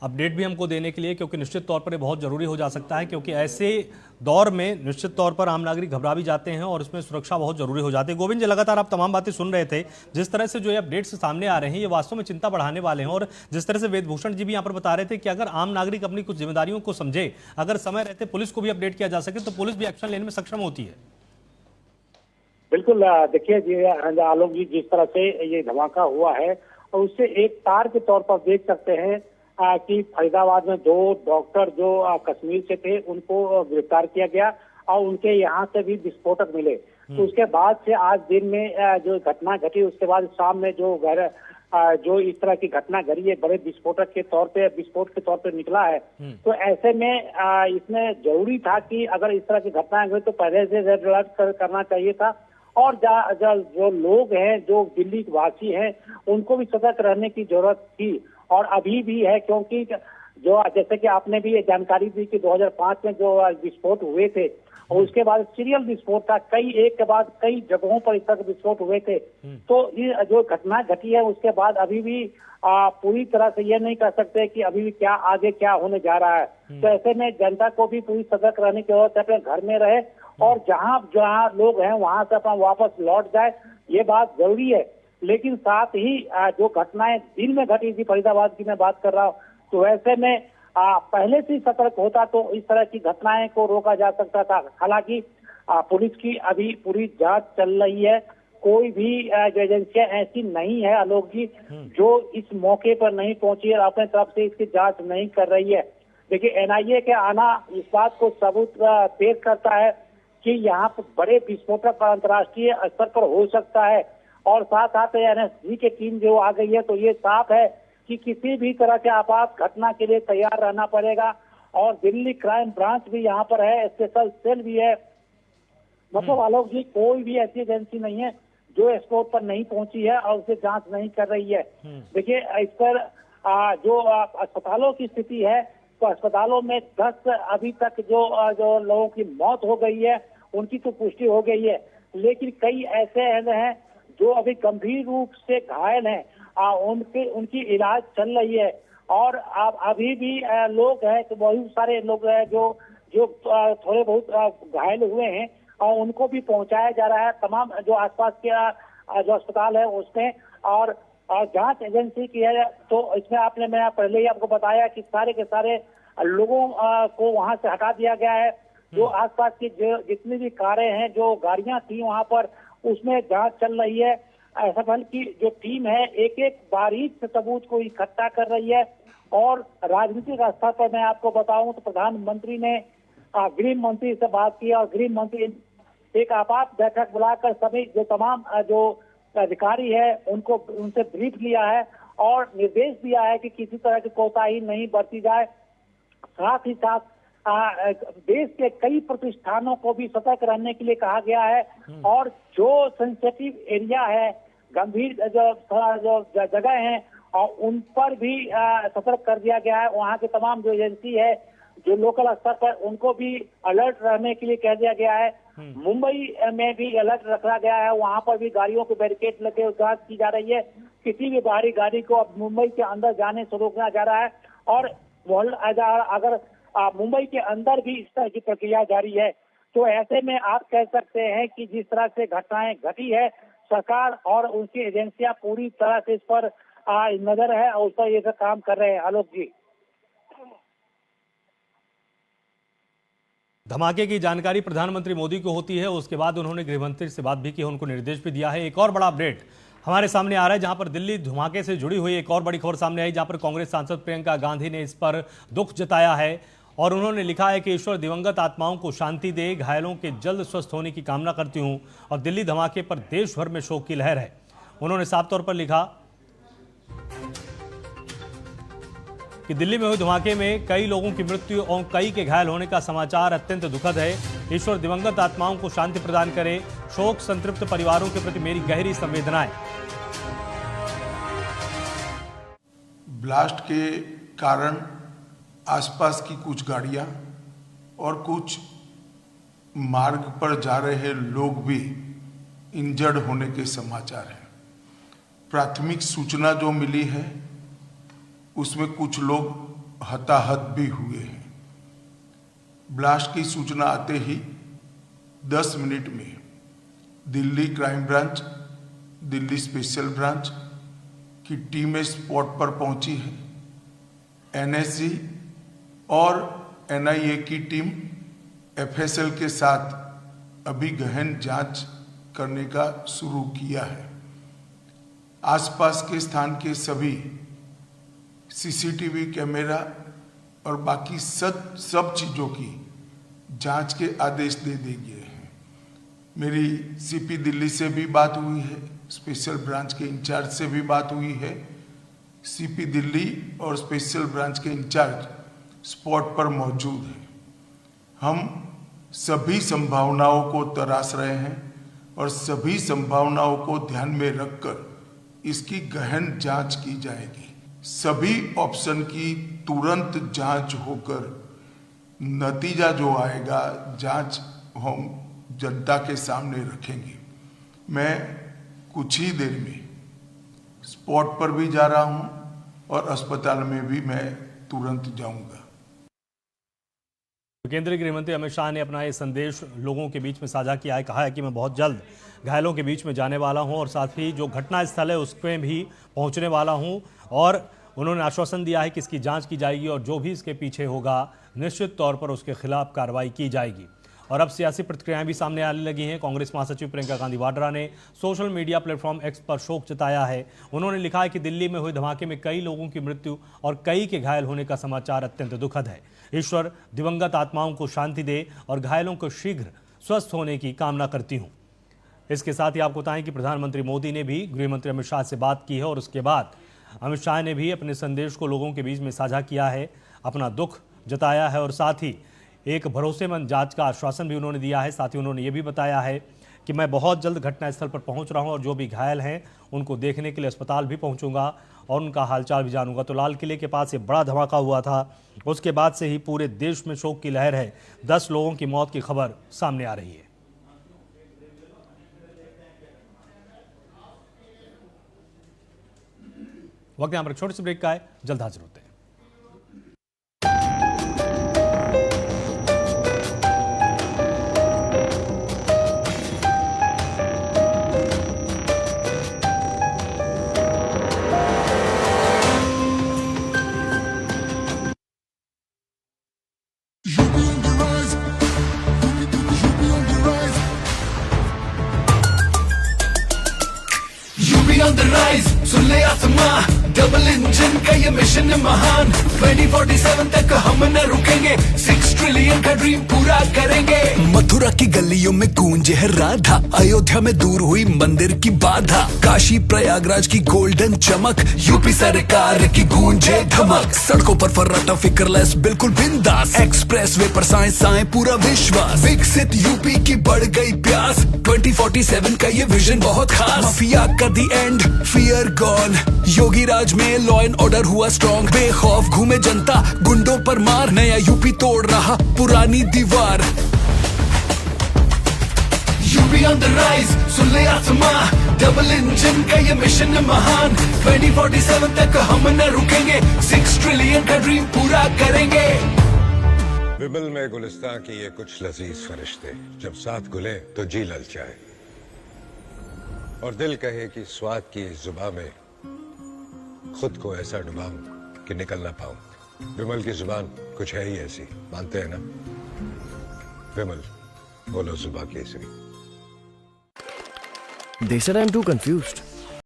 [SPEAKER 9] अपडेट भी हमको देने के लिए, क्योंकि निश्चित तौर पर ये बहुत ज़रूरी हो जा सकता है, क्योंकि ऐसे दौर में निश्चित तौर पर आम नागरिक घबरा भी जाते हैं और इसमें सुरक्षा बहुत ज़रूरी हो जाती है। गोविंद जी, लगातार आप तमाम बातें सुन रहे थे, जिस तरह से जो ये अपडेट्स सामने आ रहे हैं ये वास्तव में चिंता बढ़ाने वाले हैं। और जिस तरह से वेदभूषण जी भी यहाँ पर बता रहे थे कि अगर आम नागरिक अपनी कुछ जिम्मेदारियों को समझे, अगर समय रहते पुलिस को भी अपडेट किया जा सके तो पुलिस भी एक्शन लेने में सक्षम होती है।
[SPEAKER 15] बिल्कुल, देखिए आलोक जी, जिस तरह से ये धमाका हुआ है और उससे एक तार के तौर पर देख सकते हैं कि फरीदाबाद में 2 डॉक्टर जो कश्मीर से थे उनको गिरफ्तार किया गया और उनके यहाँ से भी विस्फोटक मिले। तो उसके बाद से आज दिन में जो घटना घटी, उसके बाद शाम में जो इस तरह की घटना घटी है, बड़े विस्फोट के तौर पे निकला है। तो ऐसे में इसमें जरूरी था कि अगर इस तरह की घटनाएं हुई तो पहले से रेड अलर्ट करना चाहिए था और जो लोग हैं, जो दिल्ली वासी हैं, उनको भी सतर्क रहने की जरूरत थी और अभी भी है, क्योंकि जो जैसे कि आपने भी ये जानकारी दी कि 2005 में जो विस्फोट हुए थे और उसके बाद सीरियल विस्फोट था, कई एक के बाद कई जगहों पर इस तरह के विस्फोट हुए थे। तो ये जो घटना घटी है उसके बाद अभी भी पूरी तरह से ये नहीं कह सकते कि अभी भी क्या आगे क्या होने जा रहा है। तो ऐसे में जनता को भी पूरी सतर्क रहने की जरूरत है, अपने घर में रहे और जहाँ लोग हैं वहां से अपना वापस लौट जाए, ये बात जरूरी है। लेकिन साथ ही जो घटनाएं दिन में घटी थी, फरीदाबाद की मैं बात कर रहा हूँ, तो ऐसे में पहले से सतर्क होता तो इस तरह की घटनाएं को रोका जा सकता था। हालांकि पुलिस की अभी पूरी जांच चल रही है, कोई भी एजेंसियां ऐसी नहीं है आलोक जी जो इस मौके पर नहीं पहुंची और अपने तरफ से इसकी जांच नहीं कर रही है। देखिए, एनआईए के आना इस बात को सबूत पेश करता है कि यहाँ पर बड़े विस्फोटक अंतर्राष्ट्रीय स्तर पर हो सकता है, और साथ साथ एनएसजी की टीम जो आ गई है, तो ये साफ है कि किसी भी तरह के आपात घटना के लिए तैयार रहना पड़ेगा। और दिल्ली क्राइम ब्रांच भी यहाँ पर है, स्पेशल सेल भी है। मतलब आलोक जी, कोई भी ऐसी एजेंसी नहीं है जो स्पॉट पर नहीं पहुंची है और उसे जांच नहीं कर रही है। देखिए, इस पर जो अस्पतालों की स्थिति है, तो अस्पतालों में 10 अभी तक जो लोगों की मौत हो गई है उनकी तो पुष्टि हो गई है, लेकिन कई ऐसे हैं जो अभी गंभीर रूप से घायल हैं, उनकी इलाज चल रही है। और अभी भी लोग हैं, तो बहुत सारे लोग हैं जो थोड़े बहुत घायल हुए हैं और उनको भी पहुंचाया जा रहा है तमाम जो आसपास के जो अस्पताल है उसमें। और जांच एजेंसी की है, तो इसमें मैं पहले ही आपको बताया कि सारे के सारे लोगों को वहां से हटा दिया गया है। जो आसपास की जितनी भी कारें हैं, जो गाड़ियां थी वहां पर, उसमें जांच चल रही है। एसएफएल की जो टीम है एक एक बारीक सबूत को इकट्ठा कर रही है। और राजनीतिक स्तर पर मैं आपको बताऊं तो प्रधानमंत्री ने गृह मंत्री से बात की और गृह मंत्री एक आपात बैठक बुलाकर सभी जो तमाम जो अधिकारी है उनसे ब्रीफ लिया है और निर्देश दिया है कि किसी तरह की कोताही नहीं बरती जाए। साथ ही साथ देश के कई प्रतिष्ठानों को भी सतर्क रहने के लिए कहा गया है। और जो सेंसिटिव एरिया है, गंभीर जो जगह हैं, और उन पर भी सतर्क कर दिया गया है। वहाँ के तमाम जो एजेंसी है, जो लोकल स्तर पर, उनको भी अलर्ट रहने के लिए कह दिया गया है। मुंबई में भी अलर्ट रखा गया है, वहाँ पर भी गाड़ियों के बैरिकेड लगे जांच की जा रही है। किसी भी बाहरी गाड़ी को अब मुंबई के अंदर जाने से रोकना जा रहा है। और अगर मुंबई के अंदर भी इस तरह की प्रक्रिया जारी है, तो ऐसे में आप कह सकते हैं कि जिस तरह से घटनाएं घटी है, सरकार और उनकी एजेंसियां पूरी तरह से इस पर नजर है और उस पर ये काम कर रहे हैं। आलोक जी,
[SPEAKER 9] धमाके की जानकारी प्रधानमंत्री मोदी को होती है, उसके बाद उन्होंने गृह मंत्री से बात भी की, उनको निर्देश भी दिया है। एक और बड़ा अपडेट हमारे सामने आ रहा है, जहां पर दिल्ली धमाके से जुड़ी हुई एक और बड़ी खबर सामने आई, जहां पर कांग्रेस सांसद प्रियंका गांधी ने इस पर दुख जताया है और उन्होंने लिखा है कि ईश्वर दिवंगत आत्माओं को शांति दे, घायलों के जल्द स्वस्थ होने की कामना करती हूं। और दिल्ली धमाके पर देश भर में शोक की लहर है। उन्होंने साफ तौर पर लिखा कि दिल्ली में हुए धमाके में कई लोगों की मृत्यु और कई के घायल होने का समाचार अत्यंत दुखद है। ईश्वर दिवंगत आत्माओं को शांति प्रदान करे। शोक संतृप्त परिवारों के प्रति मेरी गहरी संवेदनाएं।
[SPEAKER 7] ब्लास्ट के कारण आसपास की कुछ गाड़ियां और कुछ मार्ग पर जा रहे लोग भी इंजर्ड होने के समाचार हैं। प्राथमिक सूचना जो मिली है उसमें कुछ लोग हताहत भी हुए हैं। ब्लास्ट की सूचना आते ही 10 मिनट में Delhi crime branch, Delhi special branch की टीमें स्पॉट पर पहुंची है। एनएसजी और एनआईए की टीम एफएसएल के साथ अभी गहन जांच करने का शुरू किया है। आसपास के स्थान के सभी सीसीटीवी कैमरा और बाकी सब चीज़ों की जांच के आदेश दे दिए गए हैं। मेरी सीपी दिल्ली से भी बात हुई है, स्पेशल ब्रांच के इंचार्ज से भी बात हुई है। सीपी दिल्ली और स्पेशल ब्रांच के इंचार्ज स्पॉट पर मौजूद हैं। हम सभी संभावनाओं को तराश रहे हैं और सभी संभावनाओं को ध्यान में रखकर इसकी गहन जांच की जाएगी। सभी ऑप्शन की तुरंत जांच होकर नतीजा जो आएगा, जांच हम जनता के सामने रखेंगे। मैं कुछ ही देर में स्पॉट पर भी जा रहा हूं और अस्पताल में भी मैं तुरंत जाऊंगा।
[SPEAKER 9] केंद्रीय गृह मंत्री अमित शाह ने अपना ये संदेश लोगों के बीच में साझा किया है। कहा है कि मैं बहुत जल्द घायलों के बीच में जाने वाला हूं और साथ ही जो घटना स्थल है उसमें भी पहुंचने वाला हूं और उन्होंने आश्वासन दिया है कि इसकी जांच की जाएगी और जो भी इसके पीछे होगा निश्चित तौर पर उसके खिलाफ कार्रवाई की जाएगी। और अब सियासी प्रतिक्रियाएं भी सामने आने लगी हैं। कांग्रेस महासचिव प्रियंका गांधी वाड्रा ने सोशल मीडिया प्लेटफॉर्म एक्स पर शोक जताया है। उन्होंने लिखा है कि दिल्ली में हुए धमाके में कई लोगों की मृत्यु और कई के घायल होने का समाचार अत्यंत दुखद है। ईश्वर दिवंगत आत्माओं को शांति दे और घायलों को शीघ्र स्वस्थ होने की कामना करती हूं। इसके साथ ही आपको बताएं कि प्रधानमंत्री मोदी ने भी गृह मंत्री अमित शाह से बात की है और उसके बाद अमित शाह ने भी अपने संदेश को लोगों के बीच में साझा किया है, अपना दुख जताया है और साथ ही एक भरोसेमंद जांच का आश्वासन भी उन्होंने दिया है। साथ ही उन्होंने ये भी बताया है कि मैं बहुत जल्द घटनास्थल पर पहुंच रहा हूं और जो भी घायल हैं उनको देखने के लिए अस्पताल भी पहुंचूंगा और उनका हालचाल भी जानूंगा। तो लाल किले के पास ये बड़ा धमाका हुआ था, उसके बाद से ही पूरे देश में शोक की लहर है। 10 लोगों की मौत की खबर सामने आ रही है। वक्त यहाँ पर छोटे से ब्रेक का है, जल्द हाजिर होते हैं।
[SPEAKER 6] on the rise, सुन ले आसमां, डबल इंजन का ये मिशन है महान। 2047 तक हम न रुकेंगे, 6 ट्रिलियन का ड्रीम पूरा करेंगे। मथुरा की गलियों में गूंजे है राधा, अयोध्या में दूर हुई मंदिर की बाधा, काशी प्रयागराज की गोल्डन चमक, यूपी सरकार की गूंजे धमक। सड़कों पर फर्राटा फिक्रलेस बिल्कुल बिंदास, एक्सप्रेस वे पर साए साए पूरा विश्वास। विकसित यूपी की बढ़ गई प्यास, 2047 का ये विजन बहुत खास। माफिया का दी एंड, फियर गॉन, योगी राज में लॉ एंड ऑर्डर हुआ स्ट्रॉन्ग। बेखौफ घूमे जनता, गुंडों पर मार, नया यूपी तोड़ रहा पुरानी दीवार। यूपी ऑन द राइज, सुन ले आसमां, डबल इंजन का ये मिशन है महान। 2047 तक हम न रुकेंगे, 6 ट्रिलियन का ड्रीम पूरा करेंगे।
[SPEAKER 21] विमल में गुलिस्तान की ये कुछ लजीज फरिश्ते, जब साथ घुले तो जी ललचाए और दिल कहे कि स्वाद की इस जुबान में खुद को ऐसा डुबाऊं कि निकल ना पाऊं। विमल की जुबान कुछ है ही ऐसी, मानते हैं ना? विमल, बोलो जुबान Kesari.
[SPEAKER 22] They said I'm too confused.